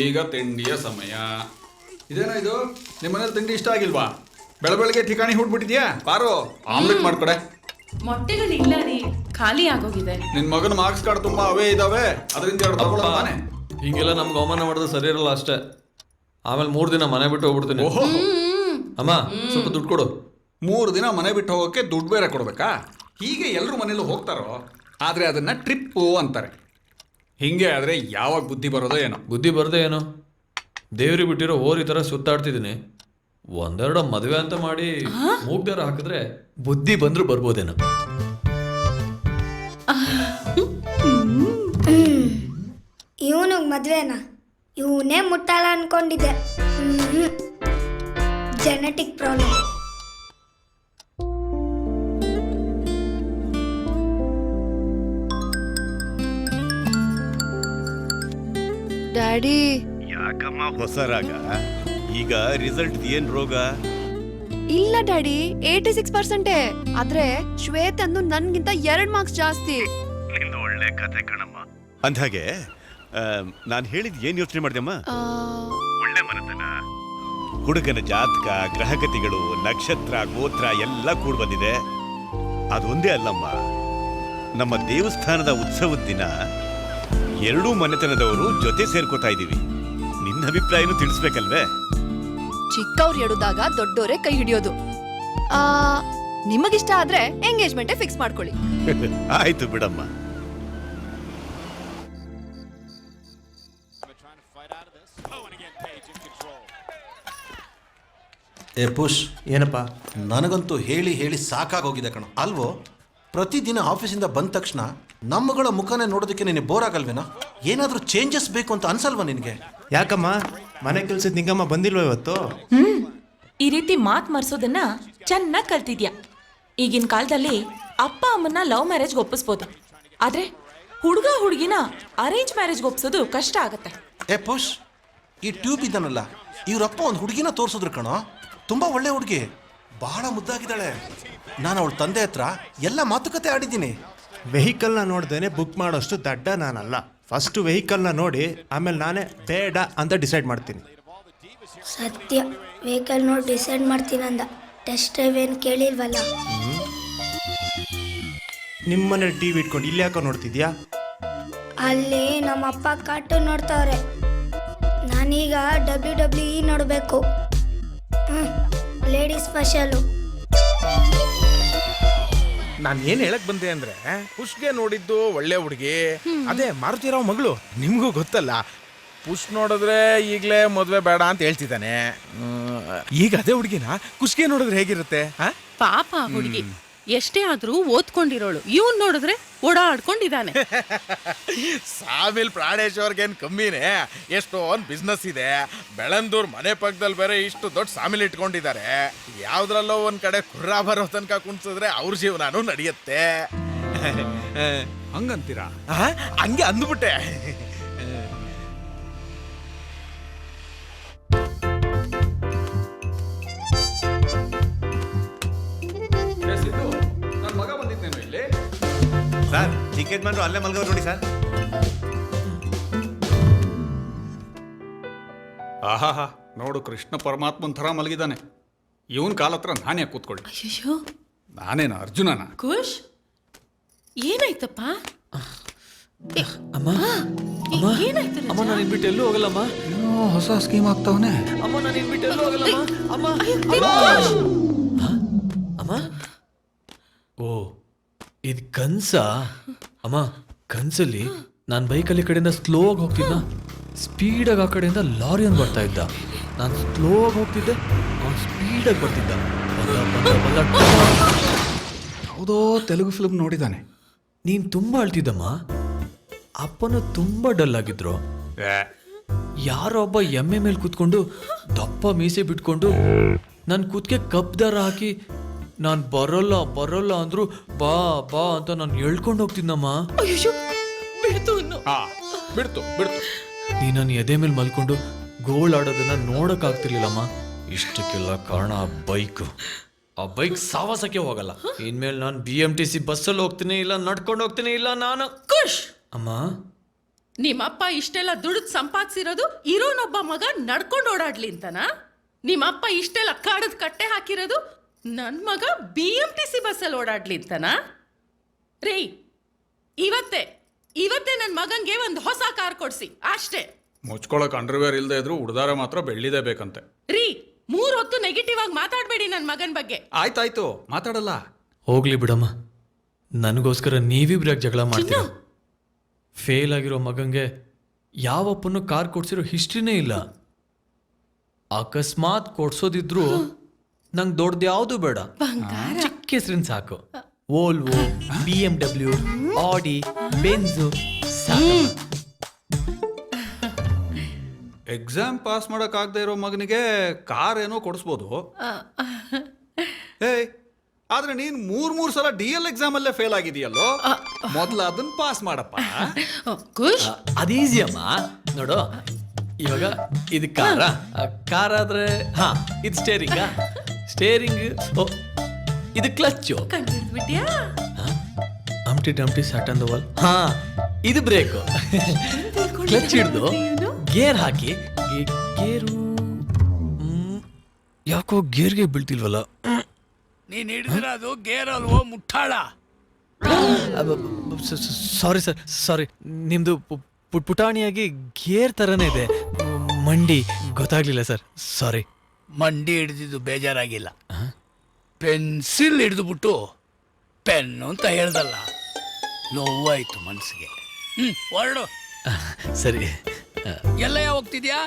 ಈಗ ತಿಂಡಿಯ ಸಮಯ. ಇದೇನೋ ಇದು, ನಿಮ್ಮ ಮನೇಲಿ ತಿಂಡಿ ಇಷ್ಟ ಆಗಿಲ್ವಾ? ಬೆಳಗ್ಗೆ ಠಿಕಾಣಿ ಹುಡ್ಬಿಟ್ಟಿದ್ಯಾ? ಬಾರೋ ಆಮ್ಲೆಟ್ ಮಾಡ್ಕೊಡೆ. ಮೊಟ್ಟೆಗಳಿಲ್ಲ ರೀ, ಖಾಲಿ ಆಗೋಗಿದೆ. ನಿನ್ ಮಗನ ಮಾರ್ಕ್ಸ್ ಕಾರ್ಡ್ ತುಂಬಾ ಅವೇ ಇದಾವೆ, ಅದರಿಂದ ಎರಡು ತಗೊಳ್ಳೋದಾನೆ. ಹಿಂಗೆಲ್ಲ ನಮ್ಗೆ ಅವಮಾನ ಮಾಡೋದು ಸರಿ ಇರಲ್ಲ ಅಷ್ಟೇ. ಆಮೇಲೆ 3 ದಿನ ಮನೆ ಬಿಟ್ಟು ಹೋಗ್ಬಿಡ್ತೀನಿ. ಓಹೋ, ಅಮ್ಮ ಸ್ವಲ್ಪ ದುಡ್ಡು ಕೊಡು. 3 ದಿನ ಮನೆ ಬಿಟ್ಟು ಹೋಗೋಕೆ ದುಡ್ಡು ಬೇರೆ ಕೊಡ್ಬೇಕಾ? ಹೀಗೆ ಎಲ್ಲರೂ ಮನೇಲೂ ಹೋಗ್ತಾರೋ, ಆದ್ರೆ ಅದನ್ನ ಟ್ರಿಪ್ಪು ಅಂತಾರೆ. ಹಿಂಗೆ ಆದ್ರೆ ಯಾವಾಗ ಬುದ್ಧಿ ಬರೋದೋ ಏನೋ. ಬುದ್ಧಿ ಬರದೆ ಏನೋ, ದೇವ್ರಿಗೆ ಬಿಟ್ಟಿರೋ ಓರಿ ಥರ ಸುತ್ತಾಡ್ತಿದ್ದೀನಿ. ಒಂದೆರಡು ಮದುವೆ ಅಂತ ಮಾಡಿ ಮೂಗ್ದಾರ ಹಾಕಿದ್ರೆ ಬುದ್ಧಿ ಬಂದ್ರು ಬರ್ಬೋದೇನೋ. ಇವನಿಗೆ ಮದುವೆನಾ? ಇವನೇ ಮುಟ್ಟಾಳ ಅನ್ಕೊಂಡಿದ್ದೆ. Genetic problem. ಡ್ಯಾಡಿ, ಯಾಕಮ್ಮ ಹೊಸ ರಾಗ? ಈಗ ರಿಸಲ್ಟ್ ಏನ್ ರೋಗ? ಇಲ್ಲ ಡ್ಯಾಡಿ, 86%. ಆದ್ರೆ ಶ್ವೇತ್ ಅಂದು ನನ್ಗಿಂತ 2 ಮಾರ್ಕ್ಸ್ ಜಾಸ್ತಿ. ನಿಂದು ಒಳ್ಳೆ ಕತೆ ಕಣಮ್ಮ. ಅಂದ್ಹಾಗೆ ನಾನು ಹೇಳಿದ್ ಏನ್ ಯೋಚನೆ ಮಾಡಿದೆಮ್ಮ? ಒಳ್ಳೆ ಮನತನ, ಹುಡುಗನ ಜಾತಕ, ಗ್ರಹಗತಿಗಳು, ನಕ್ಷತ್ರ, ಗೋತ್ರ ಎಲ್ಲ ಕೂಡ್ ಬಂದಿದೆ. ಅದೊಂದೇ ಅಲ್ಲಮ್ಮ, ನಮ್ಮ ದೇವಸ್ಥಾನದ ಉತ್ಸವದ ದಿನ 2 ಮನೆತನದವರು ಜೊತೆ ಸೇರ್ಕೋತಾ ಇದೀವಿ. ನಿನ್ನ ಅಭಿಪ್ರಾಯನೂ ತಿಳಿಸ್ಬೇಕಲ್ವೇ? ಚಿಕ್ಕವ್ರು ಎಡುದಾಗ ದೊಡ್ಡೋರೇ ಕೈ ಹಿಡಿಯೋದು. ನಿಮಗಿಷ್ಟ ಆದ್ರೆ ಎಂಗೇಜ್ಮೆಂಟೇ ಫಿಕ್ಸ್ ಮಾಡ್ಕೊಳ್ಳಿ. ಆಯ್ತು ಬಿಡಮ್ಮ. ಏ ಪುಷ್, ಏನಪ್ಪ? ನನಗಂತೂ ಹೇಳಿ ಹೇಳಿ ಸಾಕಾಗೋಗಿದೆ ಕಣ. ಅಲ್ವೋ, ಪ್ರತಿದಿನ ಆಫೀಸಿಂದ ಬಂದ ತಕ್ಷಣ ನಮ್ಮಗಳ ಮುಖನೇ ನೋಡೋದಕ್ಕೆ ನಿನಗೆ ಬೋರ್ ಆಗಲ್ವೇನೋ? ಏನಾದರೂ ಚೇಂಜಸ್ ಬೇಕು ಅಂತ ಅನ್ಸಲ್ವಾ ನಿನಗೆ? ಯಾಕಮ್ಮ, ಮನೆ ಕೆಲ್ಸದ ನಿಂಗಮ್ಮ ಬಂದಿಲ್ವ ಇವತ್ತು? ಈ ರೀತಿ ಮಾತ್ ಮರ್ಸೋದನ್ನ ಚೆನ್ನಾಗಿ ಕಲ್ತಿದ್ಯಾ. ಈಗಿನ ಕಾಲದಲ್ಲಿ ಅಪ್ಪ ಅಮ್ಮನ್ನ ಲವ್ ಮ್ಯಾರೇಜ್ಗೆ ಒಪ್ಪಿಸ್ಬೋದು, ಆದ್ರೆ ಹುಡುಗ ಹುಡುಗಿನ ಅರೇಂಜ್ ಮ್ಯಾರೇಜ್ಗೆ ಒಪ್ಸೋದು ಕಷ್ಟ ಆಗತ್ತೆ. ಏ ಪುಷ್, ಈ ಟ್ಯೂಬ್ ಇದ್ದಾನಲ್ಲ, ಇವ್ರಪ್ಪ ಒಂದು ಹುಡುಗಿನ ತೋರಿಸಿದ್ರು ಕಣೋ. ತುಂಬ ಒಳ್ಳೆ ಹುಡುಗಿ, ಬಹಳ ಮುದ್ದಾಗಿದ್ದಾಳೆ. ನಾನು ಅವಳ ತಂದೆ ಹತ್ರ ಎಲ್ಲ ಮಾತುಕತೆ ಆಡಿದ್ದೀನಿ. ವೆಹಿಕಲ್ನ ನೋಡ್ದೇನೆ ಬುಕ್ ಮಾಡೋಷ್ಟು ದಡ್ಡ ನಾನಲ್ಲ. ಫಸ್ಟ್ ವೆಹಿಕಲ್ನ ನೋಡಿ ಆಮೇಲೆ ನಾನೇ ಬೇಡ ಅಂತ ಡಿಸೈಡ್ ಮಾಡ್ತೀನಿ. ಸತ್ಯ, ವೆಹಿಕಲ್ ನೋಡಿ ಡಿಸೈಡ್ ಮಾಡ್ತೀನಂದ. ಟೆಸ್ಟ್ ಡ್ರೈವ್ ಏನು ಕೇಳಿಲ್ವಲ್ಲ? ನಿಮ್ಮನೆ ಟಿವಿ ಇಟ್ಕೊಂಡು ಇಲ್ಲಿ ಯಾಕೋ ನೋಡ್ತಿದ್ಯಾ? ಅಲ್ಲಿ ನಮ್ಮ ಅಪ್ಪ ಕಾರ್ಟೂನ್ ನೋಡ್ತಾವ್ರೆ. ನಾನೀಗ WWE ನೋಡಬೇಕು. Ladies special. ನಾನು ಏನು ಹೇಳಕ್ ಬಂದೆ ಅಂದ್ರೆ, ಪುಷ್ಗೆ ನೋಡಿದ್ದು ಒಳ್ಳೆ ಹುಡುಗಿ, ಅದೇ ಮಾರುತಿರಾವ್ ಮಗಳು. ನಿಮಗೂ ಗೊತ್ತಲ್ಲ, ಪುಷ್ ನೋಡಿದ್ರೆ ಈಗಲೇ ಮದುವೆ ಬೇಡ ಅಂತ ಹೇಳ್ತಿದ್ದಾನೆ. ಈಗ ಅದೇ ಹುಡುಗಿನ ಕುಷ್ಗೆ ನೋಡಿದ್ರೆ ಹೇಗಿರುತ್ತೆ? ಪಾಪ ಹುಡುಗಿ ಎಷ್ಟೇ ಆದ್ರೂ ಓದ್ಕೊಂಡಿರೋಳು, ಇವನ್ ನೋಡಿದ್ರೆ ಓಡಾಡ್ಕೊಂಡಿದ್ದಾನೆ. ಸಾಮಿಲ್ ಪ್ರಾಣೇಶ್ವರ್ಗೇನು ಕಮ್ಮಿನೇ, ಎಷ್ಟೊಂದು ಬಿಸ್ನೆಸ್ ಇದೆ. ಬೆಳಂದೂರ್ ಮನೆ ಪಕ್ಕದಲ್ಲಿ ಬೇರೆ ಇಷ್ಟು ದೊಡ್ಡ ಸಾಮಿಲ್ ಇಟ್ಕೊಂಡಿದ್ದಾರೆ. ಯಾವ್ದ್ರಲ್ಲೋ ಒಂದ್ ಕಡೆ ಕುರ್ರಾ ಬರೋ ತನಕ ಕುಣ್ಸಿದ್ರೆ ಅವ್ರ ಜೀವನಾನು ನಡೆಯುತ್ತೆ. ಹಂಗಂತೀರಾ? ಹಂಗೆ ಅಂದ್ಬಿಟ್ಟೆ. ನನ್ನ ಮಗ ಬಂದಿದ್ದೇನು ಇಲ್ಲಿ? ಸರ್, ಟಿಕೆಟ್ ಮಾಡ್ರು ಅಲ್ಲೇ ಮಲ್ಗವ್ರು ನೋಡಿ ಸರ್. ಆಹಾ, ನೋಡು, ಕೃಷ್ಣ ಪರಮಾತ್ಮನ್ ಥರ ಮಲಗಿದ್ದಾನೆ. ಇವನ್ ಕಾಲ ಹತ್ರ ನಾನೇ ಕೂತ್ಕೊಳ್ಳಿ. ಅಯ್ಯೋ, ನಾನೇನ ಅರ್ಜುನನ? ಖುಷ್, ಏನಾಯ್ತಪ್ಪ? ಅಮ್ಮ ಅಮ್ಮ ಏನಾಯ್ತು? ಅಮ್ಮ, ನಾನು ಇನ್ಬಿಟ್ಟು ಎಲ್ಲೂ ಹೋಗಲ್ಲಮ್ಮ. ಹೊಸ ಸ್ಕೀಮ್ ಆಗ್ತಾವನೆ. ಅಮ್ಮ, ನಾನು ಇನ್ಬಿಟ್ಟು ಎಲ್ಲೂ ಹೋಗಲ್ಲಮ್ಮ. ಅಮ್ಮ ಅಮ್ಮ, ಓ ಇದು ಕನ್ಸಾ? ಅಮ್ಮ, ಕನ್ಸಲ್ಲಿ ನಾನು ಬೈಕಲ್ಲಿ ಕಡೆಯಿಂದ ಸ್ಲೋಗಿ ಹೋಗ್ತಿದ್ದ, ಸ್ಪೀಡಾಗಿ ಆ ಕಡೆಯಿಂದ ಲಾರಿ ಒಂದು ಬರ್ತಾ ಇದ್ದ. ನಾನು ಸ್ಲೋಗಿ ಹೋಗ್ತಿದ್ದೆ, ಅವ್ನು ಸ್ಪೀಡಾಗಿ ಬರ್ತಿದ್ದ. ಯಾವುದೋ ತೆಲುಗು ಫಿಲ್ಮ್ ನೋಡಿದ್ದಾನೆ. ನೀನು ತುಂಬ ಅಳ್ತಿದ್ದಮ್ಮ. ಅಪ್ಪನು ತುಂಬ ಡಲ್ ಆಗಿದ್ರು. ಯಾರೋ ಒಬ್ಬ ಎಮ್ಮೆ ಮೇಲೆ ಕೂತ್ಕೊಂಡು ದಪ್ಪ ಮೀಸೆ ಬಿಟ್ಕೊಂಡು ನನ್ನ ಕೂತ್ಗೆ ಕಪ್ ದಾರ ಹಾಕಿ ನಾನು ಬರೋಲ್ಲ ಬರೋಲ್ಲ ಅಂದ್ರು ಬಾ ಬಾ ಅಂತ ನಾನು ಹೇಳ್ಕೊಂಡು ಹೋಗ್ತಿದ್ದಮ್ಮ. ಅಯ್ಯೋ, ಬಿಡ್ತು ಇನ್ನು. ಬಿಡ್ತು. ನೀ ನನ್ನ ಎದೆ ಮೇಲೆ ಮಲ್ಕೊಂಡು ಗೋಳ್ ಆಡೋದನ್ನ ನೋಡೋಕ್ಕಾಗ್ತಿರ್ಲಿಲ್ಲಮ್ಮ. ಇಷ್ಟಕ್ಕೆಲ್ಲ ಕಾರಣ ಆ ಬೈಕು. ಆ ಬೈಕ್ ಸಾವಾಸಕ್ಕೆ ಹೋಗಲ್ಲ. ಇನ್ಮೇಲೆ ನಾನು BMTC ಬಸ್ಸಲ್ಲಿ ಹೋಗ್ತೀನಿ, ಇಲ್ಲ ನಡ್ಕೊಂಡು ಹೋಗ್ತೀನಿ, ಇಲ್ಲ ನಾನು. ಖುಷ್, ಅಮ್ಮ, ನಿಮ್ಮಪ್ಪ ಇಷ್ಟೆಲ್ಲ ದುಡ್ಡು ಸಂಪಾದಿಸಿರೋದು ಇರೋನೊಬ್ಬ ಮಗ ನಡ್ಕೊಂಡು ಓಡಾಡ್ಲಿ ಅಂತನಾ? ನಿಮ್ಮಪ್ಪ ಇಷ್ಟೆಲ್ಲ ಕಾಡದ ಕಟ್ಟೆ ಹಾಕಿರೋದು ನನ್ನ ಮಗ BMTC ಬಸ್ಸಲ್ಲಿ ಓಡಾಡ್ಲಿ ಅಂತನಾ? ರೀ, ಇವತ್ತೇ ನನ್ನ ಮಗಂಗೆ ಒಂದು ಹೊಸ ಕಾರ್ ಕೊಡ್ಸಿ ಅಷ್ಟೇ. ಮುಚ್ಕೊಳಕ್ ಅಂಡರ್ವೇರ್ ಇಲ್ಲದೆ ಇದ್ರು ಉಡ್ದಾರ ಮಾತ್ರ ಬೆಳ್ಳಿದೇ ಬೇಕಂತೆ. ರೀ, 3 ಹೊತ್ತು ನೆಗೆಟಿವ್ ಆಗಿ ಮಾತಾಡಬೇಡಿ ನನ್ನ ಮಗನ ಬಗ್ಗೆ. ಆಯ್ತಾಯ್ತು, ಮಾತಾಡಲ್ಲ. ಹೋಗ್ಲಿ ಬಿಡಮ್ಮ, ನನಗೋಸ್ಕರ ನೀವಿಬ್ರಾಗ ಜಗಳ ಮಾಡ್ತೀರ. ಫೇಲ್ ಆಗಿರೋ ಮಗಂಗೆ ಯಾವಪ್ಪನ್ನು ಕಾರ್ ಕೊಡ್ಸಿರೋ ಹಿಸ್ಟ್ರಿನೇ ಇಲ್ಲ. ಅಕಸ್ಮಾತ್ ಕೊಡ್ಸೋದಿದ್ರು ನಂಗೆ ದೊಡ್ಡದು ಯಾವುದು ಬೇಡ, ಚಿಕ್ಕ ಹೆಸರಿನ ಸಾಕು. ವೋಲ್ವೋ, BMW, ಆಡಿ, ಬೆನ್ಸು. ಎಕ್ಸಾಮ್ ಪಾಸ್ ಮಾಡಕ್ ಆಗದೆ ಇರೋ ಮಗನಿಗೆ ಕಾರ್ ಏನೋ ಕೊಡಿಸ್ಬೋದು. ಏಯ್, ಆದ್ರೆ ನೀನ್ 3 ಸಲ DL ಎಕ್ಸಾಮ್ ಅಲ್ಲೇ ಫೇಲ್ ಆಗಿದೆಯಲ್ಲೋ. ಮೊದ್ಲು ಅದನ್ನ ಪಾಸ್ ಮಾಡಪ್ಪ. ಅದು ಈಸಿ ಅಮ್ಮ. ನೋಡು, ಇವಾಗ ಇದು ಕಾರ್ ಆದ್ರೆ ಇದು ಸ್ಟೇರಿಂಗ್, ಇದು clutch, Humpty Dumpty sat on the wall. ಇದು ಬ್ರೇಕು. ಕ್ಲಚ್ ಹಿಡ್ದು ಗೇರ್ ಹಾಕಿ, ಗೇರು ಯಾಕೋ ಗೇರ್ಗೆ ಬೀಳ್ತಿಲ್ವಲ್ಲ. ನೀನ್ ಹಿಡಿದ್ರೆ ಅದು ಗೇರ್ ಅಲ್ವೋ ಮುಟ್ಟಾಳ. ಸಾರಿ, ನಿಮ್ದು ಪುಟಾಣಿಯಾಗಿ ಗೇರ್ ತರನೇ ಇದೆ. ಮಂಡಿ ಗೊತ್ತಾಗ್ಲಿಲ್ಲ ಸರ್, ಸಾರಿ. ಮಂಡಿ ಹಿಡಿದಿದ್ದು ಬೇಜಾರಾಗಿಲ್ಲ, ಪೆನ್ಸಿಲ್ ಹಿಡಿದುಬಿಟ್ಟು ಪೆನ್ನು ಅಂತ ಹೇಳ್ದಲ್ಲ, ನೋವಾಯ್ತು ಮನ್ಸಿಗೆ. ಹೊರಡು. ಸರಿ. ಎಲ್ಲ ಹೋಗ್ತಿದ್ಯಾ?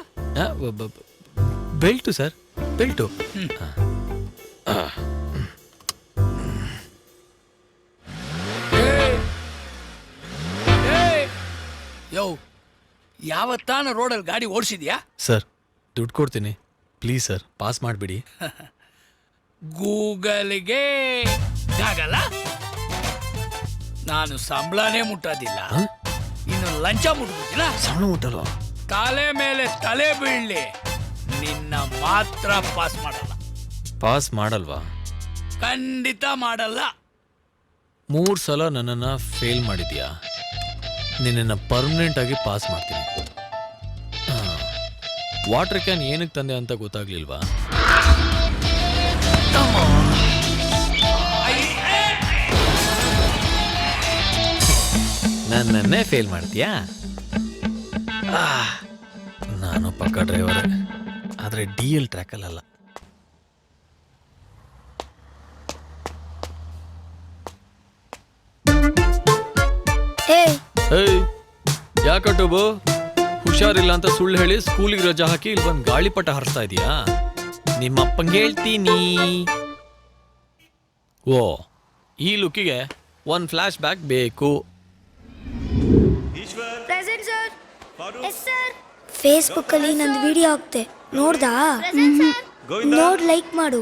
Belt sir, belt. ಯೋ, ಯಾವತ್ತಾನ ರೋಡಲ್ಲಿ ಗಾಡಿ ಓಡಿಸಿದ್ಯಾ? ಸರ್, ದುಡ್ಡು ಕೊಡ್ತೀನಿ ಪ್ಲೀಸ್ ಸರ್, ಪಾಸ್ ಮಾಡಿಬಿಡಿ. ಗೂಗಲ್ಗೆ ಆಗಲ್ಲ, ನಾನು ಸಂಬಳನೇ ಮುಟ್ಟೋದಿಲ್ಲ, ಇನ್ನು ಲಂಚ ಮುಟ್ಬಿಟ್ಟಿಲ್ಲ. ಸಂಬಳ ಮುಟ್ಟಲ್ವಾ? ತಲೆ ಮೇಲೆ ತಲೆ ಬೀಳಲಿ, ನಿನ್ನ ಮಾತ್ರ ಪಾಸ್ ಮಾಡಲ್ಲ. ಪಾಸ್ ಮಾಡಲ್ವಾ? ಖಂಡಿತ ಮಾಡಲ್ಲ. 3 ಸಲ ನನ್ನನ್ನು ಫೇಲ್ ಮಾಡಿದ್ಯಾ, ನಿನ್ನನ್ನು ಪರ್ಮನೆಂಟ್ ಆಗಿ ಪಾಸ್ ಮಾಡ್ತೀನಿ. ವಾಟರ್ ಕ್ಯಾನ್ ಏನಕ್ಕೆ ತಂದೆ ಅಂತ ಗೊತ್ತಾಗ್ಲಿಲ್ವಾ? ನನ್ನನ್ನೇ ಫೇಲ್ ಮಾಡ್ತೀಯಾ? ನಾನು ಪಕ್ಕ ಡ್ರೈವರೇ, ಆದರೆ DL ಟ್ರ್ಯಾಕಲ್ಲ. ಯಾಕ ಟೂಬು, ಹುಷಾರಿಲ್ಲ ಅಂತ ಸುಳ್ಳು ಹೇಳಿ ಸ್ಕೂಲಿಗೆ ರಜಾ ಹಾಕಿ ಇಲ್ಲಿ ಬಂದು ಗಾಳಿಪಟ ಹರಿಸ್ತಾ ಇದೀಯಾ? ನಿಮ್ಮಪ್ಪಂಗೆ ಹೇಳ್ತೀನಿ. ಓ, ಈ ಲುಕ್ಕಿಗೆ ಒಂದು ಫ್ಲಾಶ್ ಬ್ಯಾಕ್ ಬೇಕು. ಫೇಸ್ಬುಕ್ ಅಲ್ಲಿ ನಂದು ವಿಡಿಯೋ ಹಾಕ್ತೆ, ನೋಡ್ದಾ? ನೋಡ್ ಲೈಕ್ ಮಾಡು.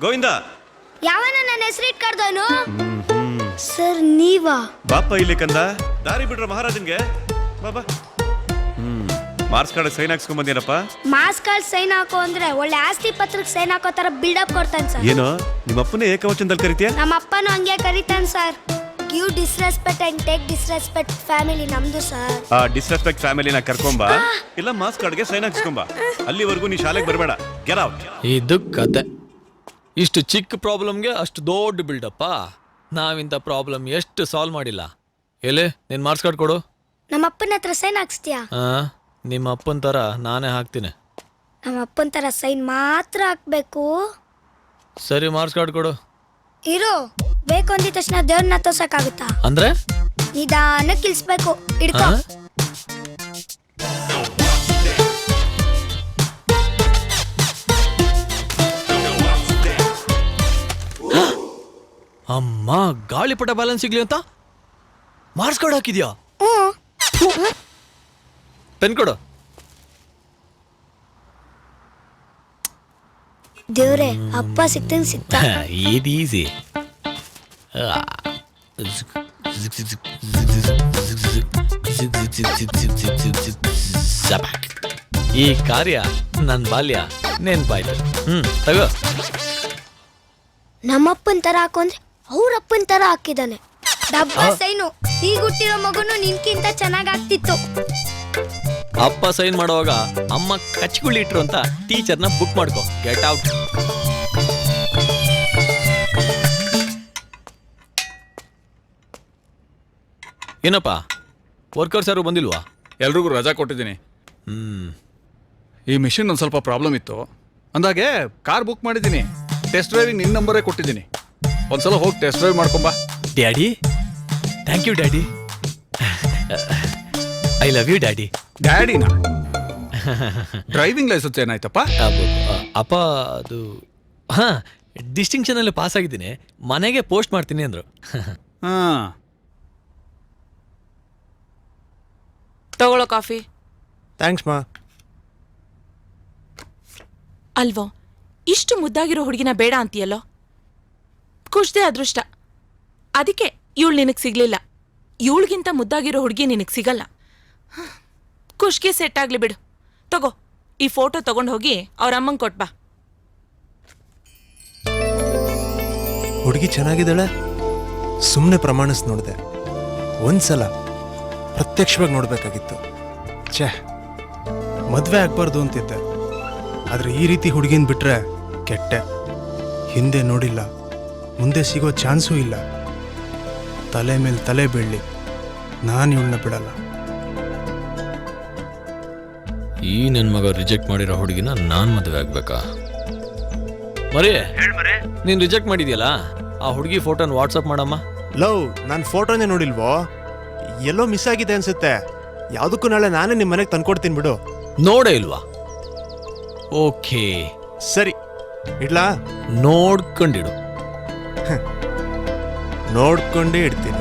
ಗೋವಿಂದ, ಯಾವನ ನನ್ನ ಹೆಸರು ಇಟ್ಕರ್ದವನು? ಸರ್ ನೀವಾ? ಬಾಪ ಇಲ್ಲಿ ಕಂದ, ದಾರಿ ಬಿಡ್ರ ಮಹಾರಾಜನ್ಗೆ. ಬಾಬಾ, ಮಾರ್ಕ್ಸ್ ಕಾರ್ಡ್ ಸೈನ್ ಹಾಕ್ಸ್ಕೊಂಡ್ ಬಂದೇನಪ್ಪ. ಮಾರ್ಕ್ಸ್ ಕಾರ್ಡ್ ಸೈನ್ ಹಾಕೋ ಅಂದ್ರೆ ಒಳ್ಳೆ ಆಸ್ತಿ ಪತ್ರಕ್ಕೆ ಸೈನ್ ಹಾಕೋ ತರ ಬಿಲ್ಡಪ್ ಕೊಡ್ತಾನೆ ಸರ್. ಏನೋ ನಿಮ್ಮ ಅಪ್ಪನೇ ಏಕವಚನದಲ್ಲಿ ಕರಿತೀಯ? ನಮ್ಮ ಅಪ್ಪನು ಹಂಗೆ ಕರೀತಾನೆ sir. Give disrespect and take disrespect family ನಮ್ದು ಸರ್. ಆ ಡಿಸ್ರೆಸ್ಪೆಕ್ಟ್ ಫ್ಯಾಮಿಲಿನ ಕರ್ಕೊಂಬ, ಇಲ್ಲ ಮಾರ್ಕ್ಸ್ ಕಾರ್ಡ್ಗೆ ಸೈನ್ ಹಾಕ್ಸ್ಕೊಂಬ. ಅಲ್ಲಿವರೆಗೂ ನೀ ಶಾಲೆಗೆ ಬರಬೇಡ. Get out. ಇದು ಕತೆ. ಇಷ್ಟು ಚಿಕ್ಕ ಪ್ರಾಬ್ಲಮ್ಗೆ ಅಷ್ಟು ದೊಡ್ಡ ಬಿಲ್ಡಪ್ಪ. ನಾವಿಂಥ ಪ್ರಾಬ್ಲಮ್ ಎಷ್ಟು ಸಾಲ್ವ್ ಮಾಡಿಲ್ಲ. ಎಲೆ ನಿನ್ನ ಮಾರ್ಕ್ಸ್ ಕಾರ್ಡ್ ಕೊಡು. ನಮ್ಮ ಅಪ್ಪನ ಹತ್ರ ಸೈನ್ ಹಾಕ್ಸ್ತೀಯಾ? ನಿಮ್ಮ ಅಪ್ಪನ ಥರ ನಾನೇ ಹಾಕ್ತೀನಿ. ನಮ್ಮ ಅಪ್ಪನ ಥರ ಸೈನ್ ಮಾತ್ರ ಹಾಕ್ಬೇಕು. ಸರಿ, ಮಾರ್ಕ್ಸ್ ಕಾರ್ಡ್ ಕೊಡು. ಇರು, ಬೇಕು ಅಂದಿದ ತಕ್ಷಣ ದೇವ್ರನ್ನ ತೋರ್ಸಕ್ಕಾಗುತ್ತಾ? ಅಂದ್ರೆ ನಿಧಾನಕ್ಕೆ ಇಳಿಸ್ಬೇಕು. ಹಿಡ್ಕೊ. ಅಮ್ಮ, ಗಾಳಿಪಟ ಬ್ಯಾಲೆನ್ಸ್ ಸಿಗ್ಲಿ ಅಂತ ಮಾರ್ಕ್ಸ್ ಕಾರ್ಡ್ ಹಾಕಿದ್ಯಾ? ಪೆನ್ ಕೊಡು. ದೇವ್ರೆ, ಅಪ್ಪ ಸಿಕ್ತಂಗ್ ಸಿಕ್ತ. ಇದು ಈಸಿ. ಈ ಕಾರ್ಯ ನನ್ನ ಬಾಲ್ಯ ನೆನ್ಪಾಯ್ತು. ತಗೋ. ನಮ್ಮಪ್ಪನ ತರ ಹಾಕೊಂಡ್ರೆ ಅವ್ರ ಅಪ್ಪನ ತರ ಹಾಕಿದಾನೆ. ಡಬ್ಬ ಸೈನು ಈಗ ಹುಟ್ಟಿರೋ ಮಗುನು ನಿನ್ಕಿಂತ ಚೆನ್ನಾಗಾಗ್ತಿತ್ತು. ಅಪ್ಪ ಸೈನ್ ಮಾಡುವಾಗ ಅಮ್ಮ ಕಚ್ಗುಳಿ ಇಟ್ರು ಅಂತ ಟೀಚರ್ನ ಬುಕ್ ಮಾಡ್ಕೋ. Get out. ಏನಪ್ಪ ವರ್ಕರ್ಸ್ ಯಾರು ಬಂದಿಲ್ವಾ? ಎಲ್ರಿಗೂ ರಜಾ ಕೊಟ್ಟಿದ್ದೀನಿ. ಈ ಮಿಷಿನ್ ಒಂದು ಸ್ವಲ್ಪ ಪ್ರಾಬ್ಲಮ್ ಇತ್ತು ಅಂದಾಗೆ ಕಾರ್ ಬುಕ್ ಮಾಡಿದ್ದೀನಿ. ಟೆಸ್ಟ್ ಡ್ರೈವಿಂಗ್ ನಿನ್ನ ನಂಬರೇ ಕೊಟ್ಟಿದ್ದೀನಿ. ಒಂದ್ಸಲ ಹೋಗಿ ಟೆಸ್ಟ್ ಡ್ರೈವ್ ಮಾಡ್ಕೊಂಬಾ. Daddy, thank you daddy. I love you daddy. ಡ್ಯಾಡಿನ ಡ್ರೈವಿಂಗ್ ಲೈಸೆನ್ಸ್ ಏನಾಯ್ತಪ್ಪ? ಅಪ್ಪ ಅದು ಹಾಂ, ಡಿಸ್ಟಿಂಕ್ಷನಲ್ಲಿ ಪಾಸ್ ಆಗಿದ್ದೀನಿ. ಮನೆಗೆ ಪೋಸ್ಟ್ ಮಾಡ್ತೀನಿ ಅಂದರು. ಹಾಂ, ತಗೊಳ್ಳೋ ಕಾಫಿ. ಥ್ಯಾಂಕ್ಸ್ ಮಾ. ಅಲ್ವೋ, ಇಷ್ಟು ಮುದ್ದಾಗಿರೋ ಹುಡುಗಿನ ಬೇಡ ಅಂತೀಯಲ್ಲೋ? ಖುಷ್ದೇ ಅದೃಷ್ಟ. ಅದಕ್ಕೆ ಇವಳು ನಿನಗೆ ಸಿಗ್ಲಿಲ್ಲ. ಇವಳಿಗಿಂತ ಮುದ್ದಾಗಿರೋ ಹುಡುಗಿ ನಿನಗೆ ಸಿಗಲ್ಲ. ಖುಷ್ಗೆ ಸೆಟ್ ಆಗ್ಲಿ ಬಿಡು. ತಗೋ, ಈ ಫೋಟೋ ತಗೊಂಡು ಹೋಗಿ ಅವ್ರ ಅಮ್ಮಂಗೆ ಕೊಟ್ಬಾ. ಹುಡುಗಿ ಚೆನ್ನಾಗಿದ್ದಾಳೆ. ಸುಮ್ಮನೆ ಪ್ರಮಾಣಿಸ್ ನೋಡಿದೆ. ಒಂದ್ಸಲ ಪ್ರತ್ಯಕ್ಷವಾಗಿ ನೋಡ್ಬೇಕಾಗಿತ್ತು. ಛೇ, ಮದುವೆ ಆಗ್ಬಾರ್ದು ಅಂತಿದ್ದೆ. ಆದರೆ ಈ ರೀತಿ ಹುಡುಗಿನ ಬಿಟ್ರೆ ಕೆಟ್ಟೆ. ಹಿಂದೆ ನೋಡಿಲ್ಲ, ಮುಂದೆ ಸಿಗೋ ಚಾನ್ಸೂ ಇಲ್ಲ. ತಲೆ ಮೇಲೆ ತಲೆ ಬೀಳಲಿ, ನಾನು ಇವಳನ್ನ ಬಿಡಲ್ಲ. ಈ ನನ್ನ ಮಗ ರಿಜೆಕ್ಟ್ ಮಾಡಿರೋ ಹುಡುಗಿನ ನಾನು ಮದುವೆ ಆಗ್ಬೇಕಾ? ಮರಿ, ನೀನು ರಿಜೆಕ್ಟ್ ಮಾಡಿದ್ಯಲ್ಲ, ಆ ಹುಡುಗಿ ಫೋಟೋನ ವಾಟ್ಸಪ್ ಮಾಡಮ್ಮ. ಲವ್, ನಾನು ಫೋಟೋನೇ ನೋಡಿಲ್ವೋ? ಎಲ್ಲೋ ಮಿಸ್ ಆಗಿದೆ ಅನ್ಸುತ್ತೆ. ಯಾವುದಕ್ಕೂ ನಾಳೆ ನಾನೇ ನಿಮ್ಮ ಮನೆಗೆ ತಂದ್ಕೊಡ್ತೀನಿ ಬಿಡು. ನೋಡೇ ಇಲ್ವಾ? ಓಕೆ ಸರಿ, ಇಡ್ಲಾ? ನೋಡ್ಕೊಂಡಿಡು. ನೋಡ್ಕೊಂಡೇ ಇಡ್ತೀನಿ.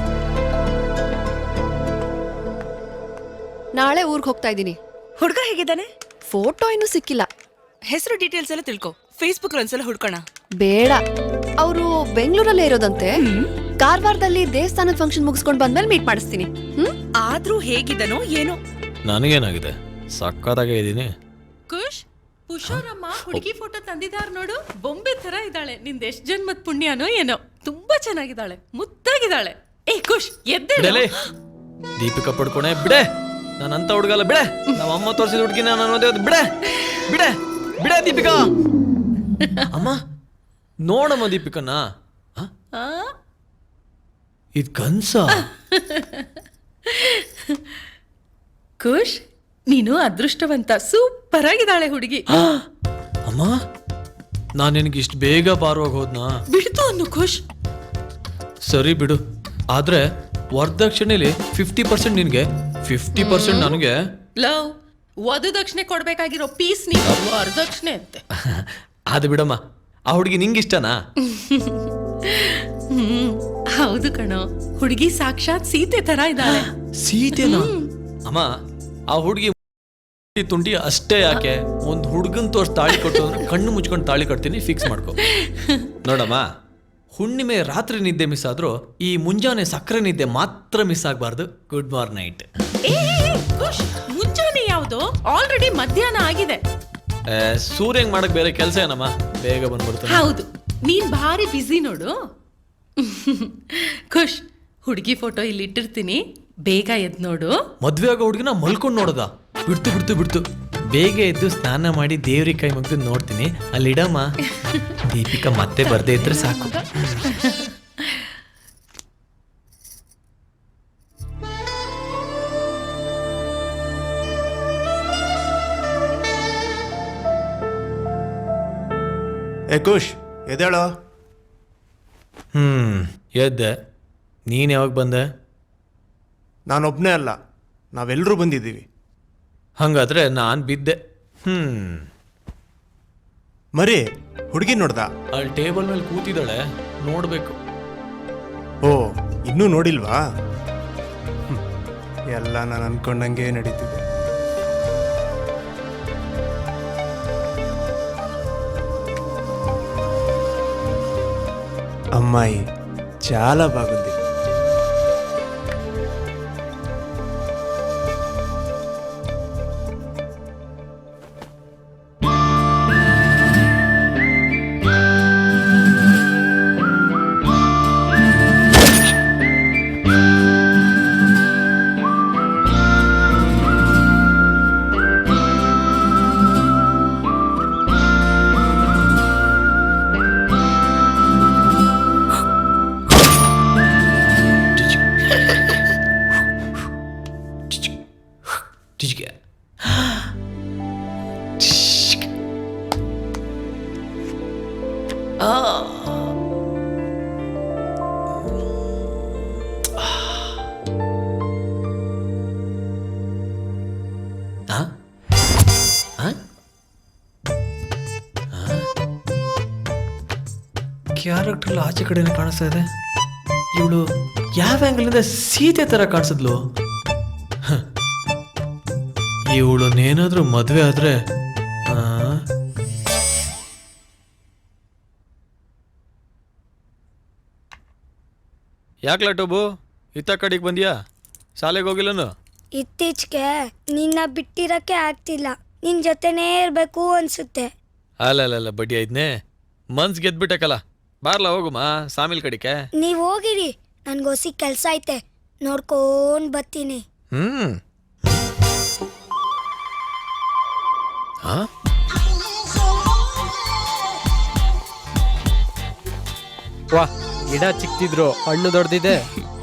ನಾಳೆ ಊರಿಗೆ ಹೋಗ್ತಾ ಇದ್ದೀನಿ. ಹುಡುಗ ಹೇಗಿದ್ದಾನೆ? ಫೋಟೋ ಇನ್ನೂ ಸಿಕ್ಕಿಲ್ಲ. ಹೆಸರು ಡೀಟೇಲ್ಸ್ ಎಲ್ಲ ತಿಳ್ಕೊ. ಫೇಸ್ಬುಕ್ ಒಂದ್ಸಲ ಹುಡ್ಕೋಣ. ಬೇಡ, ಅವರು ಬೆಂಗಳೂರಲ್ಲೇ ಇರೋದಂತೆ. ಕಾರವಾರದಲ್ಲಿ ದೇವಸ್ಥಾನದ ಫಂಕ್ಷನ್ ಮುಗಿಸ್ಕೊಂಡು ಬಂದ್ಮೇಲೆ ಮೀಟ್ ಮಾಡಿಸ್ತೀನಿ. ಆದ್ರೂ ಹೇಗಿದ್ದಾನೋ ಏನೋ. ನನಗೇನಾಗಿದೆ? ಸಕ್ಕತ್ತಾಗೇ ಇದ್ದೀನಿ. ಖುಷ್, ಪುಷೋರಮ್ಮ ಹುಡುಗಿ ಫೋಟೋ ತಂದಿದಾರ ನೋಡು. ಬೊಂಬೆ ತರ ಇದ್ದಾಳೆ. ನಿಂದ ಎಷ್ಟ್ ಜನ್ಮತ್ ಪುಣ್ಯನೋ ಏನೋ. ತುಂಬಾ ಚೆನ್ನಾಗಿದ್ದಾಳೆ, ಮುದ್ದಾಗಿದ್ದಾಳೆ. ಏ ಖುಷ್, ಎದ್ದೇಳು. ದೀಪಿಕಾ ಪಡ್ಕೊಣೆ ಬಿಡೆ. ನಾನಂತ ಹುಡುಗಲ್ಲ, ಬಿಡೆ. ನಮ್ಮ ಅಮ್ಮ ತೋರಿಸಿದ ಹುಡುಗಿನ ನಾನು ಅನ್ನೋದೇ ಬಿಡೆ ಬಿಡೆ ಬಿಡೆ. ದೀಪಿಕಾ ಅಮ್ಮ, ನೋಡಮ್ಮ ದೀಪಿಕನ್ನ. ಇದು ಕನ್ಸ? ಖುಷ್, ನೀನು ಅದೃಷ್ಟವಂತ. ಸೂಪರ್ ಆಗಿದ್ದಾಳೆ ಹುಡುಗಿ. ಅಮ್ಮ, ನಾನು ನಿನಗೆ ಇಷ್ಟು ಬೇಗ ಪಾರವಾಗಿ ಹೋದ್ನಾ? ಬಿಡ್ತು ಅನ್ನು ಖುಷ್. ಸರಿ ಬಿಡು. ಆದ್ರೆ ವರದಕ್ಷಿಣೆಲಿ 50% ನಿನಗೆ, 50% ನನಗೆ. ಲವ್, ವಧುದಕ್ಷಿಣೆ ಕೊಡ್ಬೇಕಾಗಿರೋ ಪೀಸ್ ನೀನು ವರದಕ್ಷಿಣೆ ಅಂತೆ. ಅದು ಬಿಡಮ್ಮ, ಆ ಹುಡುಗಿ ನಿಂಗಿಷ್ಟನಾ? ಹೌದು ಕಣೋ, ಹುಡುಗಿ ಸಾಕ್ಷಾತ್ ಸೀತೆ ತರ ಇದ್ದಾಳೆ. ಸೀತೆನಾ? ಅಮ್ಮ, ಆ ಹುಡುಗಿ ತುಂಟಿ ಅಷ್ಟೇ ಯಾಕೆ? ಒಂದು ಹುಡುಗನ್ ತೋರ್ಸ್ ತಾಳಿ ಕೊಟ್ಟು ಅಂದ್ರೆ ಕಣ್ಣು ಮುಚ್ಕೊಂಡು ತಾಳಿ ಕಟ್ತೀನಿ, ಫಿಕ್ಸ್ ಮಾಡ್ಕೊ. ನೋಡಮ್ಮ, ಹುಣ್ಣಿಮೆ ರಾತ್ರಿ ನಿದ್ದೆ ಮಿಸ್ ಆದ್ರೂ ಈ ಮುಂಜಾನೆ ಸಕ್ಕರೆ ನಿದ್ದೆ ಮಾತ್ರ ಮಿಸ್ ಆಗಬಾರ್ದು. Good morning night. ಮುಂಜಾನೆ ಯಾವ್ದು? ಆಲ್ರೆಡಿ ಮಧ್ಯಾಹ್ನ ಆಗಿದೆ. ಸೂರ್ಯಂಗ್ ಮಾಡಕ್ ಬೇರೆ ಕೆಲಸ ಏನಮ್ಮ, ಬೇಗ ಬಂದ್ಬಿಡ್ತಾನೆ. ಹೌದು, ನೀನ್ ಭಾರಿ ಬಿಸಿ ನೋಡು. ಖುಷ್, ಹುಡುಗಿ ಫೋಟೋ ಇಲ್ಲಿ ಇಟ್ಟಿರ್ತೀನಿ, ಬೇಗ ಎದ್ ನೋಡು. ಮದ್ವೆ ಆಗೋ ಹುಡುಗಿನ ಮಲ್ಕೊಂಡು ನೋಡದ? ಬಿಡ್ತು ಬಿಡ್ತು ಬಿಡ್ತು. ಬೇಗ ಎದ್ದು ಸ್ನಾನ ಮಾಡಿ ದೇವ್ರಿಗೆ ಕೈ ಮುಗ್ದು ನೋಡ್ತೀನಿ. ಅಲ್ಲಿಡಮ್ಮ. ದೀಪಿಕಾ ಮತ್ತೆ ಬರ್ದೇ ಇದ್ರೆ ಸಾಕು. ಏ ಖುಷ್, ಎದ್ದೇಳೋ. ಎದ್ದೆ. ನೀನು ಯಾವಾಗ ಬಂದೆ? ನಾನೊಬ್ಬನೇ ಅಲ್ಲ, ನಾವೆಲ್ಲರೂ ಬಂದಿದ್ದೀವಿ. ಹಂಗಾದ್ರೆ ನಾನು ಬಿದ್ದೆ. ಮರಿ, ಹುಡುಗಿ ನೋಡ್ದ? ಅಲ್ಲಿ ಟೇಬಲ್ ಮೇಲೆ ಕೂತಿದ್ದಾಳೆ, ನೋಡ್ಬೇಕು. ಓ, ಇನ್ನೂ ನೋಡಿಲ್ವಾ? ಎಲ್ಲ ನಾನು ಅನ್ಕೊಂಡಂಗೆ ನಡೀತಿದೆ. అమ్మాయి చాలా బాగుంది. ಚಿಚಿಕೆ ಕ್ಯಾರೆಕ್ಟರ್ ಆಚೆ ಕಡೆನೇ ಕಾಣಿಸ್ತಾ ಇದೆ. ಇವಳು ಯಾವ ಆಂಗಲಿಂದ ಸೀತೆ ತರ ಕಾಣಿಸಿದ್ಲು? ಇವಳನ್ನೇನಾದ್ರೂ ಮದುವೆ ಆದ್ರೆ ಯಾಕ್ಲ ಟೋಬು ಇತ್ತ ಕಡೆಗೆ ಬಂದ್ಯಾ? ಶಾಲೆಗೆ ಹೋಗಿಲ್ಲನು? ಇತ್ತೀಚೆಗೆ ನಿನ್ನ ಬಿಟ್ಟಿರಕ್ಕೆ ಆಗ್ತಿಲ್ಲ, ನಿನ್ ಜೊತೆನೇ ಇರ್ಬೇಕು ಅನ್ಸುತ್ತೆ. ಅಲ್ಲ ಬಡ್ಡಿ ಐದ್ನೇ ಮನ್ಸ್ ಗೆದ್ಬಿಟ್ಟಕಲ್ಲ. ಬಾರ್ಲ ಹೋಗುಮಾ ಸಾಮಿಲ್ ಕಡಿಕೆ. ನೀವ್ ಹೋಗಿರಿ, ನನ್ಗೋಸಿ ಕೆಲ್ಸ ಐತೆ, ನೋಡ್ಕೊಂಡ್ ಬರ್ತೀನಿ. ವಾ, ಗಿಡ ಚಿಕ್ತಿದ್ರು ಹಣ್ಣು ದೊಡ್ಡದಿದೆ.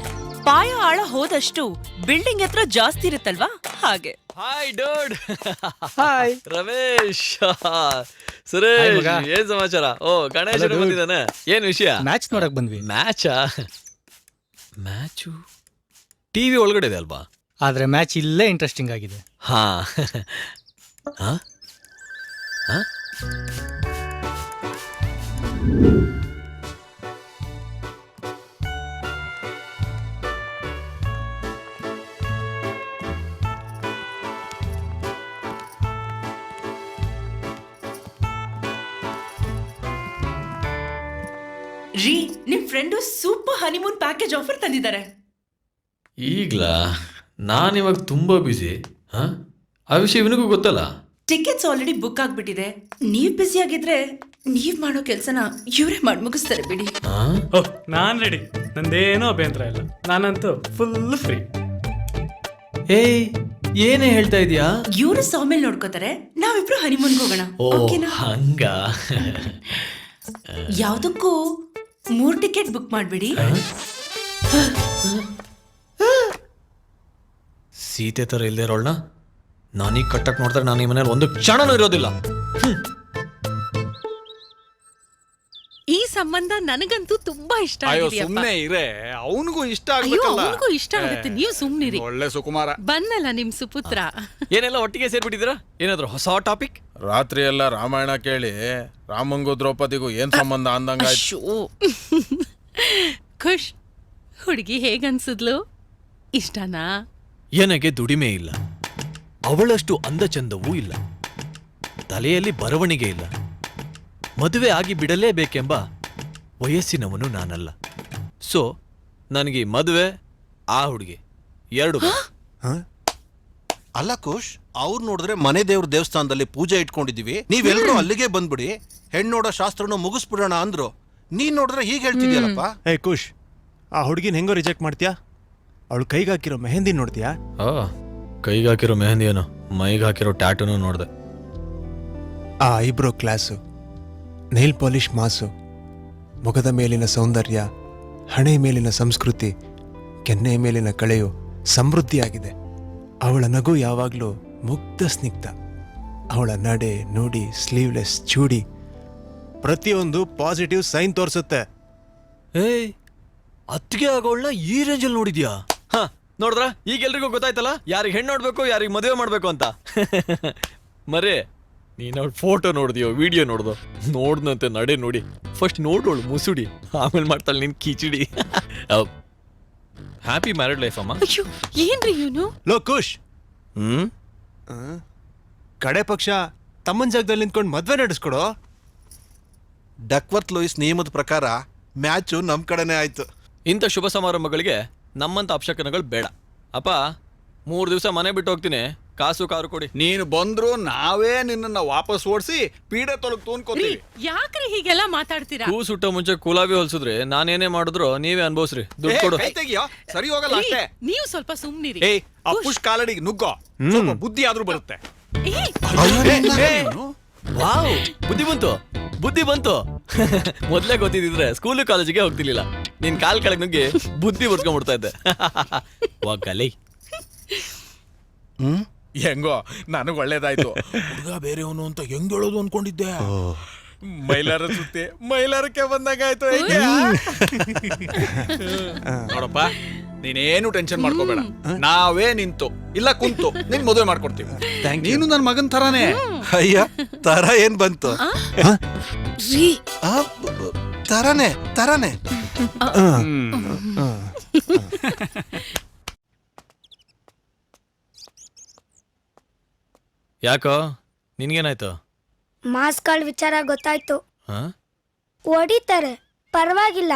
ಪಾಯ ಆಳ ಹೋದಷ್ಟು ಬಿಲ್ಡಿಂಗ್ ಹತ್ರ ಜಾಸ್ತಿ ಇರುತ್ತಲ್ವಾ, ಹಾಗೆ. ಹಾಯ್ ಡೋಡ್. ಹಾಯ್ ರಮೇಶ್. ಸುರೇಶ್, ಏನ್ ಸಮಾಚಾರ? ಓ ಗಣೇಶ್ ಬಂದಿದ್ದಾನೆ. ಏನ್ ವಿಷಯ? ಮ್ಯಾಚ್ ನೋಡಕ್ ಬಂದ್ವಿ. ಮ್ಯಾಚು ಟಿವಿ ಒಳಗಡೆ ಇದೆ ಅಲ್ವಾ? ಆದ್ರೆ ಮ್ಯಾಚ್ ಇಲ್ಲೇ ಇಂಟ್ರೆಸ್ಟಿಂಗ್ ಆಗಿದೆ. ಹಾ ರೀ, ನಿಮ್ friend super honeymoon package offer ತಂದಿದ್ದಾರೆ. ಈಗ್ಲಾ? ನಾನಿವಾಗ ತುಂಬಾ ಬ್ಯುಸಿ. ಆ ವಿಷಯ ಇವನಿಗೂ ಗೊತ್ತಲ್ಲ. ಟಿಕೆಟ್ಸ್ ಆಲ್ರೆಡಿ ಬುಕ್ ಆಗ್ಬಿಟ್ಟಿದೆ. ನೀವ್ ಬ್ಯುಸಿ ಆಗಿದ್ರೆ ನೀವ್ ಮಾಡೋ ಕೆಲ್ಸನ ಇವರೇ ಮಾಡಿ ಮುಗಿಸ್ತಾರೆ ಬಿಡಿ. ನಾನ್ ರೆಡಿ, ನಂದೇನೋ ಅಭ್ಯಂತರ ಇಲ್ಲ. ನಾನಂತೂ ಫುಲ್ ಫ್ರೀ. ಏಯ್, ಏನೇ ಹೇಳ್ತಾ ಇದೀಯಾ? ಇವರು ಸಾಮೇಲ್ ನೋಡ್ಕೋತಾರೆ, ನಾವಿಬ್ರು ಹನಿಮೂನ್ಗೆ ಹೋಗೋಣ. ಓಕೆನಾ? ಹಂಗ ಯಾವ್ದಕ್ಕೂ 3 ಟಿಕೆಟ್ ಬುಕ್ ಮಾಡ್ಬಿಡಿ. ಸೀತೆ ತರ ಇಲ್ದೇ ಇರೋಳ್ನ ನಾನೀಗ ಕಟ್ಟಕ್ ನೋಡ್ತಾರೆ. ನಾನು ಈ ಮನೇಲಿ ಒಂದು ಕ್ಷಣನೂ ಇರೋದಿಲ್ಲ. ಈ ಸಂಬಂಧ ನನಗಂತೂ ತುಂಬಾ ಇಷ್ಟ ಅಯ್ಯೋ ಆಗಿದೆಯಪ್ಪ. ಸುಮ್ನೆ ಇರೇ, ಅವನಿಗೂ ಇಷ್ಟ ಅಯ್ಯೋ, ಆಗ್ಬೇಕಲ್ಲ. ಅವನಿಗೂ ಇಷ್ಟ ಆಗುತ್ತೆ, ನೀವು ಸುಮ್ನಿರಿ. ಒಳ್ಳೆ ಸುಕುಮಾರ ಬಂದಲ್ಲ ನಿಮ್ ಸುಪುತ್ರ. ಏನೆಲ್ಲ ಒಟ್ಟಿಗೆ ಸೇರ್ಬಿಟ್ಟಿದ್ದೀರಾ? ಏನಾದ್ರು ಹೊಸ ಟಾಪಿಕ್? ರಾತ್ರಿ ಎಲ್ಲ ರಾಮಾಯಣ ಕೇಳಿ ರಾಮಂಗೂ ದ್ರೌಪದಿಗೂ ಏನ್ ಸಂಬಂಧ ಅಂದಂಗಾಯ್ತು. ಖುಷ್, ಹುಡುಗಿ ಹೇಗನ್ಸಿದ್ಲು? ಇಷ್ಟನಾ? ಏನಕ್ಕೆ ದುಡಿಮೆ ಇಲ್ಲ, ಅವಳಷ್ಟು ಅಂದ ಚಂದವೂ ಇಲ್ಲ, ತಲೆಯಲ್ಲಿ ಬರವಣಿಗೆ ಇಲ್ಲ, ಮದುವೆ ಆಗಿ ಬಿಡಲೇಬೇಕೆಂಬ ವಯಸ್ಸಿನವನು ನಾನಲ್ಲ. ಸೊ ನನಗೆ ಮದುವೆ, ಆ ಹುಡುಗಿ ಎರಡು. ಅಲ್ಲ ಕುಶ್, ಅವ್ರು ನೋಡಿದ್ರೆ ಮನೆ ದೇವ್ರ ದೇವಸ್ಥಾನದಲ್ಲಿ ಪೂಜೆ ಇಟ್ಕೊಂಡಿದೀವಿ, ನೀವೆಲ್ಲರೂ ಅಲ್ಲಿಗೆ ಬಂದ್ಬಿಡಿ, ಹೆಣ್ಣು ನೋಡೋ ಶಾಸ್ತ್ರನ ಮುಗಿಸ್ಬಿಡೋಣ ಅಂದ್ರು. ನೀನ್ ನೋಡಿದ್ರೆ ಹೀಗೆ ಹೇಳ್ತಿದ್ಯಲ್ಲಪ್ಪ. ಏ ಕುಶ್, ಆ ಹುಡುಗಿನ ಹೆಂಗೋ ರಿಜೆಕ್ಟ್ ಮಾಡ್ತೀಯಾ? ಅವಳು ಕೈಗೆ ಹಾಕಿರೋ ಮೆಹಂದಿ ನೋಡ್ತೀಯಾ? ಕೈಗೆ ಹಾಕಿರೋ ಮೆಹಂದಿ ಏನೋ, ಮೈಗೆ ಹಾಕಿರೋ ಟ್ಯಾಟೂನು ನೋಡ್ದೆ. ಆ ಐಬ್ರೋ ಕ್ಲಾಸು, ನೈಲ್ ಪಾಲಿಶ್ ಮಾಸು, ಮುಖದ ಮೇಲಿನ ಸೌಂದರ್ಯ, ಹಣೆ ಮೇಲಿನ ಸಂಸ್ಕೃತಿ, ಕೆನ್ನೆ ಮೇಲಿನ ಕಳೆಯು ಸಮೃದ್ಧಿಯಾಗಿದೆ. ಅವಳ ನಗು ಯಾವಾಗಲೂ ಮುಗ್ಧ ಸ್ನಿಗ್ಧ. ಅವಳ ನಡೆ ನುಡಿ, ಸ್ಲೀವ್ಲೆಸ್ ಚೂಡಿ, ಪ್ರತಿಯೊಂದು ಪಾಸಿಟಿವ್ ಸೈನ್ ತೋರಿಸುತ್ತೆ. ಏಯ್, ಅತ್ತಿಗೆ ಆಗೋಳ್ನ ಈ ರೇಂಜಲ್ಲಿ ನೋಡಿದ್ಯಾ? ನೋಡಿದ್ರ? ಈಗ ಎಲ್ರಿಗೂ ಗೊತ್ತಾಯ್ತಲ್ಲ ಯಾರಿಗೆ ಹೆಣ್ಣು ನೋಡ್ಬೇಕು, ಯಾರಿಗೆ ಮದುವೆ ಮಾಡ್ಬೇಕು ಅಂತ. ಮರೇ, ನೀನು ಅವಳು ಫೋಟೋ ನೋಡಿದ್ಯೋ, ವಿಡಿಯೋ ನೋಡ್ದೋ? ನೋಡ್ದಂತೆ ನಡೆ ನೋಡಿ. ಫಸ್ಟ್ ನೋಡೋಳು ಮುಸುಡಿ, ಆಮೇಲೆ ಮಾಡ್ತಾಳೆ ನಿನ್ ಕಿಚಿಡಿ. ಹ್ಯಾಪಿ ಮ್ಯಾರಿಡ್ ಲೈಫ್ ಅಮ್ಮ. ಅಯ್ಯೋ, ಏನ್ರಿ ಇವನು? ಲೋ ಕುಶ್, ಕಡೆ ಪಕ್ಷ ತಮ್ಮನ ಜಾಗದಲ್ಲಿ ನಿಂತ್ಕೊಂಡು ಮದ್ವೆ ನಡೆಸ್ಕೊಡೋ. ಡಕ್ವರ್ತ್ ಲೂಯಿಸ್ ನಿಯಮದ ಪ್ರಕಾರ ಮ್ಯಾಚು ನಮ್ ಕಡೆನೇ ಆಯ್ತು. ಇಂಥ ಶುಭ ಸಮಾರಂಭಗಳಿಗೆ ನಮ್ಮಂತ ಅಪಶಕನಗಳು ಬೇಡ. ಅಪ್ಪ, 3 ದಿವಸ ಮನೆ ಬಿಟ್ಟು ಹೋಗ್ತೀನಿ, ಕಾಸು ಕಾರು ಕೊಡಿ. ನೀನು ಬಂದ್ರು ನಾವೇ ನಿನ್ನ ವಾಪಸ್ ಓಡಿಸಿ ಪೀಡೆ ತೊಲಗ್ ತೂನ್ಕೋತೀವಿ. ಯಾಕ್ರಿ ಹೀಗೆಲ್ಲ ಮಾತಾಡ್ತೀರಾ? ಕೂ ಸುಟ್ಟ ಮುಂಚೆ ಕುಲಾವಿ ಹೊಲ್ಸಿದ್ರೆ ನಾನೇನೇ ಮಾಡಿದ್ರು ನೀವೇ ಅನ್ಭವಿಸ್ರಿ. ದುಡ್ಡು ಕೊಡು. ಸರಿ ಹೋಗಲ್ಲ ಅಷ್ಟೇ. ನೀವು ಸ್ವಲ್ಪ ಸುಮ್ನಿರಿ. ಏಯ್, ಆ ಪುಷ್ ಕಾಲಡಿಗೆ ನುಗ್ಗೋ, ಸ್ವಲ್ಪ ಬುದ್ಧಿ ಆದ್ರೂ ಬರುತ್ತೆ. ವಾವ್, ಬುದ್ಧಿ ಬಂತು. ಮೊದ್ಲೇ ಗೊತ್ತಿದ್ರೆ ಸ್ಕೂಲು ಕಾಲೇಜಿಗೆ ಹೋಗ್ತಿರ್ಲಿಲ್ಲ. ನಿನ್ ಕಾಲ್ ಕೆಳಗೆ ನುಗ್ಗಿ ಬುದ್ಧಿ ಬರ್ಸ್ಕೊಂಡ್ಬಿಡ್ತಾ ಇದ್ದೆ. ಹೆಂಗೋ ನನಗೆ ಒಳ್ಳೇದಾಯ್ತು. ಹುಡುಗ ಬೇರೆಯವನು ಅಂತ ಹೆಂಗ್ ಹೇಳೋದು ಅನ್ಕೊಂಡಿದ್ದೆ. ಮೈಲಾರ ಸುತ್ತಿ ಮೈಲಾರಕ್ಕೆ ಬಂದಾಗಾಯ್ತು. ನೋಡಪ್ಪ, ನೀನೇನು ಟೆನ್ಷನ್ ಮಾಡ್ಕೋಬೇಡ. ನಾವೇ ನಿಂತು ಇಲ್ಲ ಕುಂತು ನಿನ್ ಮದುವೆ ಮಾಡ್ಕೊಡ್ತೀವಿ. ನೀನು ನನ್ನ ಮಗನ್ ತರಾನೇ. ಅಯ್ಯ, ತರ ಏನ್ ಬಂತು? ತರಾನೆ ತರಾನೆ. ಯಾಕೋ ನಿನ್ಗೇನಾಯ್ತು? ಮಾಸ್ಗಳ ವಿಚಾರ ಗೊತ್ತಾಯ್ತು. ಹೊಡಿತಾರೆ, ಪರವಾಗಿಲ್ಲ,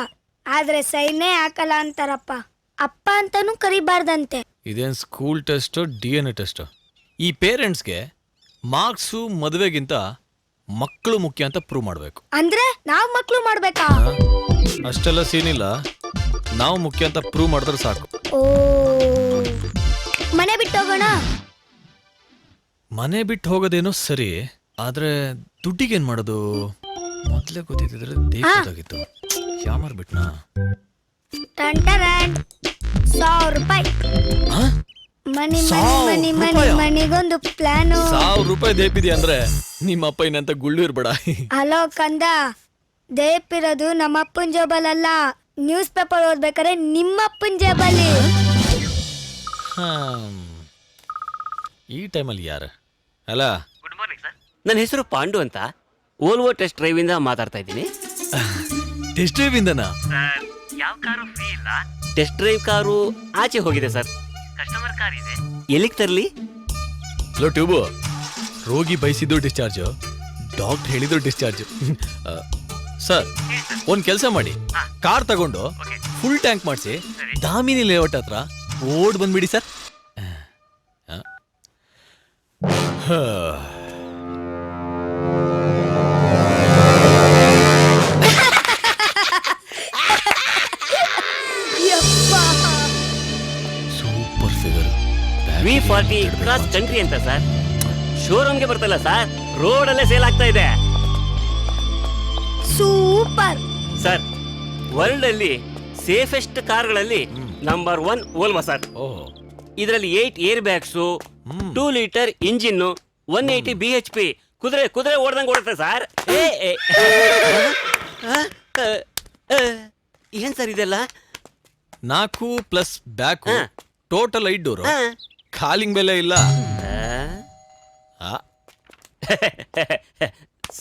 ಆದ್ರೆ ಸೈನೇ ಹಾಕಲ್ಲ ಅಂತಾರಪ್ಪ. ಅಪ್ಪ ಅಂತಾನೂ ಕರಿಬಾರ್ದಂತೆ. ಇದೇನ್ ಸ್ಕೂಲ್ ಟೆಸ್ಟ್ DNA ಟೆಸ್ಟ್? ಈ ಪೇರೆಂಟ್ಸ್ಗೆ ಮಾರ್ಕ್ಸು ಮದುವೆಗಿಂತ ಮಕ್ಕಳು ಮುಖ್ಯ ಅಂತ ಪ್ರೂವ್ ಮಾಡಬೇಕು. ಅಂದ್ರೆ ನಾವ್ ಮಕ್ಳು ಮಾಡ್ಬೇಕಾ? ಅಷ್ಟೆಲ್ಲ ಸೀನಿಲ್ಲ, ನಾವು ಮುಖ್ಯ ಅಂತ ಪ್ರೂವ್ ಮಾಡಿದ್ರೆ ಸಾಕು. ಓ, ಮನೆ ಬಿಟ್ಟು ಹೋಗೋಣ. ಮನೆ ಬಿಟ್ಟು ಹೋಗೋದೇನೋ ಸರಿ, ಆದ್ರೆ ದುಡ್ಡಿಗೇನ್ ಮಾಡೋದು? ಮೊದ್ಲೇ ಗೊತ್ತಿದ್ರೆ ದೇವದಾಗಿತ್ತು. ಯಾಮಾರ್ ಬಿಟ್ನಾ? 100 ರೂಪಾಯಿ ಮನಿ ಮನಿ ಮನಿ ಮನಿ ಮನಿಗೊಂದು ಪ್ಲಾನು. 1000 ರೂಪಾಯಿ ದೇಪಿದೆ ಅಂದ್ರೆ ನಿಮ್ಮ ಅಪ್ಪ ಇನ್ನಂತ ಗುಳ್ಳು ಇರ್ಬೇಡ. ಹಲೋ ಕಂದ, ದೇಪಿರೋದು ನಮ್ಮ ಅಪ್ಪನ ಜೇಬಲ್ಲ, ನ್ಯೂಸ್ ಪೇಪರ್ ಓದ್ಬೇಕಾದ್ರೆ ನಿಮ್ಮಪ್ಪನ ಜೇಬಲ್ಲಿ. ಈ ಟೈಮಲ್ಲಿ ಯಾರು? ಅಲ್ಲ, ಗುಡ್ ಮಾರ್ನಿಂಗ್ ಸರ್. ನನ್ನ ಹೆಸರು ಪಾಂಡು ಅಂತ, ಓಲ್ವೋ ಟೆಸ್ಟ್ ಡ್ರೈವ್ ಇಂದ ಮಾತಾಡ್ತಾ ಇದ್ದೀನಿ. ಟೆಸ್ಟ್ ಡ್ರೈವ್ ಇಂದನಾ? ಯಾವ ಕಾರು ಫ್ರೀ ಇಲ್ಲ. ಟೆಸ್ಟ್ ಡ್ರೈವ್ ಕಾರು ಆಚೆ ಹೋಗಿದೆ ಸರ್. ಕಸ್ಟಮರ್ ಕಾರ್ ಇದೆ, ಎಲ್ಲಿಗೆ ತರಲಿ? ಹಲೋ ಟ್ಯೂಬು, ರೋಗಿ ಬಯಸಿದ್ದು ಡಿಸ್ಚಾರ್ಜ್, ಡಾಕ್ಟರ್ ಹೇಳಿದ್ರು ಡಿಸ್ಚಾರ್ಜ್. ಸರ್, ಒಂದ್ ಕೆಲಸ ಮಾಡಿ, ಕಾರ್ ತಗೊಂಡು ಫುಲ್ ಟ್ಯಾಂಕ್ ಮಾಡಿಸಿ ದಾಮಿನಿ ಲೇಔಟ್ ಹತ್ರ ಓಡ್ ಬಂದ್ಬಿಡಿ sir. Super figure. V40 cross country ಅಂತ ಸರ್. ಶೋರೂಮ್ಗೆ ಬರ್ತಲ್ಲ ಸರ್, ರೋಡಲ್ಲೇ ಸೇಲ್ ಆಗ್ತಾ ಇದೆ. ಸೂಪರ್ ಸರ್, ವರ್ಲ್ಡ್ ಅಲ್ಲಿ ಸೇಫೆಸ್ಟ್ ಕಾರ್ಗಳಲ್ಲಿ ನಂಬರ್ 1 ವೋಲ್ವೋ ಸರ್. ಇದರಲ್ಲಿ 8 air bags, 2 litre engine, 180 BHP, ಕುದುರೆ ಕುದುರೆ ಓಡ್ದಂಗೆ ಓಡುತ್ತೆ ಸರ್. ಏನ್ ಸರ್ ಇದೆಲ್ಲ? 4 plus back, total 5 door. Calling ಬೆಲೆ ಇಲ್ಲ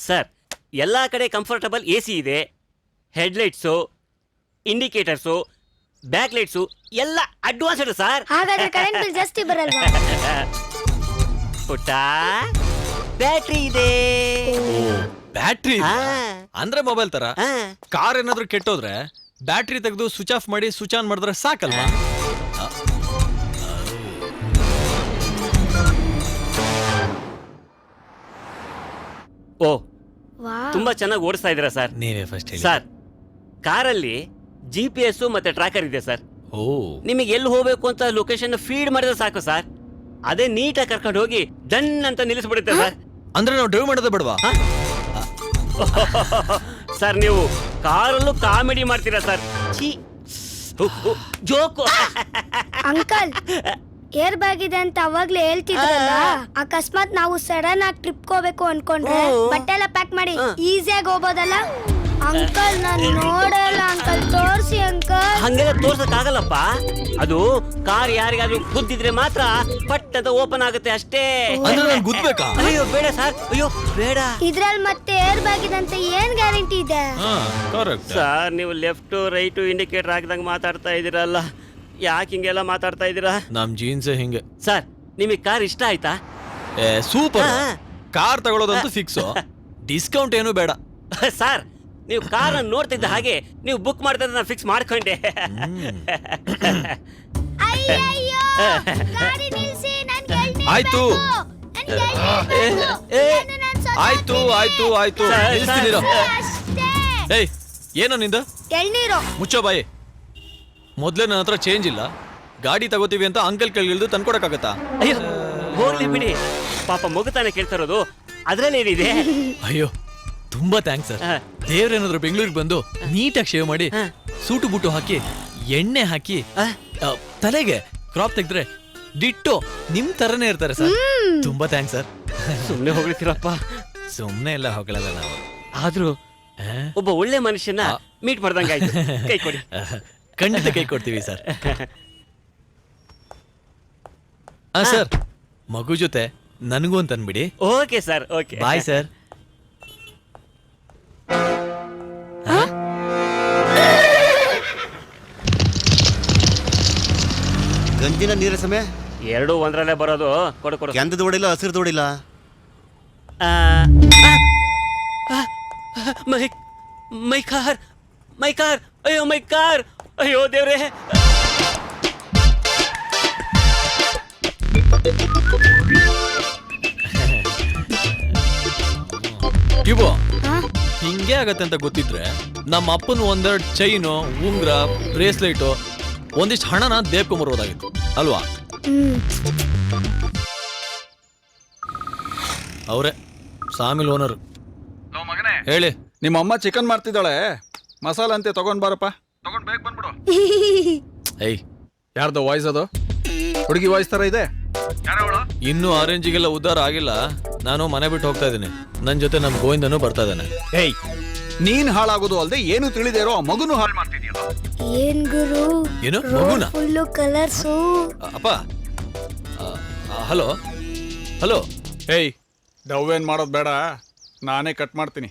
ಸರ್. ಎಲ್ಲಾ ಕಡೆ ಕಂಫರ್ಟಬಲ್ AC ಇದೆ. ಹೆಡ್ಲೈಟ್ಸು, ಇಂಡಿಕೇಟರ್ಸು, ಬ್ಯಾಕ್ ಲೈಟ್ಸು ಎಲ್ಲ ಅಡ್ವಾನ್ಸ್ಡ್ ಸರ್. ಹಾಗಾದ್ರೆ ಕರೆಂಟ್ ಬಿಲ್ ಜಾಸ್ತಿ ಬರಲ್ವಾ? ಪುಟ್ಟ, ಬ್ಯಾಟ್ರಿ ಇದೆ. ಬ್ಯಾಟ್ರಿ ಅಂದ್ರೆ ಮೊಬೈಲ್ ತರ. ಕಾರ್ ಏನಾದ್ರೂ ಕೆಟ್ಟೋದ್ರೆ ಬ್ಯಾಟ್ರಿ ತೆಗೆದು ಸ್ವಿಚ್ ಆಫ್ ಮಾಡಿ ಸ್ವಿಚ್ ಆನ್ ಮಾಡಿದ್ರೆ ಸಾಕಲ್ವಾ? ಓ, ತುಂಬಾ ಚೆನ್ನಾಗಿ ಓಡಿಸ್ತಾ ಇದ್ದೀರಾ ಸರ್. ನೀವೇ ಫಸ್ಟ್ ಹೇಳಿ ಸರ್. ಕಾರಲ್ಲಿ GPS ಮತ್ತೆ ಟ್ರ್ಯಾಕರ್ ಇದೆ ಸರ್. ಓ, ನಿಮಗೆ ಎಲ್ಲಿ ಹೋಗ್ಬೇಕು ಅಂತ ಲೊಕೇಶನ್ ಫೀಡ್ ಮಾಡಿದ್ರೆ ಸಾಕು ಸರ್, ಅದೇ ನೀಟಾಗಿ ಕರ್ಕೊಂಡು ಹೋಗಿ ಡನ್ ಅಂತ ನಿಲ್ಲಿಸ್ಬಿಡುತ್ತೆ ಸರ್. ಅಂದ್ರೆ ನಾವು ಡ್ರೈವ್ ಮಾಡೋದೇ ಬೇಡವಾ? ಸರ್, ನೀವು ಕಾರಲ್ಲೂ ಕಾಮಿಡಿ ಮಾಡ್ತೀರಾ sir. Joke. Uncle, air bag ಇದೆ ಅಂತ ಅವಾಗ್ಲೇ ಹೇಳ್ತಿದ್ರಲ್ಲ, ಅಕಸ್ಮಾತ್ ನಾವು ಸಡನ್ ಆಗಿ ಟ್ರಿಪ್ ಹೋಗ್ಬೇಕು ಅನ್ಕೊಂಡ್ರೆ ಬಟ್ಟೆ ಎಲ್ಲ ಪ್ಯಾಕ್ ಮಾಡಿ ಈಸಿಯಾಗಿ ಹೋಗ್ಬೋದಲ್ಲ? ಅಂಕಲ್, ನಾನು ನೋಡಲ್ಲ ಅಂಕಲ್, ತೋರ್ಸಿ ಅಂಕಲ್. ಹಂಗೆಲ್ಲ ತೋರ್ಸಕ್ ಆಗಲ್ಲಪ್ಪ. ಅದು ಕಾರ್ ಯಾರಿಗಾದ್ರೂ ಗುದ್ದಿದ್ರೆ ಮಾತ್ರ ಪಟ್ ಅಂತ ಓಪನ್ ಆಗುತ್ತೆ ಅಷ್ಟೇ. ಗುದ್ಬೇಕಾ? ಅಯ್ಯೋ ಬೇಡ ಸರ್, ಅಯ್ಯೋ ಬೇಡ. ಇದ್ರಲ್ಲಿ ಮತ್ತೆ ಏರ್ ಬ್ಯಾಗ್ ಇದೆ ಅಂತ ಏನ್ ಗ್ಯಾರಂಟಿ ಇದೆ? ಸರ್, ನೀವು ಲೆಫ್ಟ್ ರೈಟ್ ಇಂಡಿಕೇಟರ್ ಹಾಕಿದಂಗೆ ಮಾತಾಡ್ತಾ ಇದೀರಲ್ಲ, ಯಾಕೆ ಹಿಂಗೆಲ್ಲ ಮಾತಾಡ್ತಾ ಇದೀರಾ? ನಮ್ ಜೀನ್ಸ್ ಹಿಂಗೆ. ಸರ್, ನಿಮಗೆ ಕಾರ್ ಇಷ್ಟ ಆಯ್ತಾ? ಸೂಪರ್. ಕಾರ್ ತಗೊಳ್ಳೋದಂತೂ ಫಿಕ್ಸ್, ಡಿಸ್ಕೌಂಟ್ ಏನು ಬೇಡ. ಸರ್, ನೀವು ಕಾರ್ ನೋಡ್ತಿದ್ದ ಹಾಗೆ ನೀವು ಬುಕ್ ಮಾಡ್ತಾ ನಾನು ಫಿಕ್ಸ್ ಮಾಡ್ಕೊಂಡೆ. ಆಯ್ತು ಆಯ್ತು ಆಯ್ತು ಆಯ್ತು, ನಿಲ್ಲಿಸ್ತೀನಿರೋ. ಏಯ್, ಏನೋ ನಿಂದ? ಎಳ್ನೀರು. ಮುಚ್ಚೋ ಬಾಯಿ. ಮೊದ್ಲೇ ನನ್ನ ಹತ್ರ ಚೇಂಜ್ ಇಲ್ಲ, ಗಾಡಿ ತಗೋತೀವಿ ಅಂತ ಅಂಕಲ್ ಕೈಲಿಳಿದು ತಂದ್ಕೊಡಕ್ಕಾಗತ್ತಾ? ಅಯ್ಯೋ ಹೋಗ್ಲಿ ಬಿಡಿ, ಪಾಪ ಮಗುತಾನೆ ಕೇಳ್ತಾ ಇರೋದು, ಅದ್ರಲ್ಲಿ ಏನಿದೆ? ಅಯ್ಯೋ ತುಂಬಾ ಥ್ಯಾಂಕ್ಸ್ ಸರ್. ದೇವ್ರೇನಾದ್ರು ಬೆಂಗಳೂರಿಗೆ ಬಂದು ನೀಟಾಗಿ ಶೇವ್ ಮಾಡಿ ಸೂಟು ಬುಟ್ಟು ಹಾಕಿ ಎಣ್ಣೆ ಹಾಕಿ ತಲೆಗೆ ಕ್ರಾಪ್ ತೆಗೆದ್ರೆ ಡಿಟ್ಟೋ ನಿಮ್ ತರನೇ ಇರ್ತಾರೆ ಸರ್. ತುಂಬಾ ಥ್ಯಾಂಕ್ಸ್ ಸರ್. ಸುಮ್ಮನೆ ಹೋಗ್ಲಿಕ್ಕಿರಪ್ಪ. ಸುಮ್ನೆ ಎಲ್ಲ ಹೋಗಲ್ಲ ನಾವು. ಆದ್ರೂ ಒಬ್ಬ ಒಳ್ಳೆ ಮನುಷ್ಯನ ಮೀಟ್ ಮಾಡ್ದಂಗಾಯ್ತು. ಕೈ ಕೊಡಿ. ಖಂಡಿತ ಕೈ ಕೊಡ್ತೀವಿ ಸರ್. ಸರ್ ಮಗು ಜೊತೆ ನನಗೂ ಅಂತ ಅನ್ಬಿಡಿ. Okay sir, okay. Bye sir. ಗಂಜಿನ ನೀರ ಸಮಯ ಎರಡು ಒಂದ್ರಲ್ಲೇ ಬರೋದು. ಕೊಡು ಕೊಡು. ಕೆಂದದ ಹೊಡಿಲ್ಲ, ಹಸಿರು ಹೊಡಿಲ್ಲ. ಮೈ ಕಾರ್, ಮೈ ಕಾರ್, ಅಯ್ಯೋ ಮೈ ಕಾರ್, ಅಯ್ಯೋ ದೇವ್ರೆ. ಕಿಬೋ ಹಿಂಗೆ ಆಗತ್ತೆ ಅಂತ ಗೊತ್ತಿದ್ರೆ ನಮ್ಮ ಅಪ್ಪನ ಒಂದೆರಡು ಚೈನು, ಉಂಗ್ರ, ಬ್ರೇಸ್ಲೆಟು, ಒಂದಿಷ್ಟು ಹಣನ ದೇವ್ಕೊಂಬರೋದಾಗಿತ್ತು ಅಲ್ವಾ? ಅವರೇ ಸಾಮಿಲ್ ಓನರ್. ಹೇಳಿ. ನಿಮ್ಮ ಅಮ್ಮ ಚಿಕನ್ ಮಾಡ್ತಿದ್ದಾಳೆ, ಮಸಾಲ ಅಂತೆ ತಗೊಂಡ್ ಬಾರಪ್ಪ. ತಗೊಂಡ್ ಬೇಗ ಬಂದ್ಬಿಡು. ಏಯ್ ಯಾರ್ದು ವಾಯ್ಸ್ ಅದು? ಹುಡುಗಿ ವಾಯ್ಸ್ ತರ ಇದೆ. ಇನ್ನೂ ಆರೆಂಜಿಗೆಲ್ಲ ಉದ್ಧಾರ ಆಗಿಲ್ಲ. ನಾನು ಮನೆ ಬಿಟ್ಟು ಹೋಗ್ತಾ ಇದ್ದೀನಿ. ನನ್ ಜೊತೆ ನಮ್ ಗೋವಿಂದನು ಬರ್ತಾ ಇದ್ದಾನೆ. ಏಯ್ ನೀನ್ ಹಾಳಾಗೋದು ಅಲ್ದೆ ಏನು ತಿಳಿದೇ ಇರೋ ಆ ಮಗುನು ಹಾಳು ಮಾಡ್ತಿದ್ಯಲ್ಲ. ಏನ್ ಗುರು ಏನು ಮಗುನ? Full colours. ಅಪ್ಪ ಹಲೋ ಹಲೋ. ಏಯ್ ಡವ್ವೇನ್ ಮಾಡೋದು ಬೇಡ, ನಾನೇ ಕಟ್ ಮಾಡ್ತೀನಿ.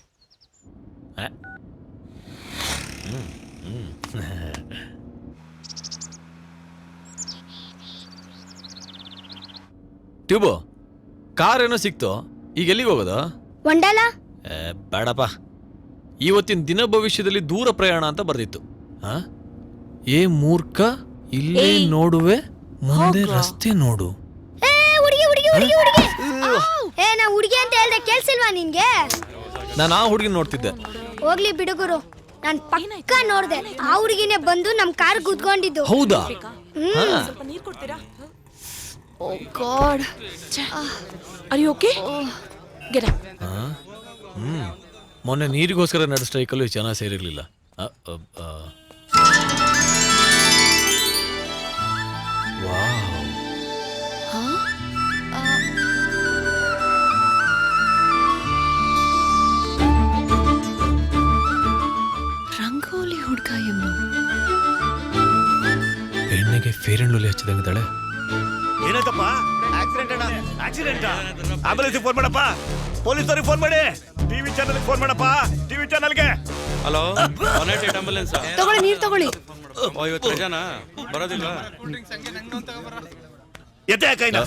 ಟ್ಯೂಬು ಕಾರ್ ಏನೋ ಸಿಕ್ತು, ಈಗ ಎಲ್ಲಿಗೆ ಹೋಗೋದು? ವಂಡಲ. ಬೇಡಪ್ಪ, ಇವತ್ತಿನ ದಿನ ಭವಿಷ್ಯದಲ್ಲಿ ದೂರ ಪ್ರಯಾಣ ಅಂತ ಬರ್ದಿತ್ತು. ಏ ಮೂರ್ಖ, ಇಲ್ಲೇ ನೋಡುವೆ, ಮುಂದೆ ರಸ್ತೆ ನೋಡು. ಹುಡುಗಿ ಹುಡುಗಿ ಹುಡುಗಿ ಹುಡುಗಿ. ನಾ ಹುಡುಗಿ ಅಂತ ಹೇಳ್ದೆ ಕೇಳ್ಸಿಲ್ವಾ ನಿನ್ಗೆ? ನಾನು ಆ ಹುಡುಗಿ ನೋಡ್ತಿದ್ದೆ. ಹೋಗ್ಲಿ ಬಿಡುಗುರು, ನಾನ್ ಪಕ್ಕ ನೋಡ್ದೆ. ಆ ಹುಡುಗಿನೇ ಬಂದು ನಮ್ ಕಾರ್ ಕುತ್ಕೊಂಡಿದ್ದು. ಹೌದಾ? ಸ್ವಲ್ಪ ನೀರು ಕೊಡ್ತೀರಾ? Oh God. Are you okay? Get up. ಮೊನ್ನೆ ನೀರಿಗೋಸ್ಕರ ನಡೆದ ಸ್ಟ್ರೈಕಲ್ಲೂ ಚೆನ್ನಾಗಿ ಸೇರಿರ್ಲಿಲ್ಲ. ರಂಗೋಲಿ ಹುಡ್ಗ ಎನ್ನು ಹೆಣ್ಣಿಗೆ ಫೇರ್ ಅಂಡ್ ಲವ್ಲಿ ಹಚ್ಚಿದಂಗಿದ್ದಾಳೆ. ಏನಾಯ್ತಪ್ಪ? ಆಕ್ಸಿಡೆಂಟ್ ಅಣ್ಣ, ಆಕ್ಸಿಡೆಂಟ್. ಆಂಬುಲೆನ್ಸ್ ಫೋನ್ ಮಾಡಪ್ಪ, ಪೊಲೀಸರಿಗೆ ಫೋನ್ ಮಾಡಿ, ಟಿವಿ ಚಾನಲ್ಗೆ ಫೋನ್ ಮಾಡಪ್ಪ, ಟಿವಿ ಚಾನಲ್ಗೆ. Hello, ambulance. ತಗೊಳ್ಳಿ, ನೀರ್ ತಗೊಳ್ಳಿ. ಇವತ್ತು ರಜಾನಾ? ಬರೋದಿಲ್ಲ. ಎತ್ತೆ ಕೈನ.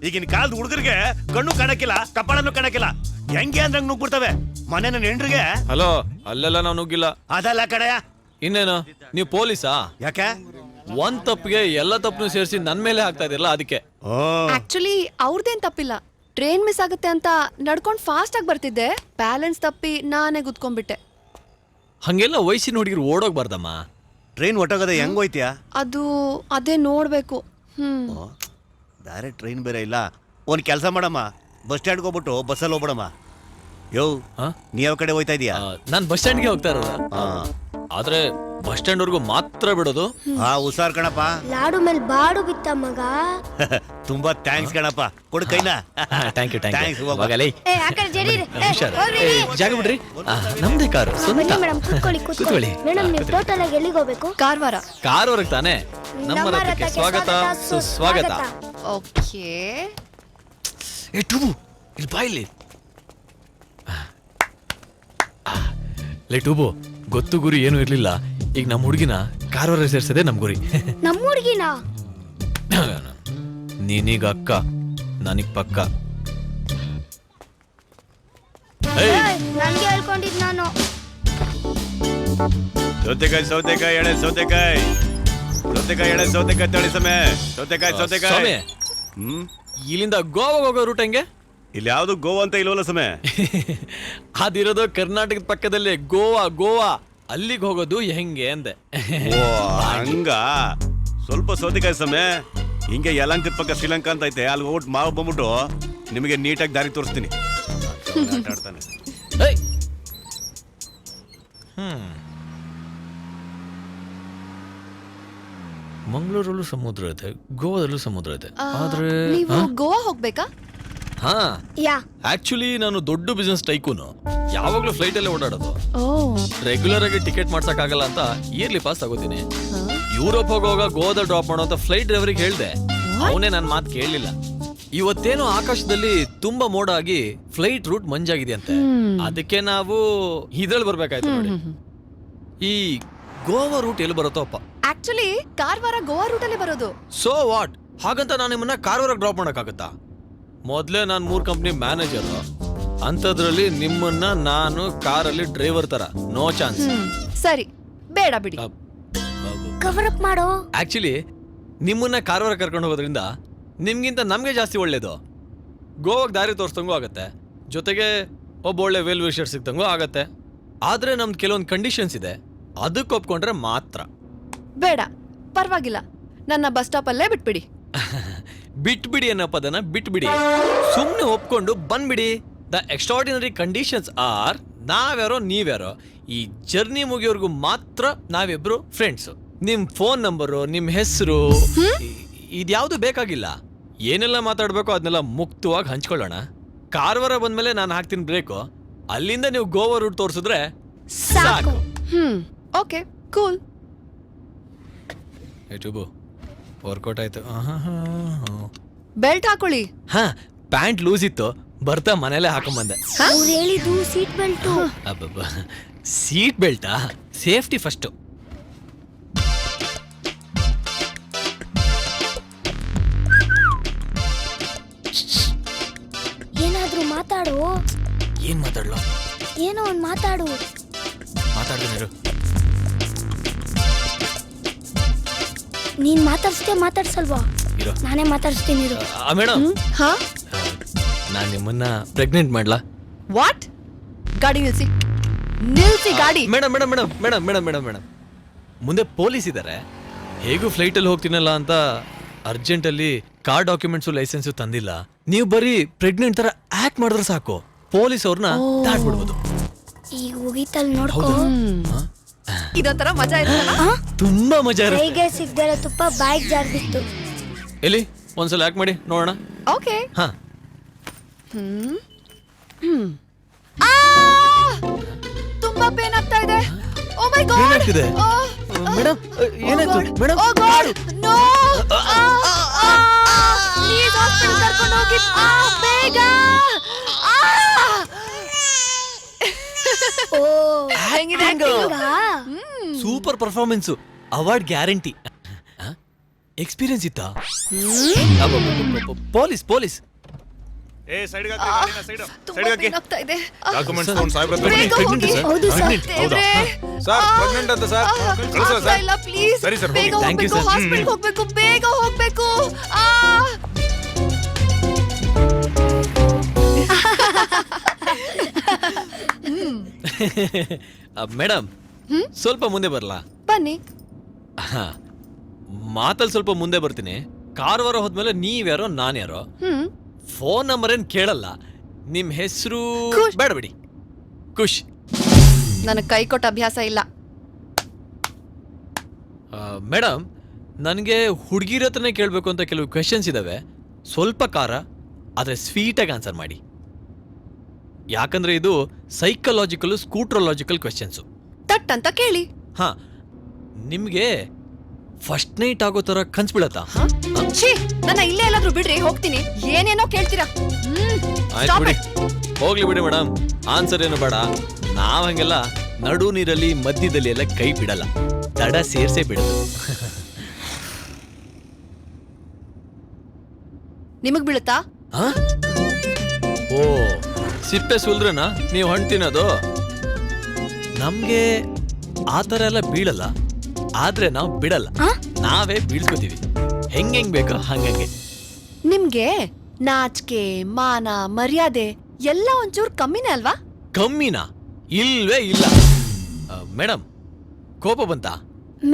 ಈಗಿನ ಕಾಲದ ಹುಡುಗರಿಗೆ ಕಣ್ಣು ಕಾಣಕ್ಕಿಲ್ಲ, ಕಪಾಳನ್ನು ಕಾಣಕ್ಕಿಲ್ಲ. ಹೆಂಗೆ ಅಂದ್ರೆ ನುಗ್ಬಿಡ್ತವೆ. ಮನೆ ನನ್ನ ಹೆಂಡ್ರಿಗೆ. ಹಲೋ, ಅಲ್ಲೆಲ್ಲ ನಾವು ನುಗ್ಗಿಲ್ಲ. ಅದಲ್ಲ ಕಡೆಯ. ಇನ್ನೇನು ನೀವು ಪೊಲೀಸಾ? ಯಾಕೆ? ಒಂದ್ ತಪ್ಪಿಗೆ ಎಲ್ಲ ತಪ್ಪನ್ನು ಸೇರಿಸಿ ನನ್ ಮೇಲೆ ಹಾಕ್ತಾ ಇದಿರಲ್ಲ, ಅದಕ್ಕೆ. ಆಕ್ಚುಲಿ ಅವ್ರದ್ದೇನ್ ತಪ್ಪಿಲ್ಲ. ಟ್ರೈನ್ ಮಿಸ್ ಆಗುತ್ತೆ ಅಂತ ನಡ್ಕೊಂಡು ಫಾಸ್ಟ್ ಆಗಿ ಬರ್ತಿದ್ದೆ, ಬ್ಯಾಲೆನ್ಸ್ ತಪ್ಪಿ ನಾನೇ ಗುದ್ಕೊಂಡ್ಬಿಟ್ಟೆ. ಹಂಗೆಲ್ಲ ವಯಸ್ಸಿನ ಹುಡುಗಿರು ಓಡೋಗ್ಬಾರ್ದಮ್ಮ. ಟ್ರೈನ್ ಹೊಟ್ಟೋಗದೆ ಹೆಂಗ್ ಹೋಯ್ತೀಯಾ? ಅದು ಅದೇ ನೋಡ್ಬೇಕು. ಬೇರೆ ಟ್ರೈನ್ ಬೇರೆ ಇಲ್ಲ. ಒಂದ್ ಕೆಲಸ ಮಾಡಮ್ಮ, ಬಸ್ ಸ್ಟ್ಯಾಂಡ್ಗೆ ಹೋಗ್ಬಿಟ್ಟು ಬಸ್ಸಲ್ಲಿ ಹೋಗ್ಬಿಡಮ್ಮ. ಯೋ, ನೀ ಯಾವ ಕಡೆ ಹೋಯ್ತಾ ಇದೀಯಾ? ನಾನ್ ಬಸ್ ಸ್ಟ್ಯಾಂಡ್ಗೆ ಹೋಗ್ತಾ ಇರೋದ. ಆದ್ರೆ ಬಸ್ ಸ್ಟ್ಯಾಂಡ್ ವರ್ಗು ಮಾತ್ರ ಬಿಡೋದು. ಹುಷಾರ್ ಕಣಪ್ಪ. ಲಾಡು ಮೇಲೆ ಬಾಡು ಬಿತ್ತ ಮಗ. ತುಂಬಾ ಥ್ಯಾಂಕ್ಸ್ ಕಣಪ್ಪ. ಕೊಡು ಕೈನ. Thank you. ಜಾಗ ಬಿಡ್ರಿ, ನಮ್ದೇ ಕಾರು ಸ್ವಂತ. ಕೂತ್ಕೊಳ್ಳಿ. ಮೇಡಮ್ ನೀವು ಟೋಟಲ್ ಆಗಿ ಎಲ್ಲಿಗೆ ಹೋಗ್ಬೇಕು? ಕಾರವರೆಗೆ ತಾನೆ. ನಮ್ಮ ರಥಕ್ಕೆ ಸ್ವಾಗತ ಸುಸ್ವಾಗತ. ಓಕೆ. ಏ ಟೂಬು, ಇಲ್ಲಿ ಬಾ ಇಲ್ಲಿ. ಲೇ ಟೂಬು, ಗೊತ್ತು ಗುರಿ ಏನು ಇರ್ಲಿಲ್ಲ. ಈಗ ನಮ್ಮ ಹುಡುಗಿನ ಕಾರವರೆಗೆ ಸೇರ್ಸದೆ ನಮ್ ಗುರಿ. ನಮ್ಮ ಹುಡುಗಿನ ನೀನೀಗ ಅಕ್ಕ, ನನಗ್ ಪಕ್ಕ. ನನ್ಗೆ ಹೇಳ್ಕೊಂಡಿದ್ ನಾನು. ಸೌತೆಕಾಯಿ ಎಳೆ ಸೌತೆಕಾಯಿ ಎಳೆ ಸೌತೆಕಾಯಿ ತಳಿ ಸಮಯ. ಸೌತೆಕಾಯಿ. ಇಲ್ಲಿಂದ ಗೋವಾ ಹೋಗೋ ರೂಟ್ ಹೆಂಗೆ? ಇಲ್ಲಿ ಯಾವ್ದು ಗೋವಾ ಅಂತ ಇಲ್ವಲ್ಲ ಸಮಯ. ಅದಿರೋದು ಕರ್ನಾಟಕದ ಪಕ್ಕದಲ್ಲಿ. ಗೋವಾ ಅಲ್ಲಿಗೆ ಹೋಗೋದು ಹೆಂಗೆ ಅಂದೆ. ಹಂಗ ಸ್ವಲ್ಪ ಸೌತೆಕಾಯಿ ಸಮಯ. ಹಿಂಗೆ ಯಲಂಕದ ಪಕ್ಕ ಶ್ರೀಲಂಕಾ ಅಂತ ಐತೆ, ಅಲ್ಲಿ ಹೋಗ್ಬಿಟ್ಟು ಮಾವು ಬಂದ್ಬಿಟ್ಟು ನಿಮಗೆ ನೀಟಾಗಿ ದಾರಿ ತೋರಿಸ್ತೀನಿ. ಮಂಗಳೂರಲ್ಲೂ ಸಮುದ್ರ ಇದೆ, ಗೋವಾದಲ್ಲೂ ಸಮುದ್ರ ಇದೆ. ಆದ್ರೆ ನೀವು ಗೋವಾ ಹೋಗ್ಬೇಕಾ? ಹಾ, ಯಾ ಆಕ್ಚುಲಿ ನಾನು ದೊಡ್ಡ ಬಿಸ್ನೆಸ್ ಟೈಕೂನು. ಯಾವಾಗ್ಲೂ ಫ್ಲೈಟ್ ಅಲ್ಲೇ ಓಡಾಡೋದು. ಓ ರೆಗ್ಯುಲರ್ ಆಗಿ ಟಿಕೆಟ್ ಮಾಡ್ಸಕ್ ಆಗಲ್ಲ ಅಂತ ಇಯರ್ಲಿ ಪಾಸ್ ತಗೋತೀನಿ. ಯುರೋಪ್ ಹೋಗುವಾಗ ಗೋವಾದ ಡ್ರಾಪ್ ಮಾಡೋ ಅಂತ ಫ್ಲೈಟ್ ಡ್ರೈವರಿಗೆ ಹೇಳ್ದೆ, ಅವನೇ ನನ್ನ ಮಾತು ಕೇಳಲಿಲ್ಲ. ಇವತ್ತೇನೋ ಆಕಾಶದಲ್ಲಿ ತುಂಬಾ ಮೋಡ ಆಗಿ ಫ್ಲೈಟ್ ರೂಟ್ ಮಂಜಾಗಿದೆ ಅಂತೆ. ಅದಕ್ಕೆ ನಾವು ಇದ್ರಲ್ಲಿ ಬರ್ಬೇಕಾಯ್ತು ನೋಡಿ. ಈ ಗೋವಾ ರೂಟ್ ಎಲ್ಲಿ ಬರುತ್ತೋ ಅಪ್ಪ. ಆಕ್ಚುಲಿ ಕಾರವಾರ ಗೋವಾ ರೂಟಲ್ಲೇ ಬರೋದು. So what? ಹಾಗಂತ ನಾನು ನಿಮ್ಮನ್ನ ಕಾರವಾರ ಡ್ರಾಪ್ ಮಾಡಕ್ಕಾಗತ್ತಾ? ಮೊದ್ಲೇ ನಾನು 3 ಕಂಪ್ನಿ ಮ್ಯಾನೇಜರ್, ಅಂತದ್ರಲ್ಲಿ ನಿಮ್ಮನ್ನ ನಾನು ಕಾರಲ್ಲಿ ಡ್ರೈವರ್ ತರ, ನೋ ಚಾನ್ಸ್. ಸರಿ, ಬೇಡ ಬಿಡಿ. ಕವರ್ ಅಪ್ ಮಾಡೋ. ಆಕ್ಚುಲಿ ನಿಮ್ಮನ್ನ ಕಾರವಾರ ಕರ್ಕೊಂಡು ಹೋಗೋದ್ರಿಂದ ನಿಮ್ಗಿಂತ ನಮ್ಗೆ ಜಾಸ್ತಿ ಒಳ್ಳೇದು. ಗೋವಾಗೆ ದಾರಿ ತೋರಿಸ್ದಂಗೂ ಆಗತ್ತೆ, ಜೊತೆಗೆ ಒಬ್ಬ ಒಳ್ಳೆ ವೆಲ್ ವಿಷರ್ ಸಿಗ್ದಂಗೂ ಆಗತ್ತೆ. ಆದ್ರೆ ನಮ್ದು ಕೆಲವೊಂದು ಕಂಡೀಷನ್ಸ್ ಇದೆ, ಅದಕ್ಕೆ ಒಪ್ಕೊಂಡ್ರೆ ಮಾತ್ರ. ಬೇಡ, ಪರವಾಗಿಲ್ಲ, ನನ್ನ ಬಸ್ ಸ್ಟಾಪ್ ಅಲ್ಲೇ ಬಿಟ್ಬಿಡಿ. ಬಿಟ್ಬಿಡಿ ಅನ್ನೋ ಪದನ ಬಿಟ್ಬಿಡಿ, ಸುಮ್ಮನೆ ಒಪ್ಕೊಂಡು ಬಂದ್ಬಿಡಿ. ದ ಎಕ್ಸ್ಟ್ರಾರ್ಡಿನರಿ ಕಂಡೀಷನ್ಸ್ ಆರ್, ನಾವ್ಯಾರೋ ನೀವ್ಯಾರೋ, ಈ ಜರ್ನಿ ಮುಗಿಯೋರ್ಗು ಮಾತ್ರ ನಾವಿಬ್ರು ಫ್ರೆಂಡ್ಸು. ನಿಮ್ ಫೋನ್ ನಂಬರು, ನಿಮ್ ಹೆಸರು, ಇದ್ಯಾವುದು ಬೇಕಾಗಿಲ್ಲ. ಏನೆಲ್ಲ ಮಾತಾಡ್ಬೇಕೋ ಅದನ್ನೆಲ್ಲ ಮುಕ್ತವಾಗಿ ಹಂಚ್ಕೊಳ್ಳೋಣ. ಕಾರವಾರ ಬಂದ್ಮೇಲೆ ನಾನು ಹಾಕ್ತೀನಿ ಬ್ರೇಕು, ಅಲ್ಲಿಂದ ನೀವು ಗೋವಾ ರೂಟ್ ತೋರಿಸಿದ್ರೆ ಸಾಕು. Okay, cool. ಟುಬು ವರ್ಕೌಟ್ ಆಯ್ತು. ಬೆಲ್ಟ್ ಹಾಕೊಳ್ಳಿ. ಹಾ, ಪ್ಯಾಂಟ್ ಲೂಸ್ ಇತ್ತು, ಬರ್ತಾ ಮನೇಲೆ ಹಾಕೊಂಬಂದೆ. ಅವ್ರು ಹೇಳಿದ್ದು ಸೀಟ್ ಬೆಲ್ಟು. ಅಬ್ಬಬ್ಬ, ಸೀಟ್ ಬೆಲ್ಟಾ? Safety first. ಏನಾದ್ರೂ ಮಾತಾಡು. ಏನ್ ಮಾತಾಡ್ಲೋ? ಏನೋ ಒಂದ್ ಮಾತಾಡು. ಮಾತಾಡ್ತೀನಿ. ನೀನ್ ಮಾತಾಡ್ಸಲ್ವಾ? ನಾನೇ ಮಾತಾಡ್ಸ್ತೀನಿ. ಮೇಡಮ್, ನಾನ್ ನಿಮ್ಮನ್ನ ಪ್ರೆಗ್ನೆಂಟ್ ಮಾಡ್ಲಾ? ವಾಟ್? ಗಾಡಿ ನಿಲ್ಸಿ, ನಿಲ್ಸಿ ಗಾಡಿ. Madam madam madam madam madam madam madam ಮುಂದೆ ಪೊಲೀಸ್ ಇದ್ದಾರೆ. ಹೇಗೂ ಫ್ಲೈಟಲ್ಲಿ ಹೋಗ್ತೀನಲ್ಲ ಅಂತ ಅರ್ಜೆಂಟಲ್ಲಿ ಕಾರ್ ಡಾಕ್ಯುಮೆಂಟ್ಸು ಲೈಸೆನ್ಸು ತಂದಿಲ್ಲ. ನೀವು ಬರೀ ಪ್ರೆಗ್ನೆಂಟ್ ತರ ಆಕ್ಟ್ ಮಾಡಿದ್ರೆ ಸಾಕು, ಪೊಲೀಸ್ ಅವ್ರನ್ನ ದಾಟ್ಬಿಡ್ಬೋದು. ಈಗ ಹೋಗಿತ್ತಲ್ಲಿ ನೋಡ್ಕೋ. ಇದೊಂಥರ ಮಜಾ ಇರುತ್ತಲ್ಲ. ತುಂಬಾ ಮಜಾ ಇರುತ್ತೆ. ಕೈಗೆ ಸಿಗ್ದರ ತುಪ್ಪ ಬಾಯಿಗೆ ಜಾರ್ಬಿತ್ತು. ಎಲ್ಲಿ ಒಂದ್ಸಲ ಆಕ್ಟ್ ಮಾಡಿ ನೋಡೋಣ. ಓಕೆ. ಹಾ. ತುಂಬಾ ಪೇನ್ ಆಗ್ತಾ ಇದೆ. Oh my god. ಏನಾಗ್ತಿದೆ ಮೇಡಮ್? ಏನಾಯ್ತು madam? Oh god, no. Please hospital ಕರ್ಕೊಂಡು ಹೋಗಿ ಬೇಗ. ಓ, ಹೆಂಗಿದೆ? Super performance, award guarantee. Experience ಇತ್ತಾ? ಪೊಲೀಸ್ ಪೊಲೀಸ್ ತುಂಬಾ ಪೇನ್ ಆಗ್ತಾ ಇದೆ. ಡಾಕ್ಯುಮೆಂಟ್ಸ್ ತಗೊಂಡು ಸಾಹೇಬ್ರ ಹತ್ರ ಬನ್ನಿ. ಹೌದು ಸರ್. ದೇವ್ರೇ, ಸರ್ ಪ್ರೆಗ್ನೆಂಟ್ ಅಂತ ಸರ್, ಕಳಿಸೋ ಆಗ್ತಾ ಸರ್. ಇಲ್ಲ, ಪ್ಲೀಸ್. ಸರಿ ಸರ್, ಬೇಗ ಹೋಗಿ. Thank you, ಹೋಗ್ಬೇಕು, sir. ಹಾಸ್ಪಿಟಲ್ ಹೋಗ್ಬೇಕು, ಬೇಗ ಹೋಗ್ಬೇಕು. ಮೇಡಮ್, ಸ್ವಲ್ಪ ಮುಂದೆ ಬರ್ಲಾ? ಬನ್ನಿ. ಮಾತಲ್ಲಿ ಸ್ವಲ್ಪ ಮುಂದೆ ಬರ್ತೀನಿ. ಕಾರವಾರ ಹೋದ್ಮೇಲೆ ನೀವ್ಯಾರೋ ನಾನ್ಯಾರೋ. ಫೋನ್ ನಂಬರ್ ಏನ್ ಕೇಳಲ್ಲ, ನಿಮ್ ಹೆಸರು ಬೇಡ ಬಿಡಿ. ಖುಷ್. ನನಗೆ ಕೈ ಕೊಟ್ಟ ಅಭ್ಯಾಸ ಇಲ್ಲ. ಮೇಡಮ್, ನನಗೆ ಹುಡುಗಿರ ಹತ್ರನೇ ಕೇಳಬೇಕು ಅಂತ ಕೆಲವು ಕ್ವೆಶನ್ಸ್ ಇದಾವೆ. ಸ್ವಲ್ಪ ಖಾರ ಆದರೆ ಸ್ವೀಟಾಗಿ ಆನ್ಸರ್ ಮಾಡಿ. ಯಾಕಂದ್ರೆ ಇದು ಸೈಕಲಾಜಿಕಲ್ ಸ್ಕೂಟ್ರಲಾಜಿಕಲ್ ಕ್ವೆಶನ್ಸು. ತಟ್ ಅಂತ ಕೇಳಿ. ಹಾ, ನಿಮ್ಗೆ ಫಸ್ಟ್ ನೈಟ್ ಆಗೋ ತರ ಕನ್ಸ್ ಬೀಳತ್ತಾ? ಛೀ, ನನ್ನ ಇಲ್ಲೇ ಎಲ್ಲಾದ್ರೂ ಬಿಡ್ರಿ, ಹೋಗ್ತೀನಿ. ಏನೇನೋ ಕೇಳ್ತೀರಾ. ಆಯ್ತು ಬಿಡಿ, ಹೋಗ್ಲಿ ಬಿಡಿ ಮೇಡಮ್. ಆನ್ಸರ್ ಏನು ಬೇಡ. ನಾವ್ ಹಂಗೆಲ್ಲ ನಡು ನೀರಲ್ಲಿ ಮಧ್ಯದಲ್ಲಿ ಎಲ್ಲ ಕೈ ಬಿಡಲ್ಲ, ದಡ ಸೇರ್ಸೇ ಬಿಡೋದು. ನಿಮಗ್ ಬೀಳುತ್ತಾ? ಓ, ಸಿಪ್ಪೆ ಸುಲ್ದ್ರನ ನೀವು ಹಣ್ಣು ತಿನ್ನೋದು? ನಮ್ಗೆ ಆ ಥರ ಎಲ್ಲ ಬೀಳಲ್ಲ, ಆದ್ರೆ ನಾವು ಬಿಡಲ್ಲ, ನಾವೇ ಬೀಳ್ಸ್ಕೊತೀವಿ. ಹೆಂಗ್ ಬೇಕೋ ಹಂಗಂಗೆ. ನಿಮ್ಗೆ ನಾಚಿಕೆ, ಮಾನ, ಮರ್ಯಾದೆ ಎಲ್ಲ ಒಂಚೂರು ಕಮ್ಮಿನೇ ಅಲ್ವಾ? ಕಮ್ಮಿನಾ? ಇಲ್ವೇ ಇಲ್ಲ. ಮೇಡಮ್, ಕೋಪ ಬಂತಾ?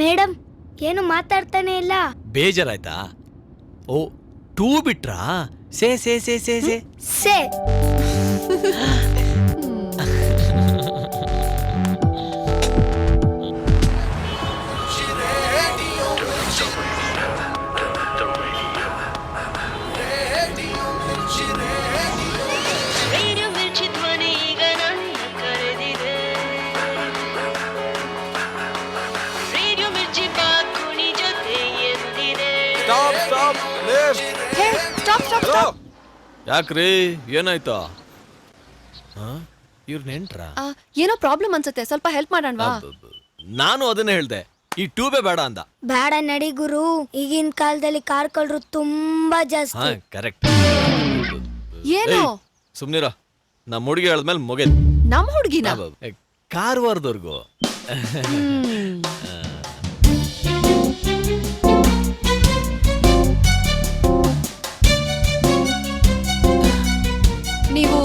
ಮೇಡಮ್, ಏನು ಮಾತಾಡ್ತಾನೆ ಇಲ್ಲ. ಬೇಜಾರಾಯ್ತಾ? ಓ, ಟೂ ಬಿಟ್ರಾ? Say say say say say say. Stop stop stop. ಯಾಕ್ರಿ ಏನಾಯ್ತಾ? ಇವ್ರ ನೆಂಟ್ರ? ಏನೋ ಪ್ರಾಬ್ಲಮ್ ಅನ್ಸುತ್ತೆ, ಸ್ವಲ್ಪ ಹೆಲ್ಪ್ ಮಾಡೋಣವಾ? ನಾನು ಅದನ್ನೇ ಹೇಳ್ದೆ, ಈ ಟ್ಯೂಬೇ ಬೇಡ ಅಂದ. ಬೇಡ ನಡಿ ಗುರು, ಈಗಿನ ಕಾಲದಲ್ಲಿ ಕಾರ್ ಕಳ್ರು ತುಂಬಾ ಜಾಸ್ತಿ. ಕರೆಕ್ಟ್. ಏನು? ಸುಮ್ನಿರ, ನಮ್ಮ ಹುಡುಗಿ ಹೇಳಿದ್ಮೇಲೆ ಮುಗಿದ್. ನಮ್ಮ ಹುಡುಗಿನ? ಕಾರವಾರದವ್ರಿಗೂ. ನೀವು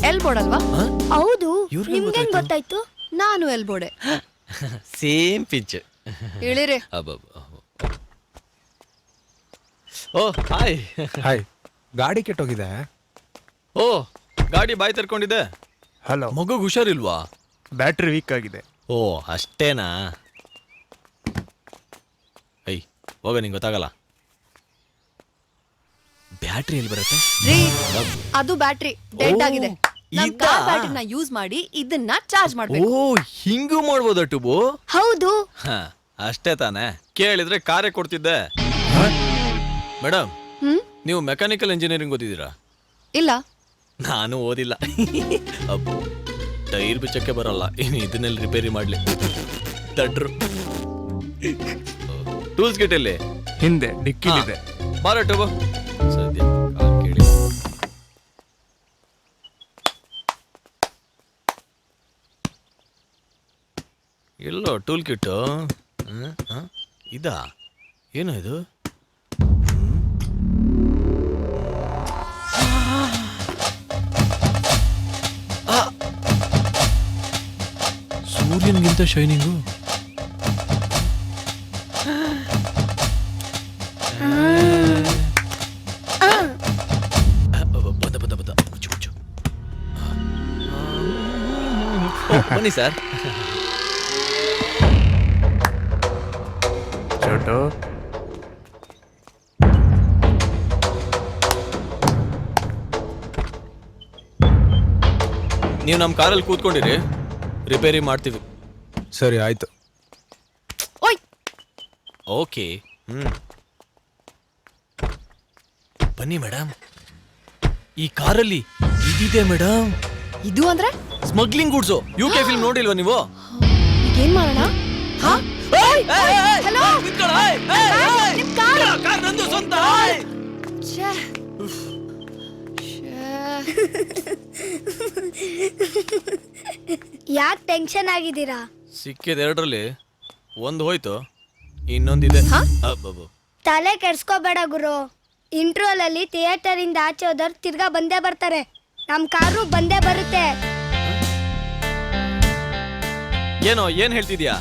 ಎಲ್ಬೋರ್ಡ್ ಅಲ್ವಾ? ಹೌದು, ನಿಮ್ಗೆ ಗೊತ್ತಾಯ್ತು? ನಾನು ಎಲ್ಬೋರ್ಡೆ. Same pitch. ಹೇಳಿರಿ. Oh hi. ಹಾಯ್. ಗಾಡಿ ಕೆಟ್ಟೋಗಿದೆ. ಓ ಗಾಡಿ ಬಾಯಿ ತರ್ಕೊಂಡಿದೆ. ಹಲೋ. ಮಗುಗೆ ಹುಷಾರಿಲ್ವಾ? ಬ್ಯಾಟ್ರಿ ವೀಕ್ ಆಗಿದೆ. ಓ ಅಷ್ಟೇನಾ? ಹೋಗ, ನಿಂಗೆ ಗೊತ್ತಾಗಲ್ಲ. ಬ್ಯಾಟ್ರಿ ಎಲ್ಲಿ ಬರುತ್ತೆ? ಅದು ಬ್ಯಾಟ್ರಿ ಡೆಡ್ ಆಗಿದೆ. ನಮ್ ಕಾರ್ ಬ್ಯಾಟ್ರಿನ ಯೂಸ್ ಮಾಡಿ ಇದನ್ನ ಚಾರ್ಜ್ ಮಾಡ್ಬೇಕು. ಓ ಹಿಂಗೂ ಮಾಡ್ಬೋದ ಟುಬು? ಹೌದು. ಅಷ್ಟೇ ತಾನೆ, ಕೇಳಿದ್ರೆ ಕಾರೇ ಕೊಡ್ತಿದ್ದೆ. ಮೇಡಮ್, ನೀವು ಮೆಕ್ಯಾನಿಕಲ್ ಇಂಜಿನಿಯರಿಂಗ್ ಓದಿದ್ದೀರಾ? ಇಲ್ಲ. ನಾನು ಓದಿಲ್ಲ. ಟೈರ್ ಬಿಚ್ಚಕ್ಕೆ ಬರಲ್ಲ, ಇನ್ನು ಇದನ್ನೆಲ್ಲ ರಿಪೇರಿ ಮಾಡ್ಲಿ. ತಡ್ರು. ಟೂಲ್ಸ್ ಕಿಟ್ ಎಲ್ಲಿ? ಹಿಂದೆ ಡಿಕ್ಕಿಲಿದೆ. ಬಾರ ಟುಬು. ಸದ್ಯ ಕಾರ್ ಕೇಳಿ. ಎಲ್ಲೋ ಟೂಲ್ ಕಿಟ್ಟು? ಇದಾ? ಏನು ಇದು? ಸೂರ್ಯನ್ಗಿಂತ ಶೈನಿಂಗು. ಬನ್ನಿ ಸರ್. ಚೋಟು, ನೀವು ನಮ್ಮ ಕಾರಲ್ಲಿ ಕೂತ್ಕೊಂಡಿರಿ, ರಿಪೇರಿ ಮಾಡ್ತೀವಿ. ಸರಿ ಆಯ್ತು. ಓಕೆ. ಬನ್ನಿ ಮೇಡಮ್, ಈ ಕಾರಲ್ಲಿ ಇದಿದೆ ಮೇಡಮ್. ಇದು ಅಂದ್ರೆ ಸ್ಮಗ್ಲಿಂಗ್ ಗೂಡ್ಸು. UK ಫಿಲ್ಮ್ ನೋಡಿಲ್ವಾ ನೀವು? ಏನ್ ಮಾಡೋಣ? ಹಲೋ, ಯಾಕೆ ಟೆನ್ಷನ್ ಆಗಿದ್ದೀರಾ? ಸಿಕ್ಕಿದ ಎರಡರಲ್ಲಿ ಒಂದು ಹೋಯ್ತು, ಇನ್ನೊಂದಿದೆ. ತಲೆ ಕೆಡ್ಸ್ಕೋಬೇಡ ಗುರು. ಇಂಟರ್ವಲ್ ಅಲ್ಲಿ ಥಿಯೇಟರ್ ಇಂದ ಆಚೆ ಹೋದವ್ರು ತಿರ್ಗಾ ಬಂದೇ ಬರ್ತಾರೆ. ನಮ್ ಕಾರು ಬಂದೇ ಬರುತ್ತೆ. ಏನೋ ಏನ್ ಹೇಳ್ತಿದ್ಯಾ?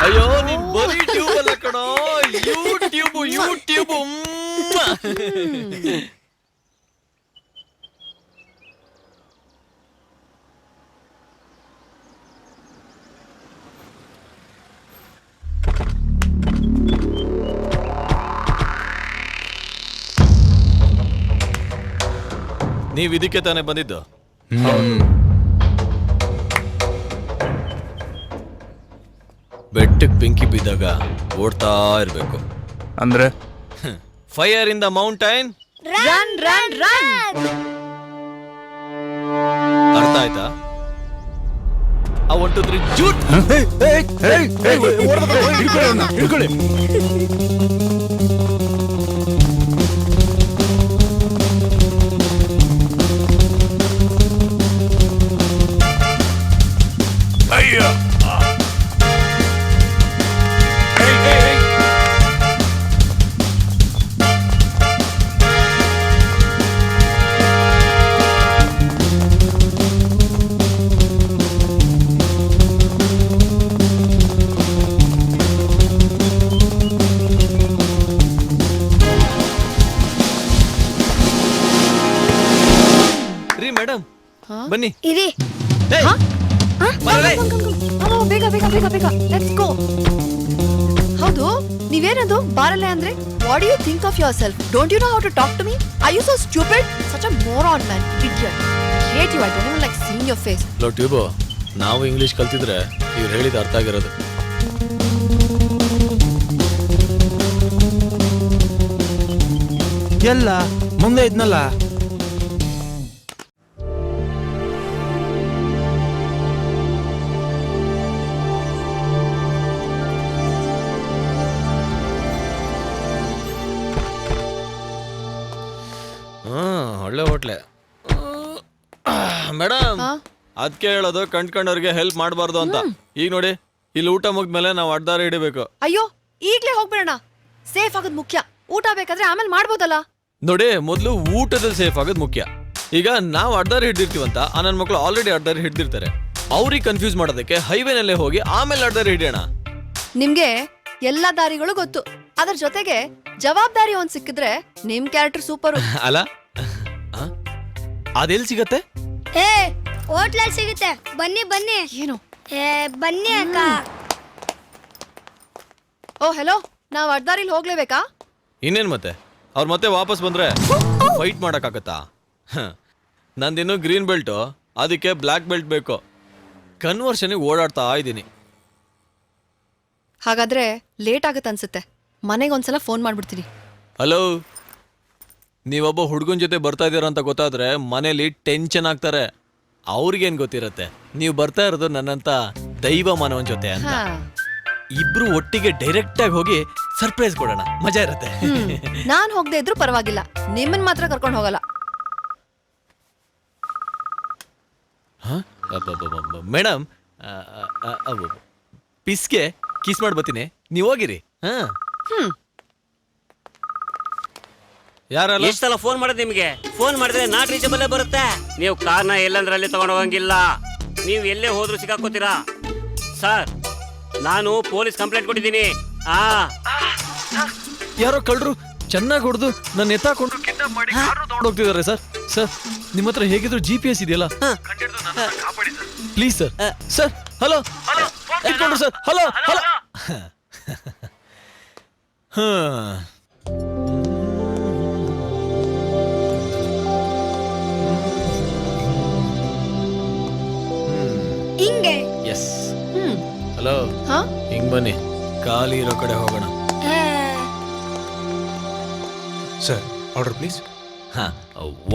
ಅಯ್ಯೋ, ನೀನ್ ಬರೀ ಟ್ಯೂಬ್ ಅಲ್ಲ ಕಣೋ, ಯೂಟ್ಯೂಬ್. ನೀವ್ ಇದಕ್ಕೆ ತಾನೇ ಬಂದಿದ್ದು? ಬೆಟ್ಟಕ್ಕೆ ಬೆಂಕಿ ಬಿದ್ದಾಗ ಓಡ್ತಾ ಇರ್ಬೇಕು. ಅಂದ್ರೆ fire in the mountain, run run run. ಅರ್ಥ ಆಯ್ತಾ? 1 2 3 ಜೂಟ್. ಹಿಡ್ಕೊಳ್ಳಿ. ಅಯ್ಯೋ, ಮೇಡಮ್ ಬನ್ನಿ. ಇರಿ. ಬೇಗ ಬೇಗ ಬೇಗ ಬೇಗ ಲೆಟ್ಸ್ ಗೋ. ಹೌದು, ನೀವೇನದು ಬಾರಲ್ಲೇ ಅಂದ್ರೆ? What do you think of yourself? Don't you know how to talk to me? Are you so stupid? Such a moron man, idiot. I hate you. I don't even like seeing your face. ಲೋ ಟ್ಯೂಬೋ, ನಾವು English ಕಲ್ತಿದ್ರೆ ಇವ್ರು ಹೇಳಿದ ಅರ್ಥ ಆಗಿರೋದು. ಎಲ್ಲ ಮುಂದೆ ಇದ್ನಲ್ಲ. ಒಳ್ಳೆ ಹೋಟ್ಲೆ ಮೇಡಮ್. ಅದಕ್ಕೆ ಹೇಳೋದು ಕಂಡ್ಕೊಂಡವ್ರಿಗೆ ಹೆಲ್ಪ್ ಮಾಡಬಾರ್ದು ಅಂತ. ಈಗ ನೋಡಿ, ಇಲ್ಲಿ ಊಟ ಮುಗಿದ್ಮೇಲೆ ನಾವು ಅಡ್ಡಾರ ಹಿಡಿಬೇಕು. ಅಯ್ಯೋ ಈಗ್ಲೇ ಹೋಗ್ಬಿಡೋಣ. ಸೇಫ್ ಆಗೋದ್ ಮುಖ್ಯ. ಊಟ ಬೇಕಾದ್ರೆ ಆಮೇಲೆ ಮಾಡ್ಬೋದಲ್ಲ. ನೋಡಿ, ಮೊದಲು ಊಟದಲ್ಲಿ ಸೇಫ್ ಆಗೋದು ಮುಖ್ಯ. ಈಗ ನಾವು ಅಡ್ಡಾರ ಹಿಡ್ದಿರ್ತೀವಂತ ಆ ನನ್ನ ಮಕ್ಕಳು ಆಲ್ರೆಡಿ ಅಡ್ಡಾರ ಹಿಡ್ದಿರ್ತಾರೆ. ಅವ್ರಿಗೆ ಕನ್ಫ್ಯೂಸ್ ಮಾಡೋದಕ್ಕೆ ಹೈವೇನಲ್ಲೇ ಹೋಗಿ ಆಮೇಲೆ ಅಡ್ಡಾರ ಹಿಡಿಯೋಣ. ನಿಮ್ಗೆ ಎಲ್ಲಾ ದಾರಿಗಳು ಗೊತ್ತು. ಅದ್ರ ಜೊತೆಗೆ ಜವಾಬ್ದಾರಿ ಒಂದ್ ಸಿಕ್ಕಿದ್ರೆ ನಿಮ್ ಕ್ಯಾರೆಕ್ಟರ್ ಸೂಪರ್ ಅಲ್ಲ? ಅದೆಲ್ಲಿ ಸಿಗತ್ತೆ? ಏ ಹೋಟ್ಲಲ್ಲಿ ಸಿಗುತ್ತೆ, ಬನ್ನಿ ಬನ್ನಿ. ಏನು? ಏ ಬನ್ನಿ ಅಕ್ಕ. ಓ ಹೆಲೋ, ನಾವ್ ಅಡ್ಡಾರಿಲ್ ಹೋಗ್ಲೇಬೇಕಾ? ಇನ್ನೇನ್ ಮತ್ತೆ ಅವ್ರು ಮತ್ತೆ ವಾಪಸ್ ಬಂದ್ರೆ ಫೈಟ್ ಮಾಡಕ್ಕಾಗತ್ತಾ? ನಂದಿನ್ನು ಗ್ರೀನ್ ಬೆಲ್ಟು, ಅದಕ್ಕೆ ಬ್ಲ್ಯಾಕ್ ಬೆಲ್ಟ್ ಬೇಕು. ಕನ್ವರ್ಷನ್ಗೆ ಓಡಾಡ್ತಾ ಇದ್ದೀನಿ. ಹಾಗಾದ್ರೆ ಲೇಟ್ ಆಗತ್ತೆ ಅನ್ಸುತ್ತೆ. ಮನೆಗೆ ಒಂದ್ಸಲ ಫೋನ್ ಮಾಡ್ಬಿಡ್ತೀನಿ. ಹಲೋ, ನೀವೊಬ್ಬ ಹುಡುಗನ ಜೊತೆ ಬರ್ತಾ ಇದ್ದೀರ ಅಂತ ಗೊತ್ತಾದ್ರೆ ಮನೇಲಿ ಟೆನ್ಷನ್ ಆಗ್ತಾರೆ. ಅವ್ರಿಗೇನ್ ಗೊತ್ತಿರತ್ತೆ ನೀವು ಬರ್ತಾ ಇರೋದು ನನ್ನಂತ ದೈವ ಮಾನವನ ಜೊತೆ ಅಂತ. ಇಬ್ರು ಒಟ್ಟಿಗೆ ಡೈರೆಕ್ಟ್ ಆಗಿ ಹೋಗಿ ಸರ್ಪ್ರೈಸ್ ಕೊಡೋಣ, ಮಜಾ ಇರತ್ತೆ. ನಾನ್ ಹೋಗದೆ ಇದ್ರು ಪರವಾಗಿಲ್ಲ, ನಿಮ್ಮನ್ ಮಾತ್ರ ಕರ್ಕೊಂಡು ಹೋಗಲ್ಲ. ಮೇಡಮ್, ಪಿಸ್ಗೆ ಕಿಸ್ ಮಾಡಿ ಬರ್ತೀನಿ, ನೀವು ಹೋಗಿರಿ. ಯಾರಲ್ಲ? ಎಷ್ಟು ಸಲ ಫೋನ್ ಮಾಡೋದು ನಿಮಗೆ? ಫೋನ್ ಮಾಡಿದ್ರೆ ನಾಟ್ ರೀಚಬಲ್ಲೇ ಬರುತ್ತೆ. ನೀವು ಕಾರ್ನ ಎಲ್ಲಂದ್ರಲ್ಲಿ ತಗೊಂಡು ಹೋಗಂಗಿಲ್ಲ. ನೀವು ಎಲ್ಲೇ ಹೋದ್ರೂ ಸಿಕ್ಕಾಕೋತೀರಾ. ಸರ್, ನಾನು ಪೊಲೀಸ್ ಕಂಪ್ಲೇಂಟ್ ಕೊಟ್ಟಿದ್ದೀನಿ. ಯಾರೋ ಕಳ್ಳರು ಚೆನ್ನಾಗಿ ಹೊಡೆದು ನನ್ನ ಎತ್ತಾಕೊಂಡು ಕಿಡ್ನಾಪ್ ಮಾಡಿ ಹೋಗ್ತಿದ್ದಾರೆ ಸರ್. ಸರ್, ನಿಮ್ಮ ಹತ್ರ ಹೇಗಿದ್ರು GPS ಇದೆಯಲ್ಲ, ಪ್ಲೀಸ್ ಸರ್. ಸರ್, ಹಲೋ ಎತ್ಕೊಂಡ್ರು ಸರ್. Hello hello. ಹಿಂಗೆ. ಎಸ್. ಹಲೋ, ಹಿಂಗ್ ಬನ್ನಿ, ಖಾಲಿ ಇರೋ ಕಡೆ ಹೋಗೋಣ. Sir, order please.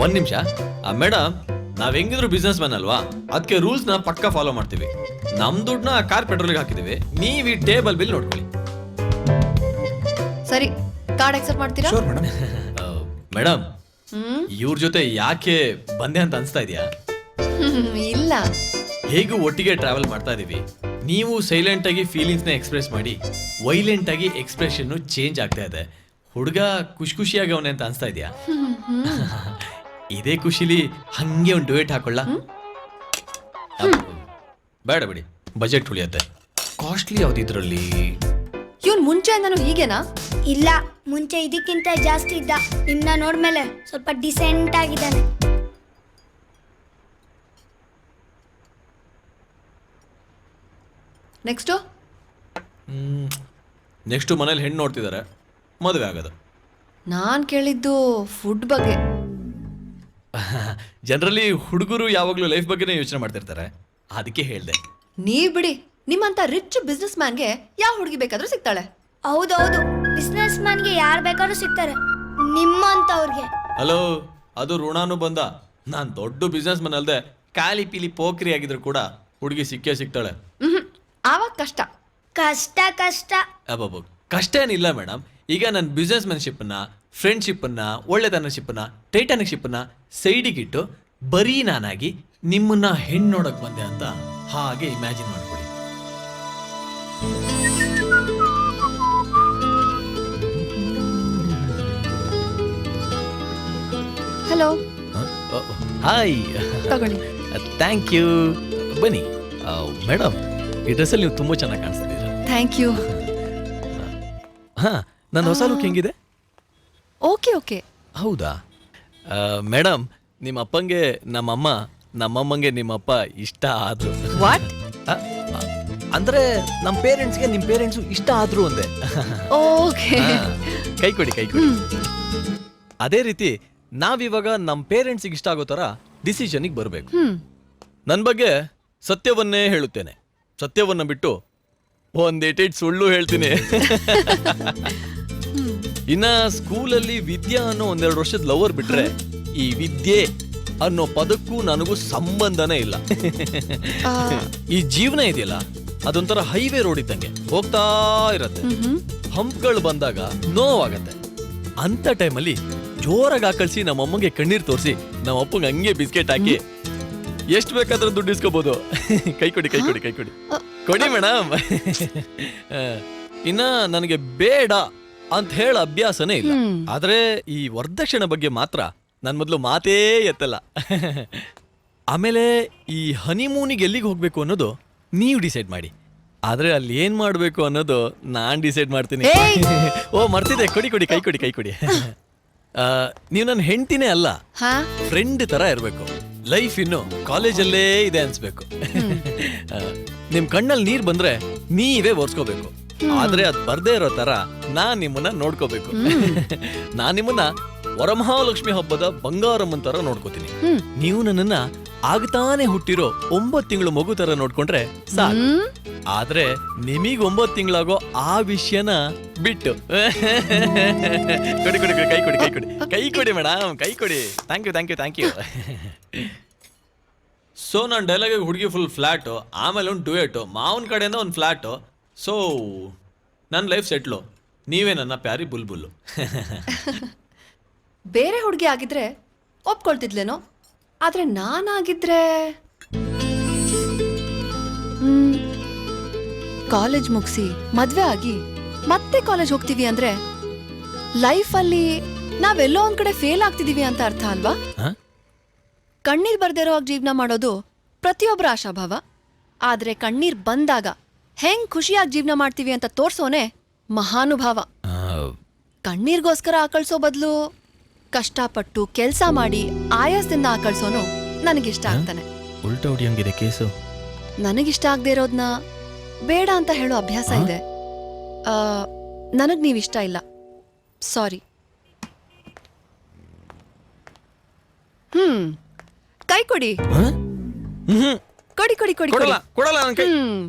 ಒಂದ್ ನಿಮಿಷ. ಮೇಡಮ್, ನಾವ್ ಹೆಂಗಿದ್ರು ಬಿಸ್ನೆಸ್ ಮ್ಯಾನ್ ಅಲ್ವಾ, ಅದಕ್ಕೆ ರೂಲ್ಸ್ ನ ಪಕ್ಕ ಫಾಲೋ ಮಾಡ್ತೀವಿ. ನಮ್ ದುಡ್ಡನ್ನ ಕಾರ್ ಪೆಟ್ರೋಲ್ಗೆ ಹಾಕಿದೀವಿ. ನೀವ್ ಈ ಟೇಬಲ್ ಬಿಲ್ ನೋಡ್ಕೊಳ್ಳಿ. ಸರಿ, ಕಾರ್ಡ್ ಅಕ್ಸೆಪ್ಟ್ ಮಾಡ್ತೀರಾ? ಮೇಡಮ್, ಇವ್ರ ಜೊತೆ ಯಾಕೆ ಬಂದೆ ಅಂತ ಅನ್ಸ್ತಾ ಇದೆಯಾ? ಇಲ್ಲ, ಹೇಗೂ ಒಟ್ಟಿಗೆ ಟ್ರಾವೆಲ್ ಮಾಡ್ತಾ ಇದೀವಿ. ನೀವು ಸೈಲೆಂಟ್ ಆಗಿ ಫೀಲಿಂಗ್ಸ್ ನ ಎಕ್ಸ್ಪ್ರೆಸ್ ಮಾಡಿ, ವೈಲೆಂಟ್ ಆಗಿ ಎಕ್ಸ್ಪ್ರೆಷನ್ ಚೇಂಜ್ ಆಗ್ತಾ ಇದೆ. ಹುಡುಗ ಖುಷಿಯಾಗಿ ಅವನೇ ಅಂತ ಅನ್ಸ್ತಾ ಇದೆಯಾ? ಇದೇ ಖುಷಿಲಿ ಹಂಗೆ ಒಂದು ಡುಯೆಟ್ ಹಾಕೊಳ್ಳ? ಬೇಡ ಬಿಡಿ, ಬಜೆಟ್ ಉಳಿಯತ್ತೆ. ಕಾಸ್ಟ್ಲಿ ಯಾವ್ದಿದ್ರಲ್ಲಿ? ಇವ್ನ್ ಮುಂಚೆಯಿಂದನೂ ಹೀಗೇನಾ? ಇಲ್ಲ, ಮುಂಚೆ ಇದಕ್ಕಿಂತ ಜಾಸ್ತಿ ಇದ್ದ. ನಿಮ್ನ ನೋಡ್ಮೇಲೆ ಸ್ವಲ್ಪ ಡಿಸೆಂಟ್ ಆಗಿದ್ದಾನೆ. ನೆಕ್ಸ್ಟ್ ಮನೇಲಿ ಹೆಣ್ಣು ನೋಡ್ತಿದ್ದಾರೆ, ಮದುವೆ ಆಗೋದು. ನಾನ್ ಕೇಳಿದ್ದು ಫುಡ್ ಬಗ್ಗೆ. ಜನರಲಿ ಹುಡುಗರು ಯಾವಾಗ್ಲೂ ಲೈಫ್ ಬಗ್ಗೆನೇ ಯೋಚನೆ ಮಾಡ್ತಿರ್ತಾರೆ, ಅದಕ್ಕೆ ಹೇಳ್ದೆ. ನೀವ್ ಬಿಡಿ, ನಿಮ್ಮಂತ ರಿಚ್ ಬಿಸ್ನೆಸ್ ಮ್ಯಾನ್ಗೆ ಯಾವ ಹುಡುಗಿ ಬೇಕಾದ್ರೂ ಸಿಗ್ತಾಳೆ. ಹೌದೌದು, ಬಿಸ್ನೆಸ್ ಮ್ಯಾನ್ಗೆ ಯಾರು ಬೇಕಾದ್ರೂ ಸಿಗ್ತಾರೆ, ನಿಮ್ಮಂತವ್ರಿಗೆ. ಹಲೋ, ಅದು ಋಣಾನು ಬಂದ. ನಾನ್ ದೊಡ್ಡ ಬಿಸ್ನೆಸ್ ಮನ್ ಅಲ್ದೆ ಕಾಲಿ ಪೀಲಿ ಪೋಖ್ರಿ ಆಗಿದ್ರು ಕೂಡ ಹುಡುಗಿ ಸಿಕ್ಕೇ ಸಿಗ್ತಾಳೆ. ಆವಾಗ ಕಷ್ಟ ಕಷ್ಟ ಕಷ್ಟ. ಅಬ್ಬಬ್ಬ, ಕಷ್ಟ ಏನಿಲ್ಲ ಮೇಡಮ್. ಈಗ ನನ್ನ ಬಿಸ್ನೆಸ್ ಮ್ಯಾನ್ಶಿಪ್ಪನ್ನ, ಫ್ರೆಂಡ್ಶಿಪ್ಪನ್ನ, ಒಳ್ಳೆತನಶಿಪ್ಪನ್ನ, ಟೈಟಾನಿಕ್ಶಿಪ್ಪನ್ನ ಸೈಡಿಗಿಟ್ಟು ಬರೀ ನಾನಾಗಿ ನಿಮ್ಮನ್ನ ಹೆಣ್ಣು ನೋಡಕ್ ಬಂದೆ ಅಂತ ಹಾಗೆ ಇಮ್ಯಾಜಿನ್ ಮಾಡ್ಕೊಳ್ಳಿ. ಹಲೋ, ಹಾಯ್, ತಗೊಳ್ಳಿ. Thank you. ಬನ್ನಿ ಮೇಡಮ್, ಈ ಡ್ರೆಸ್ಸಲ್ಲಿ ನೀವು ತುಂಬ ಚೆನ್ನಾಗಿ ಕಾಣಿಸ್ತಿದ್ದೀರಾ. Thank you. ನನ್ನ ಹೊಸ ಲುಕ್ ಹೆಂಗಿದೆ? Okay okay. ಹೌದಾ ಮೇಡಮ್, ನಿಮ್ಮ ಅಪ್ಪಂಗೆ ನಮ್ಮಮ್ಮ, ನಮ್ಮಮ್ಮಂಗೆ ನಿಮ್ಮಪ್ಪ ಇಷ್ಟ ಆದ್ರು. ವಾಟ್? ಅಂದ್ರೆ ನಮ್ಮ ಪೇರೆಂಟ್ಸ್ಗೆ ನಿಮ್ಮ ಪೇರೆಂಟ್ಸು ಇಷ್ಟ ಆದ್ರು ಅಂದೆ. ಓಕೆ. ಕೈ ಕೊಡಿ, ಕೈ ಕೊಡಿ. ಅದೇ ರೀತಿ ನಾವಿವಾಗ ನಮ್ಮ ಪೇರೆಂಟ್ಸಿಗೆ ಇಷ್ಟ ಆಗೋ ಥರ ಡಿಸಿಷನ್ಗೆ ಬರಬೇಕು. ನನ್ನ ಬಗ್ಗೆ ಸತ್ಯವನ್ನೇ ಹೇಳುತ್ತೇನೆ. ಸತ್ಯವನ್ನ ಬಿಟ್ಟು ಒಂದೇಟೇಟ್ ಸುಳ್ಳು ಹೇಳ್ತೀನಿ. ಇನ್ನ ಸ್ಕೂಲಲ್ಲಿ ವಿದ್ಯಾ ಅನ್ನೋ 1-2 ವರ್ಷದ ಲವರ್ ಬಿಟ್ರೆ ಈ ವಿದ್ಯೆ ಅನ್ನೋ ಪದಕ್ಕೂ ನನಗೂ ಸಂಬಂಧನೇ ಇಲ್ಲ. ಈ ಜೀವನ ಇದೆಯಲ್ಲ ಅದೊಂಥರ ಹೈವೇ ರೋಡ್ ಇದ್ದಂಗೆ ಹೋಗ್ತಾ ಇರತ್ತೆ. ಹಂಪ್ಗಳು ಬಂದಾಗ ನೋವಾಗತ್ತೆ. ಅಂತ ಟೈಮಲ್ಲಿ ಜೋರಾಗಿ ಆಕಳಿಸಿ ನಮ್ಮಮ್ಮಗೆ ಕಣ್ಣೀರ್ ತೋರಿಸಿ ನಮ್ಮಪ್ಪಂಗೆ ಹಂಗೆ ಬಿಸ್ಕೆಟ್ ಹಾಕಿ ಎಷ್ಟು ಬೇಕಾದ್ರೂ ದುಡ್ಡು ಇಸ್ಕೋಬಹುದು. ಕೈ ಕೊಡಿ ಕೈ ಕೊಡಿ ಕೈ ಕೊಡಿ ಕೊಡಿ ಮೇಡಮ್. ಇನ್ನ ನನಗೆ ಬೇಡ ಅಂತ ಹೇಳ ಅಭ್ಯಾಸನೇ ಇಲ್ಲ. ಆದ್ರೆ ಈ ವರದಕ್ಷಿಣೆ ಬಗ್ಗೆ ಮಾತ್ರ ನನ್ ಮೊದಲು ಮಾತೇ ಎತ್ತಲ್ಲ. ಆಮೇಲೆ ಈ ಹನಿಮೂನಿಗೆ ಎಲ್ಲಿಗೆ ಹೋಗ್ಬೇಕು ಅನ್ನೋದು ನೀವು ಡಿಸೈಡ್ ಮಾಡಿ. ಆದ್ರೆ ಅಲ್ಲಿ ಏನ್ ಮಾಡ್ಬೇಕು ಅನ್ನೋದು ನಾನ್ ಡಿಸೈಡ್ ಮಾಡ್ತೀನಿ. ಓ ಮರ್ತಿದ್ದೆ, ಕೊಡಿ ಕೊಡಿ ಕೈ ಕೊಡಿ ಕೈ ಕೊಡಿ. ನೀವು ನನ್ನ ಹೆಂಡ್ತಿನೇ ಅಲ್ಲ, ಫ್ರೆಂಡ್ ತರ ಇರ್ಬೇಕು. ಲೈಫ್ ಇನ್ನು ಕಾಲೇಜಲ್ಲೇ ಇದೆ ಅನ್ಸ್ಬೇಕು. ನಿಮ್ ಕಣ್ಣಲ್ಲಿ ನೀರ್ ಬಂದ್ರೆ ನೀವೇ ಒರ್ಸ್ಕೋಬೇಕು. ಆದ್ರೆ ಅದ್ ಬರ್ದೇ ಇರೋ ತರ ನಾನ್ ನಿಮ್ಮನ್ನ ನೋಡ್ಕೋಬೇಕು. ನಾನ್ ನಿಮ್ಮನ್ನ ವರಮಹಾಲಕ್ಷ್ಮಿ ಹಬ್ಬದ ಬಂಗಾರಮ್ಮನ್ ತರ ನೋಡ್ಕೋತೀನಿ. ನೀವು ನನ್ನನ್ನ ಆಗ್ತಾನೆ ಹುಟ್ಟಿರೋ 9 ತಿಂಗಳು ಮಗು ತರ ನೋಡ್ಕೊಂಡ್ರೆ ಸಾಕು. ಆದ್ರೆ ನಿಮಗ್ 9 ತಿಂಗಳಾಗೋ ಆ ವಿಷಯನ ಬಿಟ್ಟು ಕೊಡಿ ಕೊಡಿ ಕೈ ಕೊಡಿ ಕೈ ಕೊಡಿ ಕೈ ಕೊಡಿ ಮೇಡಮ್ ಕೈ ಕೊಡಿ. Thank you thank you thank you. So ನಾನು ಡೈಲಾಗ್ ಹುಡುಗಿ ಫುಲ್ ಫ್ಲಾಟು, ಆಮೇಲೆ ಒಂದು ಡುಯೆಟು, ಮಾವನ ಕಡೆಯಿಂದ ಒಂದು ಫ್ಲಾಟು. ಸೊ ನನ್ನ ಲೈಫ್ ಸೆಟ್ಲು, ನೀವೇ ನನ್ನ ಪ್ಯಾರಿ ಬುಲ್ಬುಲ್ಲು. ಬೇರೆ ಹುಡುಗಿ ಆಗಿದ್ರೆ ಒಪ್ಕೊಳ್ತಿದ್ಲೇನೋ, ಆದ್ರೆ ನಾನಾಗಿದ್ರೆ ಕಾಲೇಜ್ ಮುಗಿಸಿ ಮದ್ವೆ ಆಗಿ ಮತ್ತೆ ಕಾಲೇಜ್ ಹೋಗ್ತೀವಿ ಅಂದ್ರೆ ಲೈಫಲ್ಲಿ ನಾವೆಲ್ಲೋ ಒಂದ್ ಕಡೆ ಫೇಲ್ ಆಗ್ತಿದೀವಿ ಅಂತ ಅರ್ಥ ಅಲ್ವಾ? ಕಣ್ಣೀರ್ ಬರ್ದಿರೋ ಜೀವನ ಮಾಡೋದು ಪ್ರತಿಯೊಬ್ಬರ ಆಶಾಭಾವ. ಆದ್ರೆ ಕಣ್ಣೀರ್ ಬಂದಾಗ ಹೆಂಗ್ ಖುಷಿಯಾಗಿ ಜೀವನ ಮಾಡ್ತೀವಿ ಅಂತ ತೋರ್ಸೋನೆ ಮಹಾನುಭಾವ. ಕಣ್ಣೀರ್ಗೋಸ್ಕರ ಆಕಳ್ಸೋ ಬದಲು ಕಷ್ಟಪಟ್ಟು ಕೆಲ್ಸ ಮಾಡಿ ಆಯಾಸದಿಂದ ಆಕಳ್ಸೋನು ನನಗಿಷ್ಟ ಆಗ್ತಾನೆ. ಉಲ್ಟಾ ಹೊಡಿಯಂಗಿದೆ ಕೇಸು. ನನಗಿಷ್ಟ ಆಗದೆ ಇರೋದ್ನ ಬೇಡ ಅಂತ ಹೇಳೋ ಅಭ್ಯಾಸ ಇದೆ. ನನಗ್ ನೀವಿಷ್ಟ ಇಲ್ಲ, ಸಾರಿ. ಕೈ ಕೊಡಿ ಕೊಡಿ ಕೊಡಿ ಕೊಡಿ ಕೊಡಿ.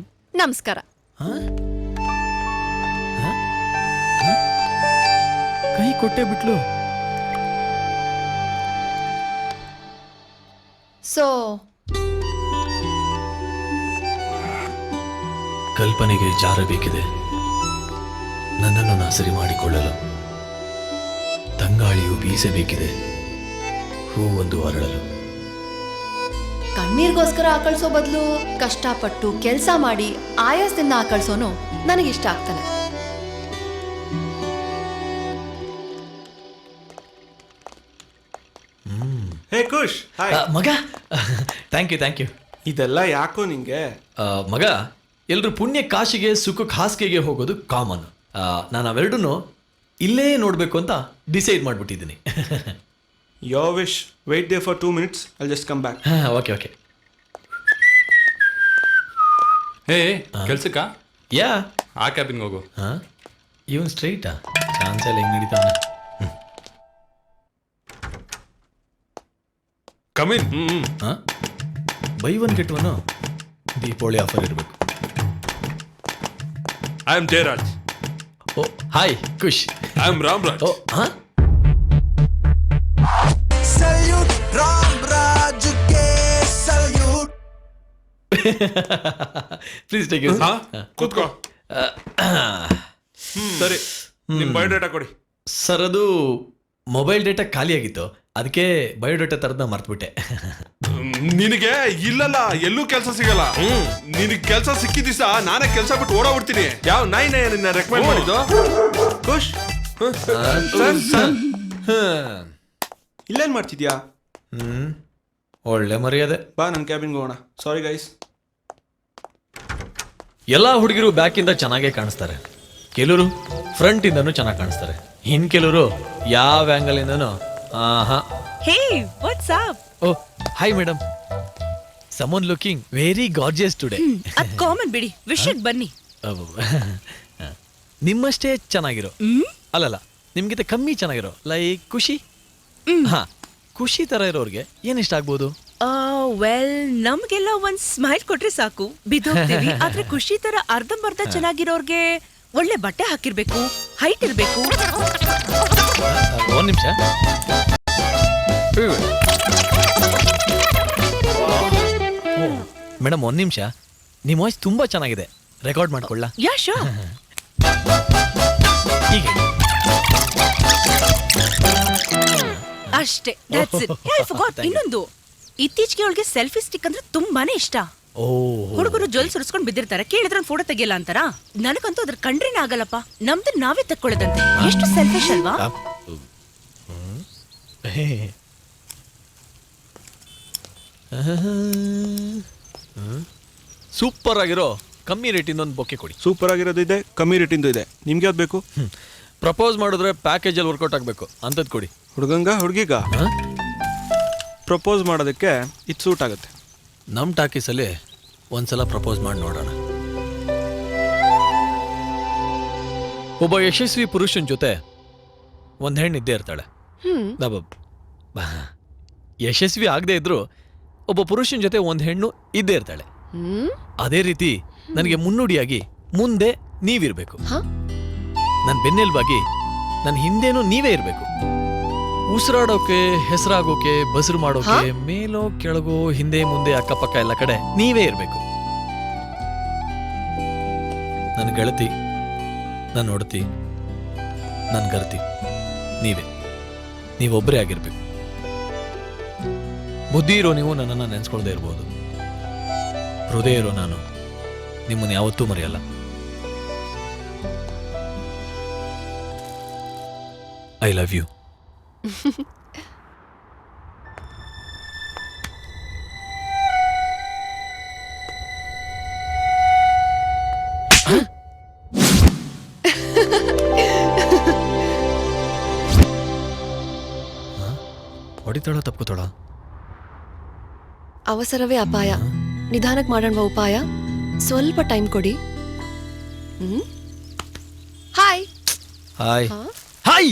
ನಮಸ್ಕಾರ. ಕೈ ಕೊಟ್ಟೆ ಬಿಟ್ಲು. ಸೊ ಕಲ್ಪನೆಗೆ ಜಾರಬೇಕಿದೆ, ನನ್ನನ್ನು ನಾ ಸರಿ ಮಾಡಿಕೊಳ್ಳಲು. ತಂಗಾಳಿಯು ಬೀಸಬೇಕಿದೆ, ಹೂವೊಂದು ಅರಳಲು. ಕಣ್ಣೀರ್ಗೋಸ್ಕರ ಆಕಳ್ಸೋ ಬದಲು ಕಷ್ಟಪಟ್ಟು ಕೆಲ್ಸ ಮಾಡಿ ಆಯಾಸದಿಂದ ಆಕಳ್ಸೋನು ನನಗಿಷ್ಟ ಆಗ್ತಾನೆ. ಹೇ ಖುಷ್, ಮಗ ಥ್ಯಾಂಕ್ ಯು ಥ್ಯಾಂಕ್ ಯು. ಇದೆಲ್ಲ ಯಾಕೋ ನಿಂಗೆ? ಮಗ, ಎಲ್ರು ಪುಣ್ಯ ಕಾಶಿಗೆ ಸುಖಕ್ಕೆ ಹಾಸಿಗೆಗೆ ಹೋಗೋದು ಕಾಮನ್. ನಾನು ಅವೆರಡೂ ಇಲ್ಲೇ ನೋಡಬೇಕು ಅಂತ ಡಿಸೈಡ್ ಮಾಡಿಬಿಟ್ಟಿದ್ದೀನಿ. Your wish. Wait there for 2 minutes. I'll just come back. Okay okay. Hey ಕೆಲ್ಸಕ್ಕ? ಯಾ, ಆ ಕ್ಯಾಬಿನ್ಗೆ ಹೋಗು. ಇವನ್ ಸ್ಟ್ರೈಟಾ? ಚಾನ್ಸ್ ಎಲ್ಲ ಹೆಂಗ್ ನಡೀತಾನೆ. Come in. Buy one get one Deepavali offer ಇರಬೇಕು. I am Jayaraj. Oh hi Khush. I am Ramraj. Oh salute Ramraj ಗೆ ಸಲ್ಯೂಟ್. Please take you. ಕೂತ್ಕೋ. ಸರಿ, ನಿಮ್ಮ ಬಯೋಡೇಟಾ ಕೊಡಿ. ಸರ್, ಅದು ಮೊಬೈಲ್ ಡೇಟಾ ಖಾಲಿ ಆಗಿತ್ತು, ಅದಕ್ಕೆ ಬಯೋಡೇಟಾ ತರದ್ನ ಮರ್ತ್ಬಿಟ್ಟೆ. ನಿನಗೆ ಇಲ್ಲಲ್ಲ ಎಲ್ಲೂ ಕೆಲಸ ಸಿಗಲ್ಲ. ನಿನಗೆ ಕೆಲಸ ಸಿಕ್ಕಿದ ದಿವಸ ನಾನೇ ಕೆಲಸ ಬಿಟ್ಟು ಓಡಾಡ್ಬಿಡ್ತೀನಿ. ಯಾವ ನಾಯಿ ನಿನ್ನ ರೆಕಮೆಂಡ್ ಮಾಡಿದ್ದು? ಖುಷ್, ಇಲ್ಲೇನ್ ಮಾಡ್ತಿದ್ಯಾ? ಒಳ್ಳೆ ಮರ್ಯಾದೆ. ಬಾ ನನ್ನ ಕ್ಯಾಬಿನ್ಗೆ ಹೋಗೋಣ. Sorry guys. ಎಲ್ಲ ಹುಡುಗಿರು ಬ್ಯಾಕಿಂದ ಚೆನ್ನಾಗೇ ಕಾಣಿಸ್ತಾರೆ, ಕೆಲವರು ಫ್ರಂಟ್ ಇಂದನೂ ಚೆನ್ನಾಗಿ ಕಾಣಿಸ್ತಾರೆ, ಇನ್ ಕೆಲವರು ಯಾವ ಆಂಗಲ್ ಇಂದನೂ hey what's up. Oh hi madam, ಸಮನ್ ಲುಕಿಂಗ್ ವೆರಿ ಗಾರ್ಜಿಯಸ್ ಟುಡೇ. ಅದ್ ಕಾಮನ್ ಬಿಡಿ, ವಿಷಯಕ್ಕೆ ಬನ್ನಿ. ನಿಮ್ಮಷ್ಟೇ ಚೆನ್ನಾಗಿರೋ, ಅಲ್ಲಲ್ಲ ನಿಮ್ಗಿಂತ ಕಮ್ಮಿ ಚೆನ್ನಾಗಿರೋ, ಲೈಕ್ ಖುಷಿ. ಹಾ, ಖುಷಿ ತರ ಇರೋರ್ಗೆ ಏನ್ ಇಷ್ಟ ಆಗ್ಬೋದು? ವೆಲ್ ನಮ್ಗೆಲ್ಲ ಒಂದ್ ಸ್ಮೈಲ್ ಕೊಟ್ರೆ ಸಾಕು ಬಿದ್ದೋಗ್ತೀವಿ. ಆದ್ರೆ ಖುಷಿ ತರ ಅರ್ಧಂಬರ್ಧ ಚೆನ್ನಾಗಿರೋರ್ಗೆ ಒಳ್ಳೆ ಬಟ್ಟೆ ಹಾಕಿರ್ಬೇಕು, ಹೈಟ್ ಇರ್ಬೇಕು. ಒಂದ್ ನಿಮಿಷ. ಮೇಡಮ್ ಒಂದ್ ನಿಮಿಷ. ನಿಮ್ಮ ವಾಯ್ಸ್ ತುಂಬಾ ಚೆನ್ನಾಗಿದೆ, ರೆಕಾರ್ಡ್ ಮಾಡ್ಕೊಳ್ಳ? Yeah sure. ಅಷ್ಟೇ, that's it. Yeah, I forgot. ಇನ್ನೊಂದು, ಇತ್ತೀಚೆಗೆ ಅವಳಿಗೆ ಸೆಲ್ಫಿ ಸ್ಟಿಕ್ ಅಂದ್ರೆ ತುಂಬಾನೇ ಇಷ್ಟ. ಹುಡುಗರು ಜೊಲ್ ಸುರಿಸ್ಕೊಂಡು ಬಿದ್ದಿರ್ತಾರೆ, ಕೇಳಿದ್ರೆ ಫೋಟೋ ತೆಗಿಯಲ್ಲ ಅಂತಾರ. ನನಗಂತೂ ಅದ್ರ ಕಂಡ್ರೇನೆ ಆಗಲ್ಲಪ್ಪ. ನಮ್ದು ನಾವೇ ತಕ್ಕೊಳ್ಳೋದಂತೆ. ಎಷ್ಟು ಸೆಲ್ಫಿಶ್ ಅಲ್ವಾ? ಸೂಪರ್ ಆಗಿರೋ ಕಮ್ಮಿ ರೇಟಿಂದ ಒಂದು ಬೊಕ್ಕೆ ಕೊಡಿ. ಸೂಪರ್ ಆಗಿರೋದು ಇದೆ, ಕಮ್ಮಿ ರೇಟಿಂದು ಇದೆ. ನಿಮ್ಗೆ ಯಾವ್ದು ಬೇಕು? ಪ್ರಪೋಸ್ ಮಾಡಿದ್ರೆ ಪ್ಯಾಕೇಜಲ್ಲಿ ವರ್ಕೌಟ್ ಆಗಬೇಕು ಅಂಥದ್ದು ಕೊಡಿ. ಹುಡುಗಂಗ ಹುಡುಗಿಗ ಪ್ರಪೋಸ್ ಮಾಡೋದಕ್ಕೆ ಇದು ಸೂಟ್ ಆಗುತ್ತೆ. ನಮ್ಮ ಟಾಕೀಸಲ್ಲಿ ಒಂದ್ಸಲ ಪ್ರಪೋಸ್ ಮಾಡಿ ನೋಡೋಣ. ಒಬ್ಬ ಯಶಸ್ವಿ ಪುರುಷನ ಜೊತೆ ಒಂದು ಹೆಣ್ಣು ಇದ್ದೇ ಇರ್ತಾಳೆ. ಯಶಸ್ವಿ ಆಗದೆ ಇದ್ರು ಒಬ್ಬ ಪುರುಷನ ಜೊತೆ ಒಂದು ಹೆಣ್ಣು ಇದ್ದೇ ಇರ್ತಾಳೆ. ಅದೇ ರೀತಿ ನನಗೆ ಮುನ್ನುಡಿಯಾಗಿ ಮುಂದೆ ನೀವಿರ್ಬೇಕು. ನನ್ನ ಬೆನ್ನೆಲುಬಾಗಿ ನನ್ನ ಹಿಂದೇನೂ ನೀವೇ ಇರಬೇಕು. ಉಸಿರಾಡೋಕೆ, ಹೆಸರಾಗೋಕೆ, ಬಸರು ಮಾಡೋಕೆ, ಮೇಲೋ ಕೆಳಗೋ, ಹಿಂದೆ ಮುಂದೆ ಅಕ್ಕಪಕ್ಕ ಎಲ್ಲ ಕಡೆ ನೀವೇ ಇರಬೇಕು. ನನ್ನ ಗೆಳತಿ, ನನ್ನ ಒಡತಿ, ನನ್ನ ಗರ್ತಿ ನೀವೊಬ್ಬರೇ ಆಗಿರ್ಬೇಕು. ಬುದ್ಧಿ ಇರೋ ನೀವು ನನ್ನನ್ನು ನೆನೆಸ್ಕೊಳ್ದೇ ಇರ್ಬೋದು. ಹೃದಯ ಇರೋ ನಾನು ನಿಮ್ಮನ್ನು ಯಾವತ್ತೂ ಮರೆಯಲ್ಲ. I love you. ಹೊಡಿತಾಳ ತಪ್ಕೋತಾಳ? ಅವಸರವೇ ಅಪಾಯ. ನಿಧಾನಕ್ಕೆ ಮಾಡೋಣ ಉಪಾಯ. ಸ್ವಲ್ಪ ಟೈಮ್ ಕೊಡಿ. Hi hi hi.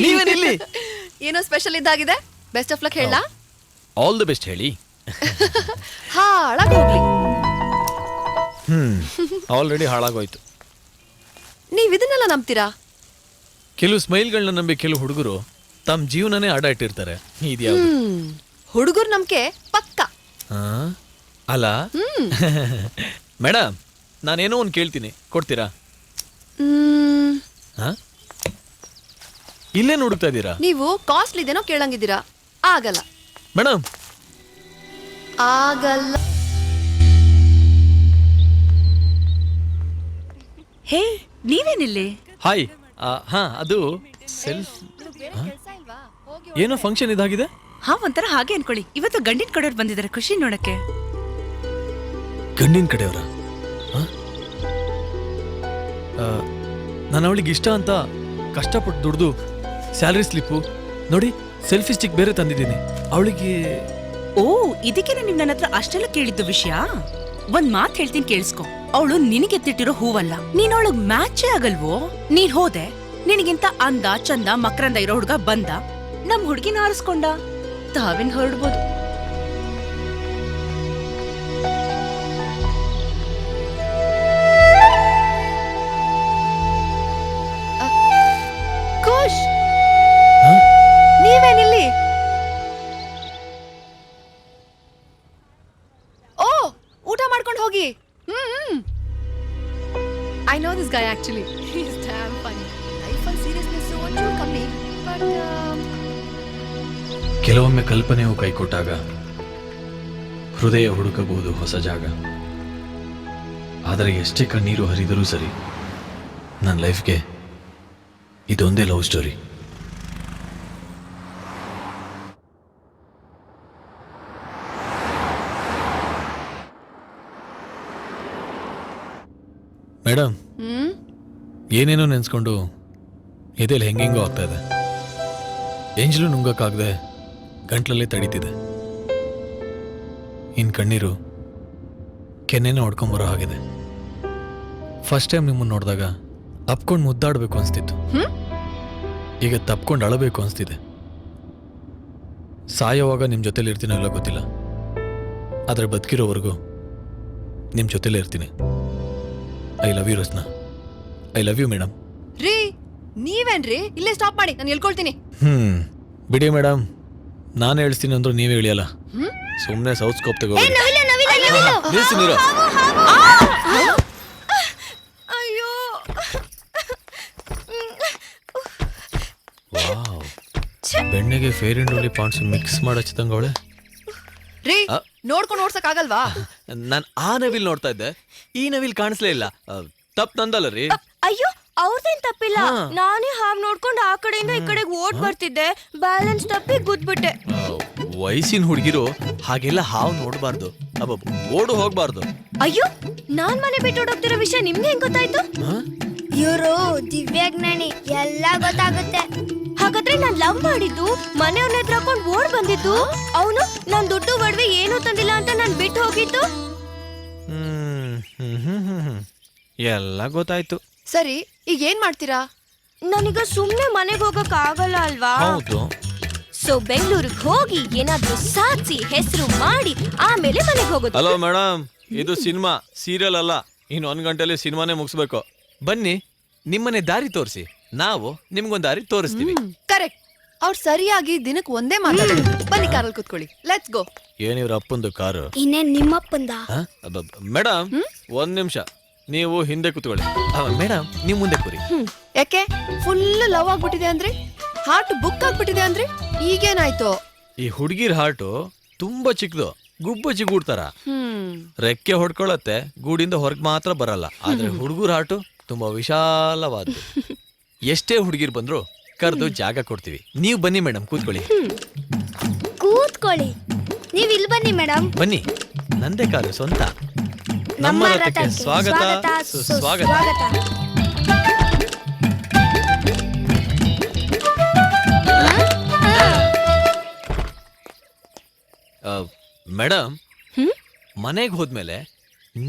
ನೀವೇನಿಲ್ಲಿ? ಏನೋ ಸ್ಪೆಷಲ್ ಇದ್ದಾಗಿದೆ. ಬೆಸ್ಟ್ ಆಫ್ ಲಕ್ ಹೇಳ. ಆಲ್ ದಿ ಬೆಸ್ಟ್ ಹೇಳಿ. ಹಾಳಾಗೋಗ್ಲಿ. ಆಲ್ರೆಡಿ ಹಾಳಾಗೋಯ್ತು. ನೀವ್ ಇದನ್ನೆಲ್ಲ ನಂಬ್ತೀರಾ? ಕೆಲವು ಸ್ಮೈಲ್ಗಳನ್ನ ನಂಬಿ ಕೆಲವು ಹುಡುಗರು ತಮ್ಮ ಜೀವನನೇ ಆಡ ಇಟ್ಟಿರ್ತಾರೆ. ಇದ್ಯಾವುದು? ಹುಡುಗರು ನಂಬಿಕೆ ಪಕ್ಕ ಅಲ್ಲ ಮೇಡಮ್, ನಾನೇನೋ ಒಂದು ಕೇಳ್ತೀನಿ, ಕೊಡ್ತೀರಾ? ಇಲ್ಲೇನು ಹುಡುಕ್ತಾ ಇದ್ದೀರಾ? ನೀವು ಕಾಸ್ಟ್ಲಿ ಇದೇನೋ ಕೇಳಂಗಿದ್ದೀರಾ. ಆಗಲ್ಲ ಮೇಡಮ್, ಆಗಲ್ಲ. ಹೇ, ನೀವೇನಿಲ್ಲಿ? ಹಾಯ್. ಅದು ಸೆಲ್ಫ್ ಏನೋ ಫಂಕ್ಷನ್ ಇದಾಗಿದೆ. ಒಂಥರ ಹಾಗೆ ಅನ್ಕೊಳ್ಳಿ. ಇವತ್ತು ಗಂಡಿನ ಕಡೆಯವ್ರು ಬಂದಿದ್ದಾರೆ ಖುಷಿ ನೋಡಕ್ಕೆ. ಗಂಡಿನ ಕಡೆಯವರ? ನಾನು ಅವಳಿಗೆ ಇಷ್ಟ ಅಂತ ಕಷ್ಟಪಟ್ಟು ದುಡ್ದು ಸ್ಯಾಲರಿ ಸ್ಲಿಪ್ಪು ನೋಡಿ, ಸೆಲ್ಫಿ ಸ್ಟಿಕ್ ಬೇರೆ ತಂದಿದ್ದೀನಿ ಅವಳಿಗೆ. ಓ, ಇದಕ್ಕೆ ನೀವು ನನ್ನ ಹತ್ರ ಅಷ್ಟೆಲ್ಲ ಕೇಳಿದ್ದು ವಿಷಯ. ಒಂದ್ ಮಾತು ಹೇಳ್ತೀನಿ ಕೇಳಿಸ್ಕೊ. ಅವಳು ನಿನಗೆತ್ತಿಟ್ಟಿರೋ ಹೂವಲ್ಲ, ನೀನ್ ಅವಳಿಗೆ ಮ್ಯಾಚೇ ಆಗಲ್ವೋ. ನೀನ್ ಹೋದೆ, ನಿನಗಿಂತ ಅಂದ ಚಂದ ಮಕರಂದ ಇರೋ ಹುಡುಗ ಬಂದ, ನಮ್ ಹುಡುಗಿನ ಆರಿಸ್ಕೊಂಡ. ತಾವೇನ್ ಹೊರಡ್ಬೋದು. ಖುಷ್, ನೀವೇನಿಲ್ಲಿ? ಓ, ಊಟ ಮಾಡ್ಕೊಂಡು ಹೋಗಿ. I know this guy actually. He's damn funny. Life and seriousness ಒಂಚೂರು ಕಮ್ಮಿ, but ಕೆಲವೊಮ್ಮೆ ಕಲ್ಪನೆಯು ಕೈಕೊಟ್ಟಾಗ ಹೃದಯ ಹುಡುಕಬಹುದು ಹೊಸ ಜಾಗ. ಆದರೆ ಎಷ್ಟೇ ಕಣ್ಣೀರು ಹರಿದರೂ ಸರಿ, ನನ್ನ ಲೈಫ್ಗೆ ಇದೊಂದೇ ಲವ್ ಸ್ಟೋರಿ. ಮೇಡಮ್, ಏನೇನೋ ನೆನೆಸ್ಕೊಂಡು ಎದೆಯಲ್ಲಿ ಹೆಂಗೆಂಗೋ ಆಗ್ತಾ ಇದೆ. ಎಂಜಲು ನುಂಗಕ್ಕಾಗದೆ ಗಂಟ್ಲಲ್ಲೇ ತಡೀತಿದೆ. ಇನ್ನು ಕಣ್ಣೀರು ಕೆನ್ನೆನ ಹೊಡ್ಕೊಂಬರೋ ಆಗಿದೆ. ಫಸ್ಟ್ ಟೈಮ್ ನಿಮ್ಮನ್ನು ನೋಡಿದಾಗ ಅಪ್ಕೊಂಡು ಮುದ್ದಾಡಬೇಕು ಅನಿಸ್ತಿತ್ತು. ಈಗ ತಪ್ಕೊಂಡು ಅಳಬೇಕು ಅನಿಸ್ತಿದೆ. ಸಾಯೋವಾಗ ನಿಮ್ಮ ಜೊತೆಲಿ ಇರ್ತೀನೋ ಇಲ್ಲೋ ಗೊತ್ತಿಲ್ಲ, ಆದರೆ ಬದುಕಿರೋವರೆಗೂ ನಿಮ್ಮ ಜೊತೆಲೇ ಇರ್ತೀನಿ. I love you Rachana. I love you madam. ರೀ ನೀವೇನ್ರಿ ಇಲ್ಲೇ ಸ್ಟಾಪ್ ಮಾಡಿ, ನಾನು ಹೇಳ್ಕೊಳ್ತೀನಿ. ಬಿಡಿ ಮೇಡಮ್, ನಾನು ಹೇಳ್ತೀನಿ ಅಂದ್ರೂ ನೀವೇ ಹೇಳಿಯಲ್ಲ. ಸುಮ್ಮನೆ ಸೌತ್ ಸ್ಕೋಪ್ ತಗೋ. ಅಯ್ಯೋ ಬೆಣ್ಣೆಗೆ fair and lovely ponds mix ಮಾಡಿ ಹಚ್ಚಿದಂಗವಳೆ. ರೀ ನೋಡ್ಕೊಂಡು ಓಡ್ಸಕ್ ಆಗಲ್ವಾ? ನಾನು ಆ ನವಿಲ್ ನೋಡ್ತಾ ಇದ್ದೆ, ಈ ನವಿಲ್ ಕಾಣಿಸ್ಲೇ ಇಲ್ಲ. ತಪ್ಪು ನಂದಲ್ಲ ರೀ. ಅಯ್ಯೋ ಅವ್ರದೇನ್ ತಪ್ಪಿಲ್ಲ, ನಾನೇ ಹಾಗೆ ನೋಡ್ಕೊಂಡು ಆ ಕಡೆಯಿಂದ ಈ ಕಡೆಗೆ ಓಡ್ ಬರ್ತಿದ್ದೆ, ಬ್ಯಾಲೆನ್ಸ್ ತಪ್ಪಿ ಗುದ್ಬಿಟ್ಟೆ. ವಯಸ್ಸಿನ ಹುಡುಗಿರು ಹಾಗೆಲ್ಲ ಹಾವು ನೋಡಬಾರ್ದು, ಓಡು ಹೋಗ್ಬಾರ್ದು. ಅಯ್ಯೋ ನಾನ್ ಮನೆ ಬಿಟ್ಟು ಓಡೋಗ್ತಿರೋ ವಿಷಯ ನಿಮ್ಗೆ ಹೆಂಗ್ ಗೊತ್ತಾಯ್ತು? ಇವರು ದಿವ್ಯಜ್ಞಾನಿ, ಎಲ್ಲ ಗೊತ್ತಾಗುತ್ತೆ. ಹಾಗಾದ್ರೆ ನಾನ್ ಲವ್ ಮಾಡಿದ್ದು, ಮನೆಯವ್ರನ್ನ ಎದುರು ಹಾಕೊಂಡು ಓಡ್ ಬಂದಿದ್ದು, ಅವನು ನಾನ್ ದುಡ್ಡು ಒಡವೆ ಏನೂ ತಂದಿಲ್ಲ ಅಂತ ನಾನ್ ಬಿಟ್ಟು ಹೋಗಿದ್ದು. ಎಲ್ಲ ಗೊತ್ತಾಯ್ತು. ಸರಿ ಈಗ ಏನ್ ಮಾಡ್ತೀರಾ? ನನಗ ಸುಮ್ನೆ ಮನೆಗೆ ಹೋಗಕ್ ಆಗಲ್ಲ ಅಲ್ವಾ? ಹೌದು. ಸೊ ಬೆಂಗಳೂರಿಗೆ ಹೋಗಿ ಏನಾದ್ರೂ ಸಾಧಿಸಿ ಹೆಸರು ಮಾಡಿ ಆಮೇಲೆ ಮನೆಗೆ ಹೋಗೋದು. ಹಲೋ ಮೇಡಮ್, ಇದು ಸಿನಿಮಾ ಸೀರಿಯಲ್ ಅಲ್ಲ. ಇನ್ನು 1 ಗಂಟೆಲಿ ಸಿನಿಮಾನೇ ಮುಗಿಸ್ಬೇಕು. ಬನ್ನಿ, ನಿಮ್ಮನೆ ದಾರಿ ತೋರಿಸಿ, ನಾವು ನಿಮ್ಗೊಂದು ದಾರಿ ತೋರಿಸ್ತೀವಿ. ಕರೆಕ್ಟ್. ಅವ್ರು ಸರಿಯಾಗಿ ದಿನಕ್ಕೆ ಒಂದೇ ಮಾತಾಡೋದು. ಬನ್ನಿ ಕಾರಲ್ಲಿ ಕೂತ್ಕೊಳ್ಳಿ, ಲೆಟ್ಸ್ ಗೋ. ಏನಿವ್ರ ಅಪ್ಪಂದು ಕಾರು? ಇನ್ನೇನ್ ನಿಮ್ಮಪ್ಪಂದ? ಮೇಡಮ್ 1 ನಿಮಿಷ, ನೀವು ಹಿಂದೆ ಕೂತ್ಕೊಳ್ಳಿ. ಮೇಡಮ್ ನೀವು ಮುಂದೆ ಕೂರಿ. ಯಾಕೆ ಫುಲ್ ಲವ್ ಆಗ್ಬಿಟ್ಟಿದೆ ಅಂದ್ರೆ? ಹಾರ್ಟ್ ಬುಕ್ ಆಗ್ಬಿಟ್ಟಿದೆ ಅಂದ್ರೆ ಈಗೇನಾಯ್ತು? ಈ ಹುಡುಗಿರ್ ಹಾರ್ಟು ತುಂಬಾ ಚಿಕ್ಕದು, ಗುಬ್ಬಚ್ಚಿ ಗೂಡ್ತಾರ. ರೆಕ್ಕೆ ಹೊಡ್ಕೊಳತ್ತೆ, ಗೂಡಿಂದ ಹೊರಗೆ ಮಾತ್ರ ಬರಲ್ಲ. ಆದ್ರೆ ಹುಡುಗರ ಹಾರ್ಟು ತುಂಬಾ ವಿಶಾಲವಾದ್ದು. ಎಷ್ಟೇ ಹುಡುಗಿರ್ ಬಂದ್ರು ಕರೆದು ಜಾಗ ಕೊಡ್ತೀವಿ. ನೀವು ಬನ್ನಿ ಮೇಡಮ್, ಕೂತ್ಕೊಳ್ಳಿ. ಕೂತ್ಕೊಳ್ಳಿ. ನೀವ್ ಇಲ್ಲಿ ಬನ್ನಿ ಮೇಡಮ್. ಬನ್ನಿ, ನಂದೇ ಕಾರು ಸ್ವಂತ. ನಮ್ಮ ರಥಕ್ಕೆ ಸ್ವಾಗತ, ಸುಸ್ವಾಗತ. ಮೇಡಮ್, ಮನೆಗೆ ಹೋದ್ಮೇಲೆ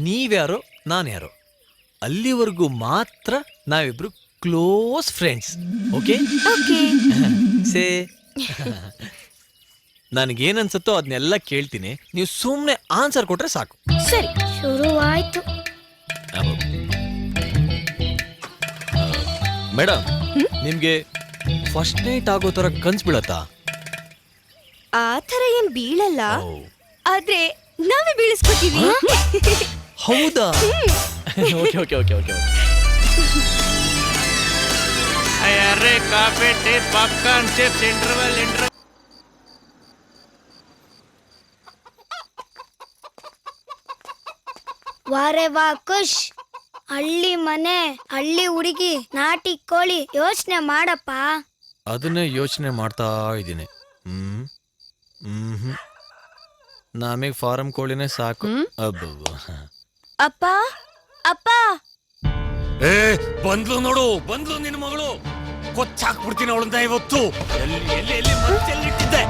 ನೀವ್ಯಾರೋ ನಾನ್ಯಾರೋ, ಅಲ್ಲಿವರೆಗೂ ಮಾತ್ರ ನಾವಿಬ್ರು ಕ್ಲೋಸ್ ಫ್ರೆಂಡ್ಸ್. ಓಕೆ? ಸೇ ನನಗೇನನ್ಸುತ್ತೋ ಅದನ್ನೆಲ್ಲ ಕೇಳ್ತೀನಿ, ನೀವು ಸುಮ್ಮನೆ ಆನ್ಸರ್ ಕೊಟ್ರೆ ಸಾಕು. ಸರಿ, ಶುರುವಾಯ್ತು. ಮೇಡಮ್, ನಿಮ್ಗೆ ಫಸ್ಟ್ ನೈಟ್ ಆಗೋ ತರ ಕನ್ಸ್ ಬೀಳತ್ತಾ? ಆ ತರ ಏನ್ ಬೀಳಲ್ಲ, ಆದ್ರೆ ನಾವೇ ಬೀಳಿಸ್ಕೊತೀವಿ. ಹೌದಾ? Okay okay okay okay. ಅರೆ coffee tea popcorn chips interval. ವಾರೆ ವಾ ಖುಷ್, ಹಳ್ಳಿ ಮನೆ, ಹಳ್ಳಿ ಹುಡುಗಿ, ನಾಟಿ ಕೋಳಿ. ಯೋಚನೆ ಮಾಡಪ್ಪ. ಅದನ್ನೇ ಯೋಚನೆ ಮಾಡ್ತಾ ಇದ್ದೀನಿ. ನಮಗೆ ಫಾರಂ ಕೋಳಿನೇ ಸಾಕು. ಅಪ್ಪ ಅಪ್ಪ, ಏ ಬಂದ್ಲು ನೋಡು, ಬಂದ್ಲು ನಿನ್ನ ಮಗಳು. ಕೊಚ್ಚಾಕ್ಬಿಡ್ತೀನಿ ಅವಳಂತ ಇವತ್ತು. ಎಲ್ಲಿ ಮತ್ತೆಲ್ಲಿಟ್ಟಿದ್ದೆ?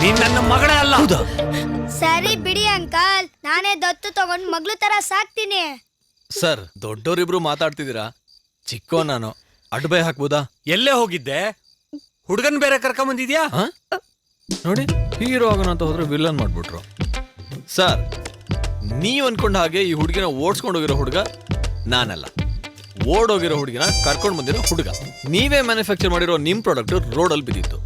ನೀನ್ ನನ್ನ ಮಗಳೇ ಅಲ್ಲ. ಸರಿ ಬಿಡಿ ಅಂಕಲ್, ನಾನೇ ದತ್ತು ತಗೊಂಡ್ ಮಗ್ಳು ತರ ಸಾಕ್ತೀನಿ. ಸರ್, ದೊಡ್ಡೋರಿಬ್ರು ಮಾತಾಡ್ತಿದ್ದೀರಾ, ಚಿಕ್ಕೋ ನಾನು. ಅಡ್ಬೈ ಹಾಕ್ಬೋದಾ? ಎಲ್ಲೇ ಹೋಗಿದ್ದೆ? ಹುಡುಗನ್ ಬೇರೆ ಕರ್ಕೊಂಡ್ ಬಂದಿದ್ಯಾ? ನೋಡಿ, ಹೀರೋ ಆಗೋಣ ಅಂತ ಹೋದ್ರೆ ವಿಲನ್ ಮಾಡ್ಬಿಟ್ರು. ಸರ್, ನೀವ್ ಅನ್ಕೊಂಡ ಹಾಗೆ ಈ ಹುಡುಗಿನ ಓಡಿಸ್ಕೊಂಡು ಹೋಗಿರೋ ಹುಡುಗ ನಾನಲ್ಲ. ಓಡೋಗಿರೋ ಹುಡುಗಿನ ಕರ್ಕೊಂಡು ಬಂದಿರೋ ಹುಡುಗ. ನೀವೇ ಮ್ಯಾನುಫ್ಯಾಕ್ಚರ್ ಮಾಡಿರೋ ನಿಮ್ ಪ್ರಾಡಕ್ಟ್ ರೋಡಲ್ಲಿ ಬಿದ್ದಿತ್ತು.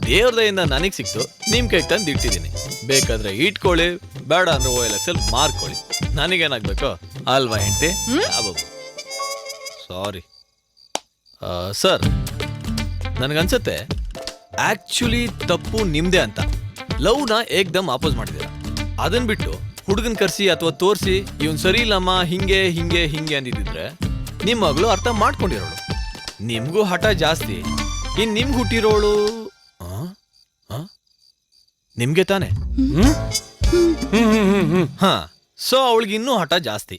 ದೇವ್ರ ದಯಿಂದ ನನಗೆ ಸಿಕ್ತು, ನಿಮ್ ಕೈ ತಂದು ಇಟ್ಟಿದ್ದೀನಿ. ಬೇಕಾದ್ರೆ ಇಟ್ಕೊಳ್ಳಿ, ಬೇಡ ಅಂದ್ರೆ OLX ಮಾರ್ಕೊಳ್ಳಿ. ನನಗೇನಾಗ್ಬೇಕು ಅಲ್ವಾ ಹೆಂಡತಿ? ಸಾರಿ ಸರ್, ನನಗನ್ಸತ್ತೆ ಆಕ್ಚುಲಿ ತಪ್ಪು ನಿಮ್ದೆ ಅಂತ. ಲವ್ನ ಏಕ್ದಮ್ ಆಪೋಸ್ ಮಾಡಿದ್ದೀರ. ಅದನ್ ಬಿಟ್ಟು ಹುಡುಗನ್ ಕರ್ಸಿ ಅಥವಾ ತೋರಿಸಿ ಇವನ್ ಸರಿ ಇಲ್ಲಮ್ಮ ಹಿಂಗೆ ಹಿಂಗೆ ಹಿಂಗೆ ಅಂದಿದ್ರೆ ನಿಮ್ಮ ಮಗಳು ಅರ್ಥ ಮಾಡ್ಕೊಂಡಿರೋಳು. ನಿಮ್ಗೂ ಹಠ ಜಾಸ್ತಿ. ಇನ್ ನಿಮ್ಗೆ ಹುಟ್ಟಿರೋಳು ನಿಮ್ಗೆ ತಾನೆ. ಹಾ, ಸೊ ಅವಳಿಗೆ ಇನ್ನೂ ಹಠ ಜಾಸ್ತಿ.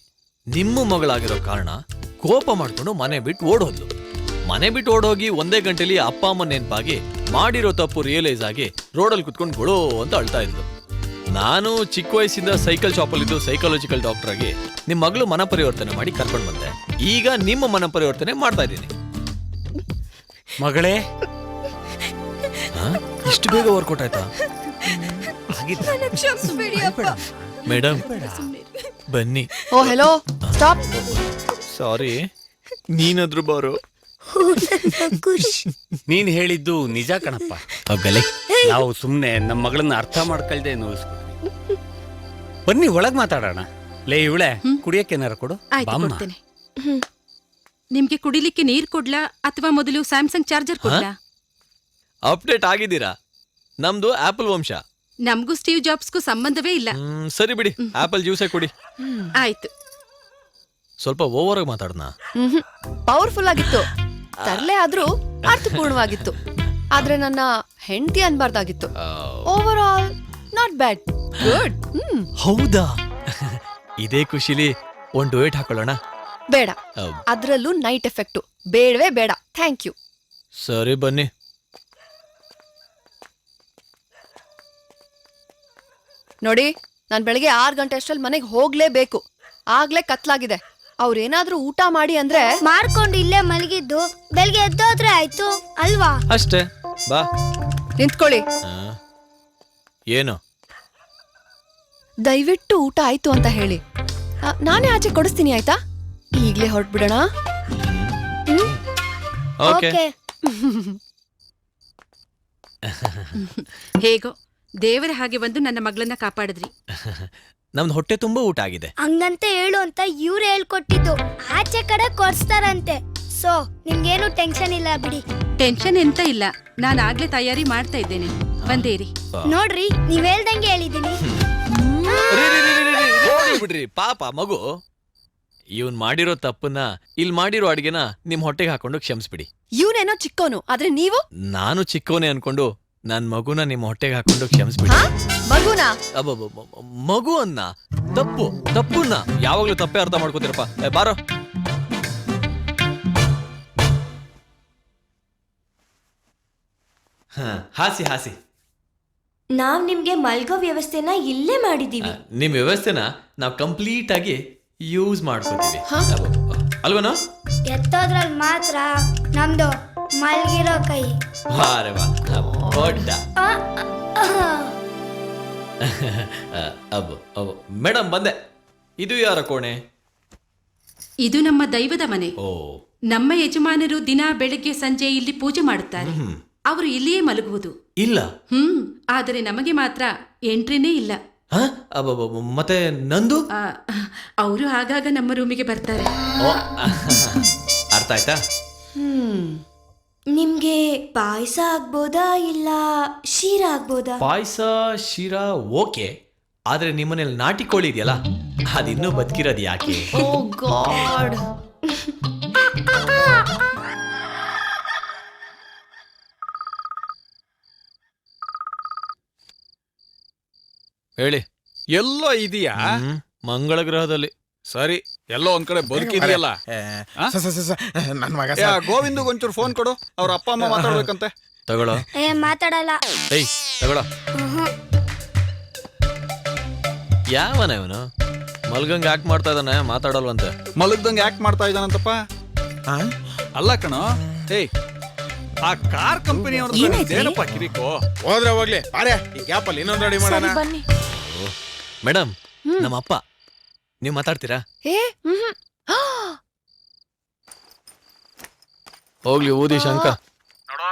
ನಿಮ್ಮ ಮಗಳಾಗಿರೋ ಕಾರಣ ಕೋಪ ಮಾಡ್ಕೊಂಡು ಮನೆ ಬಿಟ್ಟು ಓಡೋದ್ಲು. ಮನೆ ಬಿಟ್ಟು ಓಡೋಗಿ 1 ಗಂಟೆಲಿ ಅಪ್ಪ ಅಮ್ಮ ನೆನಪಾಗಿ ಮಾಡಿರೋ ತಪ್ಪು ರಿಯಲೈಸ್ ಆಗಿ ರೋಡಲ್ಲಿ ಕುತ್ಕೊಂಡು ಗೊಳೋ ಅಂತ ಅಳ್ತಾ ಇದ್ಲು. ನಾನು ಚಿಕ್ಕ ವಯಸ್ಸಿಂದ ಸೈಕಲ್ ಶಾಪಲ್ಲಿದ್ದು ಸೈಕಾಲಜಿಕಲ್ ಡಾಕ್ಟರ್ ಆಗಿ ನಿಮ್ಮ ಮಗಳು ಮನ ಪರಿವರ್ತನೆ ಮಾಡಿ ಕರ್ಕೊಂಡು ಬಂದೆ. ಈಗ ನಿಮ್ಮ ಮನ ಪರಿವರ್ತನೆ ಮಾಡ್ತಾ ಇದ್ದೀನಿ. ಮಗಳೇ, ಇಷ್ಟು ಬೇಗ ವರ್ಕೌಟ್ ಆಯ್ತಾ? ಮೇಡಮ್ ಬನ್ನಿ. ಓ ಹೆಲೋ, ಸ್ಟಾಪ್. ಸಾರಿ, ನೀನಾದ್ರೂ ಬಾರೋ. ನೀನ್ ಹೇಳಿದ್ದು ನಿಜ ಕಣಪ್ಪ. ನಾವು ಸುಮ್ನೆ ನಮ್ಮ ಮಗಳನ್ನ ಅರ್ಥ ಮಾಡ್ಕೊಳ್ದೆ ನೋಯಿಸ್ಬಿಟ್ವಿ. ಬನ್ನಿ ಒಳಗ್ ಮಾತಾಡೋಣ. ಲೇ ಇವಳೆ, ಕುಡಿಯಕ್ಕೇನಾರ ಕೊಡು. ಆಯ್ತು, ಬಾಮ್ಮ. ಕೊಡ್ತೇನೆ. ನಿಮ್ಗೆ ಕುಡಿಲಿಕ್ಕೆ ನೀರ್ ಕೊಡ್ಲಾ ಅಥವಾ ಮೊದಲು ಸ್ಯಾಮ್ಸಂಗ್ ಚಾರ್ಜರ್ ಕೊಡ್ಲಾ? ಅಪ್ಡೇಟ್ ಆಗಿದ್ದೀರಾ? ನಮ್ದು ಆಪಲ್ ವಂಶ. ನಮ್ಗೂ ಸ್ಟೀವ್ ಜಾಬ್ಸ್ಗೂ ಸಂಬಂಧವೇ ಇಲ್ಲ. ಸರಿ ಬಿಡಿ, ಆಪಲ್ ಜ್ಯೂಸೇ ಕೊಡಿ. ಆಯ್ತು. ಸ್ವಲ್ಪ ಓವರ್ ಆಗಿ ಮಾತಾಡೋಣ. ಪವರ್ಫುಲ್ ಆಗಿತ್ತು, ತರ್ಲೆ ಆದ್ರೂ ಅರ್ಥಪೂರ್ಣವಾಗಿತ್ತು. ಆದ್ರೆ ನನ್ನ ಹೆಂಡತಿ ಅನ್ಬಾರ್ದಾಗಿತ್ತು. Over all not bad, good. ಹೌದಾ? ಇದೇ ಖುಷಿಲಿ ಒಂದು ಡುಯೆಟ್ ಹಾಕೊಳ್ಳೋಣ. ಬೇಡ, ಅದ್ರಲ್ಲೂ ನೈಟ್ ಎಫೆಕ್ಟು ಬೇಡವೇ ಬೇಡ. Thank you. ಸರಿ ಬನ್ನಿ. ನೋಡಿ, ನಾನ್ ಬೆಳಗ್ಗೆ 6 ಗಂಟೆ ಅಷ್ಟ್ರಲ್ಲಿ ಮನೆಗೆ ಹೋಗ್ಲೇಬೇಕು. ಆಗ್ಲೇ ಕತ್ಲಾಗಿದೆ. ಅವ್ರೇನಾದ್ರೂ ಊಟ ಮಾಡಿ ಅಂದ್ರೆ ಮಾಡ್ಕೊಂಡು ಇಲ್ಲೇ ಮಲಗಿದ್ದು ಬೆಳಗ್ಗೆ ಎದ್ದೋದ್ರೆ ಆಯ್ತು ಅಲ್ವಾ? ಅಷ್ಟೇ. ಬಾ ನಿಂತ್ಕೊಳ್ಳಿ. ಏನು? ದಯವಿಟ್ಟು ಊಟ ಆಯ್ತು ಅಂತ ಹೇಳಿ. ನಾನೇ ಆಚೆ ಕೊಡಿಸ್ತೀನಿ, ಆಯ್ತಾ? ಈಗ್ಲೇ ಹೊರಟ್ಬಿಡೋಣ. ಓಕೆ. ಹೇಗೋ ದೇವರ ಹಾಗೆ ಬಂದು ನನ್ನ ಮಗಳನ್ನ ಕಾಪಾಡಿದ್ರಿ. ನಮ್ದು ಹೊಟ್ಟೆ ತುಂಬಾ ಊಟ ಆಗಿದೆ. ಹಂಗಂತ ಹೇಳು ಅಂತ ಇವ್ರು ಹೇಳ್ಕೊಟ್ಟಿದ್ದು. ಆಚೆ ಕಡೆ ಕೊಡ್ಸ್ತಾರಂತೆ. ಸೊ ನಿಮ್ಗೇನು ಟೆನ್ಷನ್ ಇಲ್ಲ ಬಿಡಿ. ಟೆನ್ಷನ್ ಎಂತ ಇಲ್ಲ, ನಾನು ಆಗ್ಲೇ ತಯಾರಿ ಮಾಡ್ತಾ ಇದ್ದೇನೆ. ಬಂದೇರಿ. ನೋಡ್ರಿ, ನೀವ್ ಹೇಳ್ದಂಗೆ ಹೇಳಿದೀನಿ. ಬಿಡ್ರಿ, ಪಾಪ ಮಗು. ಇವನ್ ಮಾಡಿರೋ ತಪ್ಪನ್ನ, ಇಲ್ಲಿ ಮಾಡಿರೋ ಅಡ್ಗೆನ ನಿಮ್ ಹೊಟ್ಟೆಗೆ ಹಾಕೊಂಡು ಕ್ಷಮಿಸ್ಬಿಡಿ. ಇವನೇನೋ ಚಿಕ್ಕೋನು, ಆದ್ರೆ ನೀವು? ನಾನು ಚಿಕ್ಕವನೇ ಅನ್ಕೊಂಡು ನನ್ ಮಗುನ ನಿಮ್ಮ ಹೊಟ್ಟೆಗೆ ಹಾಕೊಂಡು ಕ್ಷಮಿಸ್ಬಿಡಿ. ಮಗುನಾ? ಮಗು ಅನ್ನ ತಪ್ಪನ್ನ ಯಾವಾಗ್ಲೂ ತಪ್ಪೇ ಅರ್ಥ ಮಾಡ್ಕೋತೀರಪ್ಪ. ಬಾರೋ. ಹಾಸಿ ಹಾಸಿ. ನಾವ್ ನಿಮ್ಗೆ ಮಲ್ಗೋ ವ್ಯವಸ್ಥೆನ ಇಲ್ಲೇ ಮಾಡಿದೀವಿ. ನಿಮ್ ವ್ಯವಸ್ಥೆನ ನಾವ್ ಕಂಪ್ಲೀಟ್ ಆಗಿ ಯೂಸ್ ಮಾಡ್ಕೋತೀವಿ ಅಲ್ವನೋ? ಎತ್ತೋದ್ರಲ್ಲಿ ಮಾತ್ರ ನಮ್ದು ಮಲ್ಗಿರೋ ಕೈ. ವಾರೆ ವಾ, ದೊಡ್ಡ. ಮೇಡಮ್ ಬಂದೆ. ಇದು ಯಾರ ಕೋಣೆ? ಇದು ನಮ್ಮ ದೈವದ ಮನೆ. ಓ, ನಮ್ಮ ಯಜಮಾನರು ದಿನ ಬೆಳಗ್ಗೆ ಸಂಜೆ ಇಲ್ಲಿ ಪೂಜೆ ಮಾಡುತ್ತಾರೆ. ಅವರು ಇಲ್ಲಿಯೇ ಮಲಗುವುದು. ಇಲ್ಲ. ಆದರೆ ನಮಗೆ ಮಾತ್ರ ಎಂಟ್ರಿನೇ ಇಲ್ಲ. ಮತ್ತೆ ನಂದು? ಅವರು ಆಗಾಗ ನಮ್ಮ ರೂಮಿಗೆ ಬರ್ತಾರೆ. ಅರ್ಥ ಆಯ್ತಾ? ನಿಮ್ಗೆ ಪಾಯಸ ಆಗ್ಬೋದಾ ಇಲ್ಲ ಶೀರಾ ಆಗ್ಬೋದಾ? ಪಾಯಸ ಶೀರಾ ಓಕೆ, ಆದ್ರೆ ನಿಮ್ಮನೇಲಿ ನಾಟಿ ಕೋಳಿ ಇದೆಯಲ್ಲ, ಅದಿನ್ನೂ ಬದುಕಿರೋದು ಯಾಕೆ? ಓ ಗಾಡ್. ಹೇಳಿ. ಎಲ್ಲೋ ಇದೆಯಾ? ಮಂಗಳ ಗ್ರಹದಲ್ಲಿ. ಸರಿ, ಎಲ್ಲೋ ಒಂದ್ ಕಡೆ ಬದುಕಿದೆಯಲ್ಲ. ನನ್ ಮಗ ಗೋವಿಂದ್ ಒಂಚೂರು ಫೋನ್ ಕೊಡು, ಅವ್ರ ಅಪ್ಪ ಅಮ್ಮ ಮಾತಾಡ್ಬೇಕಂತೆ. ತಗೊಳ್ಳೋ. ಮಾತಾಡಲ್ಲ. ತಗೊಳ್ಳೋ. ಯಾವನ ಇವನು? ಮಲ್ಗಂಗ್ ಯಾಕೆ ಮಾಡ್ತಾ ಇದ್ದಾನೆ? ಮಾತಾಡಲ್ವಂತೆ. ಮಲಗ್ದಂಗೆ ಯಾಕೆ ಮಾಡ್ತಾ ಇದ್ದಾನಂತಪ್ಪ? ಅಲ್ಲ ಕಣೋ, ಆ ಕಾರ್ ಕಂಪನಿ ಏನಪ್ಪ ಕಿರಿಕೋ? ಹೋದ್ರೆ ಹೋಗ್ಲಿ, ಬಾರೆ ಈ ಗ್ಯಾಪ್ ಅಲ್ಲಿ ಇನ್ನೊಂದು ರೆಡಿ ಮಾಡೋಣ. ಮೇಡಮ್, ನಮ್ಮ ಅಪ್ಪ. ನೀವು ಮಾತಾಡ್ತೀರಾ? ಹೋಗ್ಲಿ ಊದಿ ಶಂಕ. ನೋಡೋ,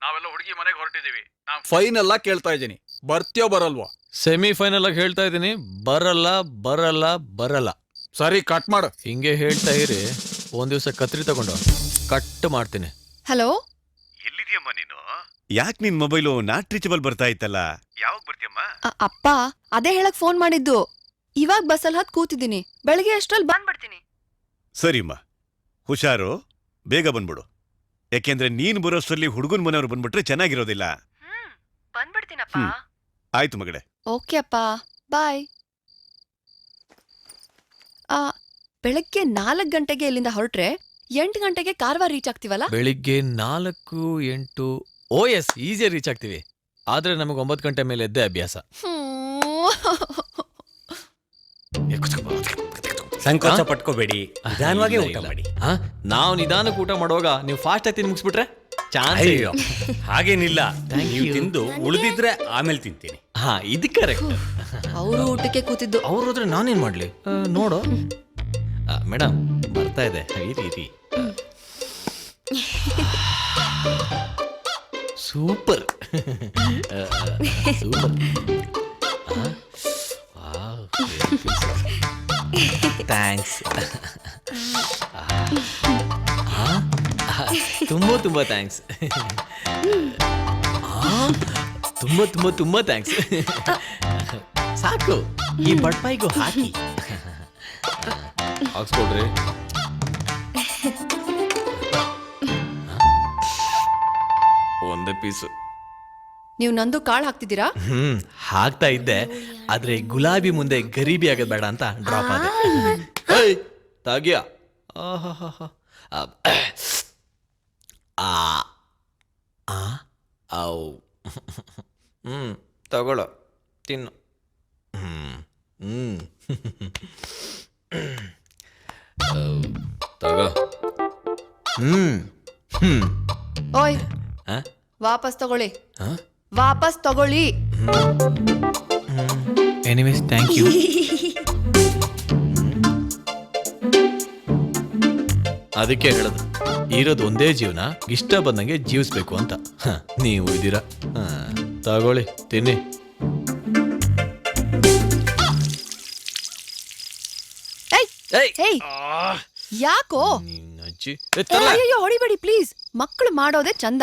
ನಾವೆಲ್ಲ ಹುಡುಗಿ ಮನೆಗೆ ಹೊರಟಿದೀವಿ. ಫೈನಲ್ ಆಗಿ ಕೇಳ್ತಾ ಇದ್ದೀನಿ, ಬರ್ತೀಯೋ ಬರಲ್ವೋ? ಸೆಮಿಫೈನಲ್ ಆಗಿ ಹೇಳ್ತಾ ಇದ್ದೀನಿ, ಬರಲ್ಲ ಬರಲ್ಲ ಬರಲ್ಲ. ಸರಿ, ಕಟ್ ಮಾಡು. ಹಿಂಗೆ ಹೇಳ್ತಾ ಇರಿ, ಒಂದ್ ದಿವಸ ಕತ್ರಿ ತಗೊಂಡು ಕಟ್ ಮಾಡ್ತೀನಿ. ಹಲೋ, ಎಲ್ಲಿದ್ಯಮ್ಮ ನೀನು? ಯಾಕೆ ನಿನ್ ಮೊಬೈಲು ನಾಟ್ ರೀಚಬಲ್ ಬರ್ತಾ ಇತ್ತಲ್ಲ? ಯಾವಾಗ ಬರ್ತೀಯಮ್ಮ? ಅಪ್ಪ ಅದೇ ಹೇಳಕ್ ಫೋನ್ ಮಾಡಿದ್ದು. ಇವಾಗ ಬಸ್ಸಲ್ಲಿ ಹತ್ ಕೂತಿದ್ದೀನಿ. ಬೆಳಗ್ಗೆ ಅಷ್ಟ್ರಲ್ಲಿ ಬಂದ್ಬಿಡ್ತೀನಿ. ಸರಿಮ್ಮ, ಹುಷಾರು, ಬೇಗ ಬಂದ್ಬಿಡು. ಯಾಕೆಂದ್ರೆ ನೀನ್ ಬರೋಷ್ಟರಲ್ಲಿ ಹುಡುಗನ್ ಮನೆಯವ್ರು ಬಂದ್ಬಿಟ್ರೆ ಚೆನ್ನಾಗಿರೋದಿಲ್ಲ. ಬಂದ್ಬಿಡ್ತೀನಪ್ಪ. ಆಯ್ತು ಮಗಳೇ. ಓಕೆ ಅಪ್ಪ, ಬಾಯ್. ಬೆಳಗ್ಗೆ 4 ಗಂಟೆಗೆ ಇಲ್ಲಿಂದ ಹೊರಟ್ರೆ 8 ಗಂಟೆಗೆ ಕಾರವಾರ ರೀಚ್ ಆಗ್ತೀವಲ್ಲ? ಬೆಳಿಗ್ಗೆ 4, 8 OS ಈಸಿಯಾಗಿ ರೀಚ್ ಆಗ್ತೀವಿ. ಆದ್ರೆ ನಮಗೆ 9 ಗಂಟೆ ಮೇಲೆ ಎದ್ದೆ ಅಭ್ಯಾಸ. ಸಂಕೋಚ ಪಟ್ಕೋಬೇಡಿ, ನಿಧಾನವಾಗಿ ಊಟ ಮಾಡಿ. ನಾವು ನಿಧಾನಕ್ಕೆ ಊಟ ಮಾಡುವಾಗ ನೀವು ಫಾಸ್ಟ್ ಆಗಿ ತಿಂದು ಮುಗಿಸ್ಬಿಟ್ರೆ ಚಾನ್ಸ್ ಅಯ್ಯೋ ಹಾಗೇನಿಲ್ಲ, ನೀವು ತಿಂದು ಉಳಿದಿದ್ರೆ ಆಮೇಲೆ ತಿಂತೀನಿ. ಹಾ ಇದು ಕರೆಕ್ಟ್. ಅವರು ಊಟಕ್ಕೆ ಕೂತಿದ್ದು. ಅವ್ರು ಹೋದ್ರೆ ನಾನೇನ್ ಮಾಡ್ಲಿ? ನೋಡು ಮೇಡಮ್ ಬರ್ತಾ ಇದೆ, ಇರಿ ಇರಿ. Super super. ಥ್ಯಾಂಕ್ಸ್. ತುಂಬ ತುಂಬ ಥ್ಯಾಂಕ್ಸ್. ತುಂಬ ತುಂಬ ತುಂಬ ಥ್ಯಾಂಕ್ಸ್. ಸಾಕು, ಈ ಬಡ್ಪಾಯಿಗೂ ಹಾಕಿ ಹಾಕ್ಸ್ಕೊಡ್ರಿ. ಒಂದೇ ಪೀಸು. ನೀವು ನಂದು ಕಾಳು ಹಾಕ್ತಿದ್ದೀರಾ? ಹಾಕ್ತಾ ಇದ್ದೆ, ಆದ್ರೆ ಗುಲಾಬಿ ಮುಂದೆ ಗರೀಬಿ ಆಗೋದ್ ಬೇಡ ಅಂತ ಡ್ರಾಪ್ ಆದೆ. ಏಯ್ ತಾಗ್ಯ. ತಗೊಳ್ಳೋ, ತಿನ್ನು. ತಗೋ. ಓಯ್ ವಾಪಸ್ ತಗೊಳ್ಳಿ, ವಾಪಸ್ ತಗೊಳ್ಳಿ. Anyways thank you. ಅದಕ್ಕೆ ಹೇಳೋದು, ಇರೋದು ಒಂದೇ ಜೀವನ, ಇಷ್ಟ ಬಂದಂಗೆ ಜೀವಿಸ್ಬೇಕು ಅಂತ. ನೀವು ಇದ್ದೀರಾ, ತಗೊಳ್ಳಿ ತಿನ್ನಿ. ಯಾಕೋ? ಅಯ್ಯೋ ಹೊಡಿಬೇಡಿ ಪ್ಲೀಸ್, ಮಕ್ಕಳು ಮಾಡೋದೇ ಚಂದ.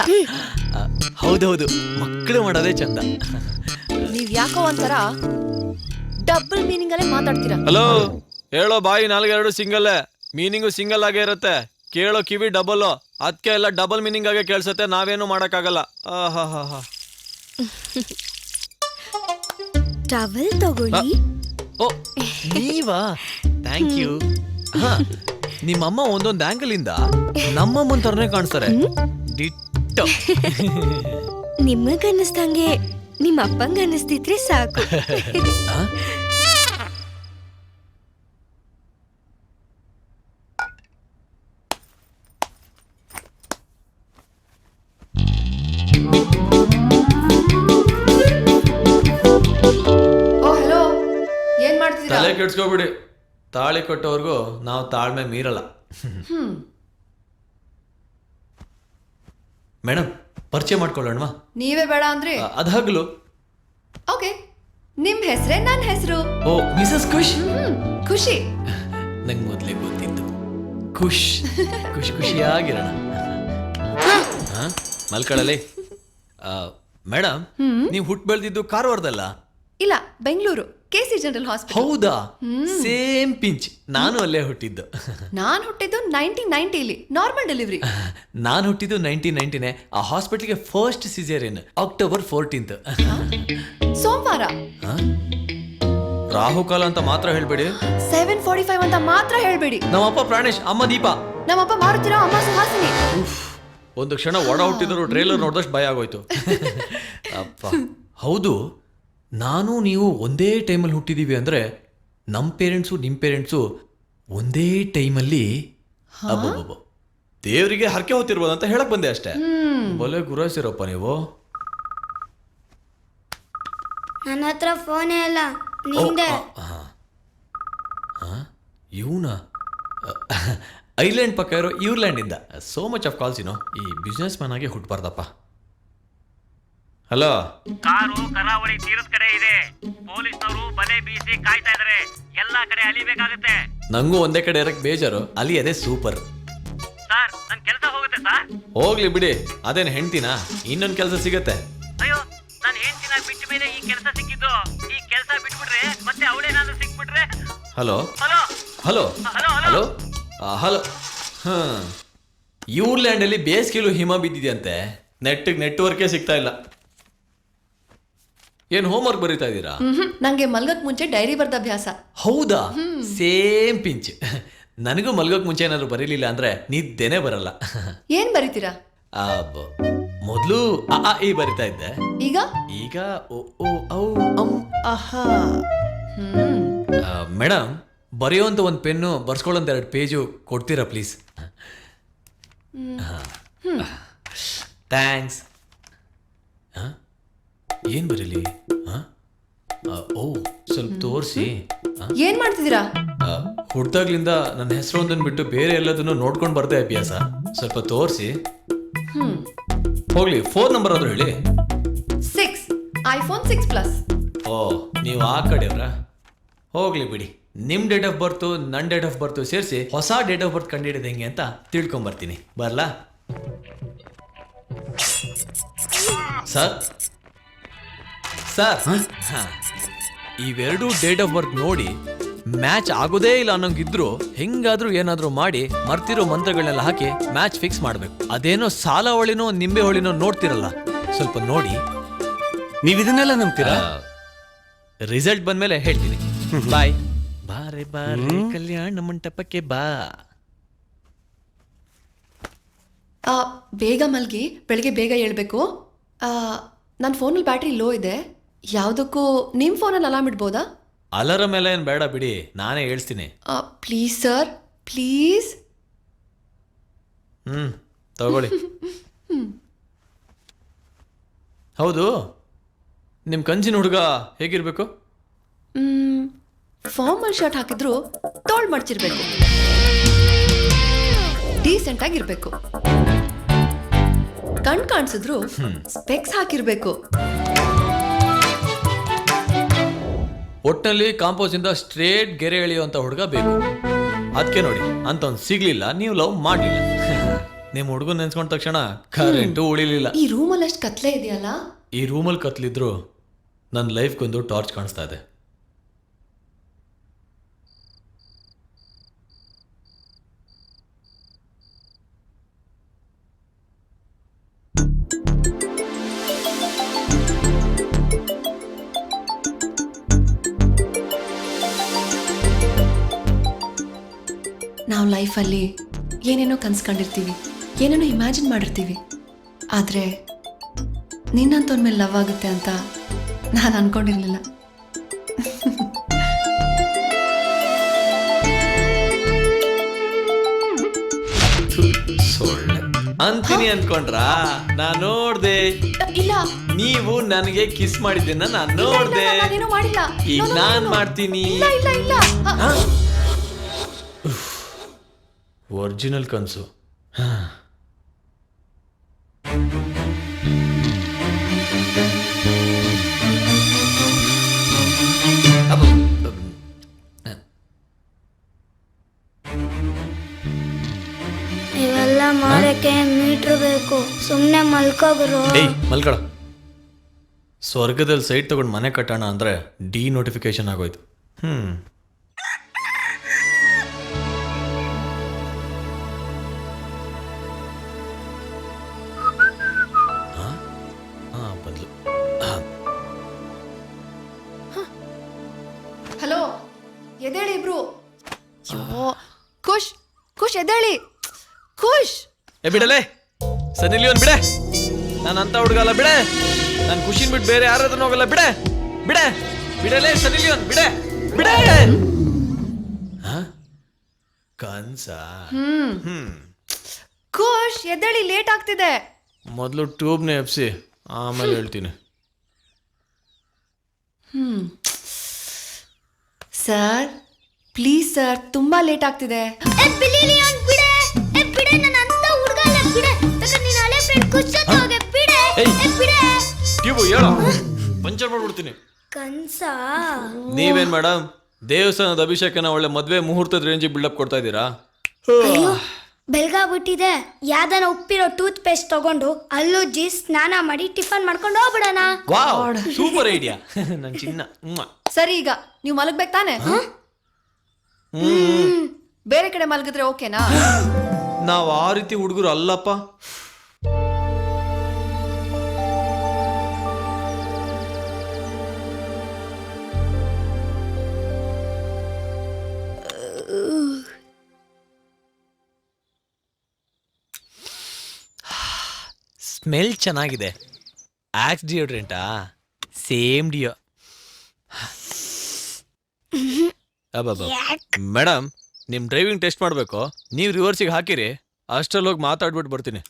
ಹೌದೌದು, ಮಕ್ಕಳು ಮಾಡೋದೇ ಚಂದ. ನೀವ್ ಯಾಕೋ ಒಂಥರ ಡಬಲ್ ಮೀನಿಂಗ್ ಅಲ್ಲೇ ಮಾತಾಡ್ತೀರಾ. ಹಲೋ, ಹೇಳೋ ಬಾಯಿ ನಾಲ್ಗೆರಡು ಸಿಂಗಲ್, ಮೀನಿಂಗು ಸಿಂಗಲ್ ಆಗೇ ಇರುತ್ತೆ, ಕೇಳೋ ಕಿವಿ ಡಬಲ್. ಅದಕ್ಕೆ ಎಲ್ಲ ಡಬಲ್ ಮೀನಿಂಗ್ ಆಗೇ ಕೇಳಿಸುತ್ತೆ, ನಾವೇನು ಮಾಡಕ್ಕಾಗಲ್ಲ. ಟವಲ್ ತಗೊಳ್ಳಿ. ಓ ನೀವಾ? Thank you. ನಿಮ್ಮಮ್ಮ ಒಂದೊಂದು ಆಂಗಲ್ ಇಂದ ನಮ್ಮಮ್ಮನ ತರನೇ ಕಾಣಿಸ್ತಾರೆ. ಡಿಟ್ಟೋ. ನಿಮಗನ್ನಿಸ್ದಂಗೆ ನಿಮ್ಮ ಅಪ್ಪಂಗ ಅನ್ನಿಸ್ತಿದ್ರೆ ಸಾಕು. ಓ ಹಲೋ, ಏನ್ ಮಾಡ್ತಿದ್ದೀರಾ? ತಲೆ ಕೆಡ್ಸ್ಕೊಬಿಡಿ, ತಾಳಿ ಕೊಟ್ಟವ್ರಿಗೂ ನಾವು ತಾಳ್ಮೆ ಮೀರಲ್ಲ. ಮೇಡಮ್ ಪರಿಚಯ ಮಾಡ್ಕೊಳ್ಳೋಣವಾ? ನೀವೇ ಬೇಡ ಅಂದ್ರೆ ಅದಾಗ್ಲು. ಓಕೆ, ನಿಮ್ ಹೆಸರೇ ನನ್ನ ಹೆಸರು. ಓ ಮಿಸಸ್ ಖುಷ್. ಖುಷಿ. ನಂಗೆ ಮೊದಲೇ ಗೊತ್ತಿತ್ತು. ಖುಷ್ ಖುಷ್ ಖುಷಿಯಾಗಿರೋಣ. ಮಲ್ಕಳಲ್ಲಿ. ಮೇಡಮ್, ನೀವು ಹುಟ್ಟು ಬೆಳೆದಿದ್ದು ಕಾರವಾರದಲ್ಲ? ಇಲ್ಲ, ಬೆಂಗಳೂರು KC ಜನರಲ್ ಹಾಸ್ಪಿಟಲ್. ಹೌದಾ? ಸೇಮ್ ಪಿಂಚ್, ನಾನು ಅಲ್ಲೇ ಹುಟ್ಟಿದ್ದು. ನಾನ್ ಹುಟ್ಟಿದ್ದು 1990ಲಿ, ನಾರ್ಮಲ್ ಡೆಲಿವರಿ. ನಾನು ಹುಟ್ಟಿದ್ದು 1990ನೇ. ಆ ಹಾಸ್ಪಿಟಲ್ಗೆ ಫಸ್ಟ್ ಸಿಸೇರಿಯನ್ ಅಕ್ಟೋಬರ್ 14th. ಸೋಮವಾರ. ರಾಹುಕಾಲ ಅಂತ ಮಾತ್ರ ಹೇಳ್ಬೇಡಿ. 7:45 ಅಂತ ಮಾತ್ರ ಹೇಳ್ಬೇಡಿ. ನಮ್ಮಪ್ಪ ಪ್ರಾಣೇಶ್, ಅಮ್ಮ ದೀಪಾ. ನಮ್ಮಪ್ಪ ಮಾರುತಿರಾವ್, ಅಮ್ಮ ಸುಹಾಸಿನಿ. ಒಂದು ಕ್ಷಣ ಒಡ ಹುಟ್ಟಿದ್ರು ಟ್ರೇಲರ್ ನೋಡಿದಷ್ಟು ಭಯ ಆಗೋಯ್ತು. ಅಪ್ಪ ಹೌದು, ನಾನು ನೀವು ಒಂದೇ ಟೈಮಲ್ಲಿ ಹುಟ್ಟಿದೀವಿ ಅಂದ್ರೆ ನಮ್ಮ ಪೇರೆಂಟ್ಸು ನಿಮ್ಮ ಪೇರೆಂಟ್ಸು ಒಂದೇ ಟೈಮಲ್ಲಿ ಅಬ್ಬಬ್ಬ ದೇವರಿಗೆ ಹರಕೆ ಹೊತ್ತಿರ್ಬೋದು ಅಂತ ಹೇಳಕ್ ಬಂದೆ ಅಷ್ಟೇ. ಬಲೆ ಗುರಾಯಿಸಿರಪ್ಪ ನೀವು. ನನ್ನ ಹತ್ರ ಫೋನೇ ಇಲ್ಲ, ನಿಂದೆ. ಇವನ ಐಲ್ಯಾಂಡ್ ಪಕ್ಕ ಇರೋ ಯೂರ್ಲ್ಯಾಂಡಿಂದ. So much of calls. ಈ ಬಿಸ್ನೆಸ್ ಮ್ಯಾನ್ ಆಗಿ ಹುಟ್ಟಬಾರ್ದಪ್ಪ. ಹಲೋ, ಕಾರು ಕರಾವಳಿ ತೀರದ ಕಡೆ ಇದೆ, ಪೊಲೀಸ್ನವರು ಬಲೆ ಬೀಸಿ ಕಾಯ್ತಾ ಇದಾರೆ, ಎಲ್ಲಾ ಕಡೆ ಅಲಿಬೇಕಾಗುತ್ತೆ. ನಂಗೂ ಒಂದೇ ಕಡೆ ಇರಕ್ ಬೇಜಾರು, ಅಲ್ಲಿ ಅದೇ ಸೂಪರ್. ಸರ್, ನನ್ ಕೆಲಸ ಹೋಗುತ್ತೆ ಸರ್. ಹೋಗ್ಲಿ ಬಿಡಿ, ಅದೇನು ಹೆಂಡ್ತಿನಾ? ಇನ್ನೊಂದು ಕೆಲಸ ಸಿಗತ್ತೆ. ಅಯ್ಯೋ, ನಾನು ಹೆಂಡ್ತಿನ ಬಿಟ್ಟ ಮೇಲೆ ಈ ಕೆಲಸ ಸಿಕ್ಕಿದ್ದು. ಈ ಕೆಲಸ ಬಿಟ್ಬಿಟ್ರೆ ಮತ್ತೆ ಅವಳೇನಾದ್ರೂ ಸಿಕ್ಬಿಟ್ರೆ? Hello hello hello hello hello hello. ಯೂರ್ಲ್ಯಾಂಡಲ್ಲಿ ಬೇಸಿಗೆಲು ಹಿಮ ಬಿದ್ದಿದೆಯಂತೆ, ನೆಟ್ವರ್ಕೇ ಸಿಗ್ತಾ ಇಲ್ಲ. ಏನ್ ಹೋಮ್ವರ್ಕ್ ಬರೀತಾ ಇದ್ದೀರಾ? ನಂಗೆ ಮಲ್ಗಕ್ ಮುಂಚೆ ಡೈರಿ ಬರ್ದ ಅಭ್ಯಾಸ. ಹೌದಾ? Same pinch. ನನಗೂ ಮಲ್ಗಕ್ ಮುಂಚೆ ಏನಾದ್ರು ಬರೀಲಿಲ್ಲ ಅಂದ್ರೆ ನಿದ್ದೆನೆ ಬರಲ್ಲ. ಏನ್ ಬರೀತೀರಾ? ಮೊದಲು ಅ ಈ ಬರಿತಾ ಇದ್ದೆ. ಈಗ ಈಗ ಓ ಓ ಔ ಅಂ ಅಹ. ಮೇಡಮ್, ಬರೆಯೋಂತ ಒಂದು ಪೆನ್ನು, ಬರ್ಸ್ಕೊಳ್ಳೋಂತ 2 ಪೇಜು ಕೊಡ್ತೀರಾ ಪ್ಲೀಸ್? ಥ್ಯಾಂಕ್ಸ್. ಏನು ಬರೀಲಿ? ಓ ಸ್ವಲ್ಪ ತೋರಿಸಿ. ಏನ್ ಮಾಡ್ತಿದ್ದೀರಾ? ಹುಡ್ದಾಗ್ಲಿಂದ ನನ್ನ ಹೆಸರು ಒಂದನ್ನು ಬಿಟ್ಟು ಬೇರೆ ಎಲ್ಲದನ್ನು ನೋಡ್ಕೊಂಡು ಬರ್ದೆ ಅಭ್ಯಾಸ. ಸ್ವಲ್ಪ ತೋರಿಸಿ. ಹೋಗ್ಲಿ, ಫೋನ್ ನಂಬರ್ ಆದ್ರೂ ಹೇಳಿ. 6 iPhone 6 Plus. ಓ, ನೀವು ಆ ಕಡೆಯವ್ರ? ಹೋಗ್ಲಿ ಬಿಡಿ. ನಿಮ್ಮ ಡೇಟ್ ಆಫ್ ಬರ್ತು ನನ್ನ ಡೇಟ್ ಆಫ್ ಬರ್ತು ಸೇರಿಸಿ ಹೊಸ ಡೇಟ್ ಆಫ್ ಬರ್ತ್ ಕಂಡುಹಿಡಿದು ಹೆಂಗೆ ಅಂತ ತಿಳ್ಕೊಂಬರ್ತೀನಿ. ಬರ್ಲಾ ಸರ್? ಸರ್, ಇವೆರಡೂ ಡೇಟ್ ಆಫ್ ಬರ್ತ್ ನೋಡಿ ಮ್ಯಾಚ್ ಆಗೋದೇ ಇಲ್ಲ ಅನ್ನೋಂಗಿದ್ರು ಹೆಂಗಾದ್ರೂ ಏನಾದ್ರೂ ಮಾಡಿ ಮರ್ತಿರೋ ಮಂತ್ರಗಳನ್ನೆಲ್ಲ ಹಾಕಿ ಮ್ಯಾಚ್ ಫಿಕ್ಸ್ ಮಾಡ್ಬೇಕು. ಅದೇನೋ ಸಾಲ ಹೊಳಿನೋ ನಿಂಬೆ ಹೊಳಿನೋ ನೋಡ್ತಿರಲ್ಲ, ಸ್ವಲ್ಪ ನೋಡಿ. ನೀವು ಇದನ್ನೆಲ್ಲ ನಂಬ್ತೀರಾ? ರಿಸಲ್ಟ್ ಬಂದ್ಮೇಲೆ ಹೇಳ್ತೀನಿ. ಬಾಯ್. ಬಾರೆ ಬಾರೆ ಕಲ್ಯಾಣ ಮಂಟಪಕ್ಕೆ ಬಾ. ಬೇಗ ಮಲ್ಗಿ ಬೆಳಿಗ್ಗೆ ಬೇಗ ಹೇಳ್ಬೇಕು. ನನ್ನ ಫೋನಲ್ಲಿ ಬ್ಯಾಟ್ರಿ ಲೋ ಇದೆ. ಯಾವುದಕ್ಕೂ ನಿಮ್ಮ ಫೋನಲ್ಲಿ ಅಲಾರ್ಮ್ ಇಡ್ಬೋದಾ? ಅಲಾರಂ ಎಲ್ಲ ಏನು ಬೇಡ ಬಿಡಿ, ನಾನೇ ಹೇಳ್ತೀನಿ. Please sir, please. ತಗೊಳ್ಳಿ. ಹೌದು, ನಿಮ್ಮ ಕಂಚಿನ ಹುಡುಗ ಹೇಗಿರ್ಬೇಕು? ಫಾರ್ಮಲ್ ಶರ್ಟ್ ಹಾಕಿದ್ರು ತೋಳ್ ಮಡ್ಚಿರ್ಬೇಕು, ಡೀಸೆಂಟ್ ಆಗಿರ್ಬೇಕು, ಕಣ್ ಕಾಣಿಸಿದ್ರು ಸ್ಪೆಕ್ಸ್ ಹಾಕಿರ್ಬೇಕು. ಒಟ್ಟಿನಲ್ಲಿ ಕಾಂಪೋಸ್ ಇಂದ ಸ್ಟ್ರೇಟ್ ಗೆರೆ ಎಳೆಯುವಂತ ಹುಡುಗ ಬೇಕು. ಅದಕ್ಕೆ ನೋಡಿ ಅಂತವ್ನು ಸಿಗ್ಲಿಲ್ಲ, ನೀವು ಲವ್ ಮಾಡ್ಲಿಲ್ಲ. ನಿಮ್ಮ ಹುಡುಗನ್ ನೆನ್ಸ್ಕೊಂಡ ತಕ್ಷಣ ಕರೆಂಟು ಉಳಿಲಿಲ್ಲ. ಈ ರೂಮಲ್ಲಿ ಅಷ್ಟು ಕತ್ಲೆ ಇದೆಯಲ್ಲ? ಈ ರೂಮಲ್ಲಿ ಕತ್ಲಿದ್ರು ನನ್ನ ಲೈಫ್ಗೊಂದು ಟಾರ್ಚ್ ಕಾಣಿಸ್ತಾ ಇದೆ. ನಾವು ಲೈಫಲ್ಲಿ ಏನೇನೋ ಕನ್ಸ್ಕೊಂಡಿರ್ತೀವಿ, ಏನೇನೋ ಇಮ್ಯಾಜಿನ್ ಮಾಡಿರ್ತೀವಿ. ಆದರೆ ನಿನ್ನಂತವ್ರ ಮೇಲೆ ಲವ್ ಆಗುತ್ತೆ ಅಂತ ನಾನು ಅನ್ಕೊಂಡಿರ್ಲಿಲ್ಲ. ಅಂತೀನಿ ಅನ್ಕೊಂಡ್ರಾ? ನಾನ್ ನೋಡ್ದೆ. ಇಲ್ಲ, ನೀವು ನನಗೆ ಕಿಸ್ ಮಾಡಿದ್ದನ್ನ ನಾನ್ ನೋಡ್ದೆ. ನಾನೇನು ಮಾಡಿಲ್ಲ. ಈಗ ನಾನ್ ಮಾಡ್ತೀನಿ. ಒರಿಜಿನಲ್ ಕನ್ಸು. ಇವೆಲ್ಲ ಮಾಡಕ್ಕೆ ಮೀಟ್ರ್ ಬೇಕು. ಸುಮ್ನೆ ಮಲ್ಕೋಬ್ರು. ಮಲ್ಕಳ. ಸ್ವರ್ಗದಲ್ಲಿ ಸೈಟ್ ತಗೊಂಡು ಮನೆ ಕಟ್ಟೋಣ ಅಂದ್ರೆ ಡಿ ನೋಟಿಫಿಕೇಶನ್ ಆಗೋಯ್ತು. ಬಂದ್ಲು. ಹಲೋ, ಎದ್ದೇಳಿ ಇಬ್ರು. ಖುಷ್ ಖುಷ್ ಎದ್ದೇಳಿ. ಖುಷ್ ಬಿಡಲೇ ಸನಿ ಲಿಯೋನ್, ಬಿಡೆ. ನಾನು ಅಂತ ಹುಡುಗಲ್ಲ, ಬಿಡೆ. ನಾನು ಖುಷಿನ್ ಬಿಟ್ಟು ಬೇರೆ ಯಾರಾದ್ರೂ ಹೋಗಲ್ಲ, ಬಿಡೆ ಬಿಡೆ. ಬಿಡಲೇ ಸನಿ ಲಿಯೋನ್, ಬಿಡೆ ಬಿಡೆ. ಕನ್ಸ? ಖುಷ್ ಎದ್ದೇಳಿ, ಲೇಟ್ ಆಗ್ತಿದೆ. ಮೊದಲು ಟ್ಯೂಬ್ನ ಎಪ್ಸಿ ಆಮೇಲೆ ಹೇಳ್ತೀನಿ. ಸರ್ ಪ್ಲೀಸ್ ಸರ್, ತುಂಬಾ ಲೇಟ್ ಆಗ್ತಿದೆ. ಟ್ಯೂಬ್ ಹೇಳೋ, ಪಂಚರ್ ಮಾಡ್ಬಿಡ್ತೀನಿ. ಕನ್ಸ? ನೀವೇನ್ ಮೇಡಮ್ ದೇವಸ್ಥಾನದ ಅಭಿಷೇಕನ ಒಳ್ಳೆ ಮದ್ವೆ ಮುಹೂರ್ತದ ರೇಂಜಿಗೆ ಬಿಲ್ಡಪ್ ಕೊಡ್ತಾ ಇದ್ದೀರಾ? ಬೆಳಗಾಗ್ಬಿಟ್ಟಿದೆ. ಯಾವ್ದಾನ ಉಪ್ಪಿರೋ ಟೂತ್ ಪೇಸ್ಟ್ ತಗೊಂಡು ಅಲ್ಲುಜ್ಜಿ ಸ್ನಾನ ಮಾಡಿ ಟಿಫನ್ ಮಾಡ್ಕೊಂಡು ಹೋಗ್ಬಿಡೋಣ. Wow, super idea. ನನ್ ಚಿನ್ನ. ಸರಿ, ಈಗ ನೀವು ಮಲಗ್ಬೇಕು ತಾನೆ? ಬೇರೆ ಕಡೆ ಮಲಗಿದ್ರೆ ಓಕೆನಾ? ನಾವ್ ಆ ರೀತಿ ಹುಡುಗರು ಅಲ್ಲಪ್ಪ. ಸ್ಮೆಲ್ ಚೆನ್ನಾಗಿದೆ. ಆಕ್ಸ್ ಡಿಯೋಡ್ರೆಂಟಾ? Same deo. ಮೇಡಮ್, ನಿಮ್ ಡ್ರೈವಿಂಗ್ ಟೆಸ್ಟ್ ಮಾಡ್ಬೇಕು. ನೀವು ರಿವರ್ಸಿಗೆ ಹಾಕಿರಿ, ಅಷ್ಟರಲ್ಲಿ ಹೋಗಿ ಮಾತಾಡ್ಬಿಟ್ಟು ಬರ್ತೀನಿ.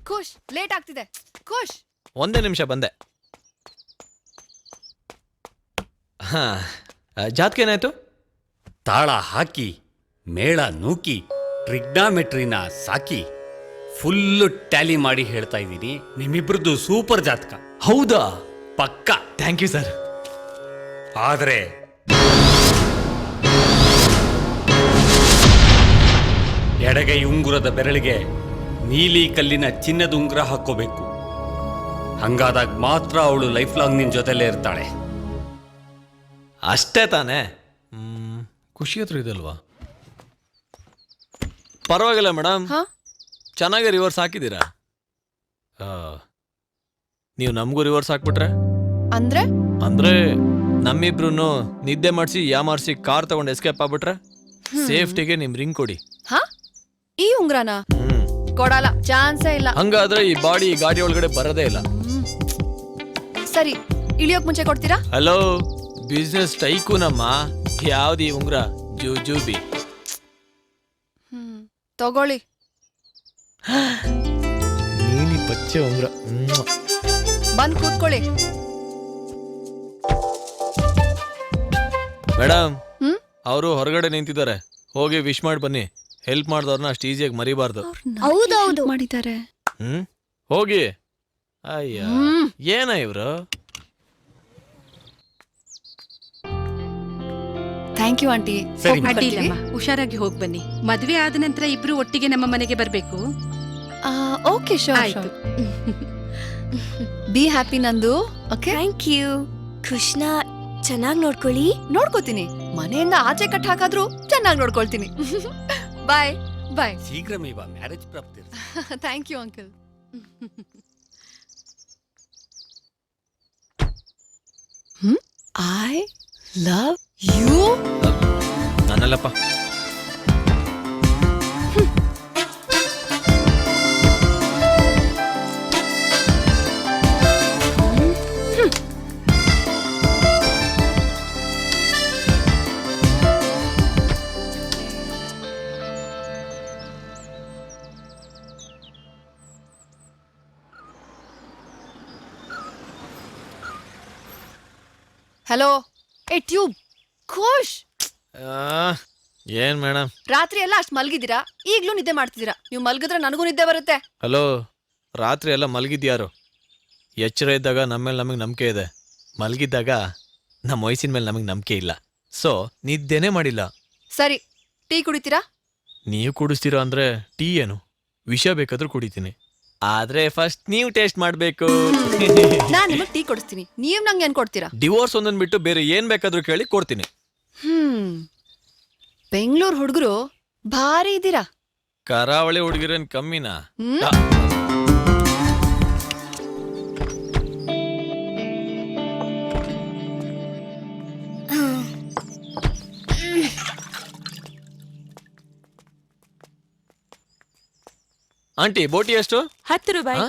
ಖುಷ್ ಲೇಟ್ ಆಗ್ತಿದೆ. ಖುಷ್ ಒಂದೇ ನಿಮಿಷ ಬಂದೆ. ಹಾ ಜಾತ್ಗೆ ಏನಾಯ್ತು? ತಾಳ ಹಾಕಿ ಮೇಳ ನೂಕಿ ಟ್ರಿಗ್ನಾಮೆಟ್ರಿನ ಸಾಕಿ ಫುಲ್ಲು ಟ್ಯಾಲಿ ಮಾಡಿ ಹೇಳ್ತಾ ಇದ್ದೀನಿ. ನಿಮ್ಮಿಬ್ರದ್ದು ಸೂಪರ್ ಜಾತಕ. ಹೌದಾ? ಪಕ್ಕ. Thank you sir. ಆದರೆ ಎಡಗೈ ಉಂಗುರದ ಬೆರಳಿಗೆ ನೀಲಿ ಕಲ್ಲಿನ ಚಿನ್ನದ ಉಂಗುರ ಹಾಕೋಬೇಕು. ಹಂಗಾದಾಗ ಮಾತ್ರ ಅವಳು ಲೈಫ್ ಲಾಂಗ್ ನಿನ್ ಜೊತೆಲೇ ಇರ್ತಾಳೆ. ಅಷ್ಟೇ ತಾನೇ? ಖುಷಿ ಹತ್ರ ಇದಲ್ವಾ? ಪರವಾಗಿಲ್ಲ ಮೇಡಮ್, ಚೆನ್ನಾಗಿ ರಿವರ್ಸ್ ಹಾಕಿದ್ದೀರಾ. ನೀವು ನಮಗೂ ರಿವರ್ಸ್ ಹಾಕ್ಬಿಟ್ರೆ ಅಂದ್ರೆ ಅಂದ್ರೆ ನಮ್ಮಿಬ್ರು ನಿದ್ದೆ ಮಾಡಿಸಿ ಯಾಮಾರಿಸಿ ಕಾರ್ ತಗೊಂಡು ಎಸ್ಕೇಪ್ ಆಗ್ಬಿಟ್ರೆ ಸೇಫ್ಟಿಗೆ ನಿಮ್ ರಿಂಗ್ ಕೊಡಿ. ಹಾ ಈ ಉಂಗ್ರನ ಕೊಡಲ್ಲ, ಚಾನ್ಸೇ ಇಲ್ಲ. ಹಂಗಾದ್ರೆ ಈ ಬಾಡಿ ಈ ಗಾಡಿ ಒಳಗಡೆ ಬರೋದೇ ಇಲ್ಲ. ಸರಿ, ಇಳಿಯೋಕ್ ಮುಂಚೆ ಕೊಡ್ತೀರಾ? ಹಲೋ, ಬಿಸ್ನೆಸ್ ಟೈಕೂನಮ್ಮ, ಯಾವ್ದು ಈ ಉಂಗ್ರ? ಜೂಜೂಬಿ. ತಗೊಳ್ಳಿ. ನೀಲಿ ಪಚ್ಚೆ ಉಂಗ್ರ. ಬಂದ್ ಕೂತ್ಕೊಳ್ಳಿ. ಮೇಡಮ್, ಅವರು ಹೊರಗಡೆ ನಿಂತಿದ್ದಾರೆ, ಹೋಗಿ ವಿಶ್ ಮಾಡಿ ಬನ್ನಿ. ಹೆಲ್ಪ್ ಮಾಡಿದವ್ರನ್ನ ಅಷ್ಟು ಈಸಿಯಾಗಿ ಮರಿಬಾರ್ದು. ಹೌದೌದು ಮಾಡಿದ್ದಾರೆ. ಹೋಗಿ. ಅಯ್ಯ, ಏನ ಇವ್ರು? Thank you aunty. ಅಡ್ಡಿಲ್ಲಮ್ಮ, ಹುಷಾರಾಗಿ ಹೋಗಿ ಬನ್ನಿ. ಮದ್ವೆ ಆದ ನಂತರ ಇಬ್ರು ಒಟ್ಟಿಗೆ ನಮ್ಮ ಮನೆಗೆ ಬರ್ಬೇಕು. Okay, sure. ಆಯ್ತು. ಬಿ ಹ್ಯಾಪಿ ನಂದು. Okay, thank you. ಖುಷ್ನ ಚೆನ್ನಾಗಿ ನೋಡ್ಕೊಳ್ಳಿ. ನೋಡ್ಕೋತೀನಿ. ಮನೆಯಿಂದ ಆಚೆ ಕಟ್ ಹಾಕಾದ್ರೂ ಚೆನ್ನಾಗಿ ನೋಡ್ಕೊಳ್ತೀನಿ. Bye bye. ಶೀಘ್ರಮೇವ ಮ್ಯಾರೇಜ್ ಪ್ರಾಪ್ತಿ. Thank you uncle. I love you. ನಾನಲ್ಲಪ್ಪ. ಹಲೋ, ಏ ಟ್ಯೂಬ್. ಖುಷ್. ಏನ್ ಮೇಡಮ್, ರಾತ್ರಿ ಎಲ್ಲ ಅಷ್ಟ್ ಮಲ್ಗಿದ್ದೀರಾ, ಈಗ್ಲೂ ನಿದ್ದೆ ಮಾಡ್ತಿದ್ದೀರಾ. ನೀವು ಮಲ್ಗಿದ್ರೆ ನನಗೂ ನಿದ್ದೆ ಬರುತ್ತೆ. ಹಲೋ, ರಾತ್ರಿ ಎಲ್ಲ ಮಲಗಿದ್ಯಾರು? ಎಚ್ಚರ ಇದ್ದಾಗ ನಮ್ಮ ಮೇಲೆ ನಮಗೆ ನಂಬಿಕೆ ಇದೆ, ಮಲಗಿದ್ದಾಗ ನಮ್ಮ ವಯಸ್ಸಿನ ಮೇಲೆ ನಮಗೆ ನಂಬಿಕೆ ಇಲ್ಲ. ಸೊ ನಿದ್ದೆನೇ ಮಾಡಿಲ್ಲ. ಸರಿ, ಟೀ ಕುಡಿತೀರಾ? ನೀವು ಕುಡಿಸ್ತೀರಾ ಅಂದ್ರೆ ಟೀ ಏನು, ವಿಷ ಬೇಕಾದ್ರೂ ಕುಡಿತೀನಿ. ಆದ್ರೆ ಫಸ್ಟ್ ನೀವು ಟೇಸ್ಟ್ ಮಾಡ್ಬೇಕು. ನಾನ್ ನಿಮಗ್ ಟೀ ಕೊಡಿಸ್ತೀನಿ, ನೀವ್ ನಂಗೆ ಏನ್ ಕೊಡ್ತೀರಾ? ಡಿವೋರ್ಸ್ ಒಂದನ್ ಬಿಟ್ಟು ಬೇರೆ ಏನ್ ಬೇಕಾದ್ರೂ ಕೇಳಿ ಕೊಡ್ತೀನಿ. ಬೆಂಗಳೂರು ಹುಡುಗರು ಭಾರಿ ಇದ್ದೀರಾ. ಕರಾವಳಿ ಹುಡುಗಿರೇನ್ ಕಮ್ಮಿನಾ? ಆಂಟಿ, ಬೋಟಿ ಎಷ್ಟು? 10 ರೂಪಾಯಿ.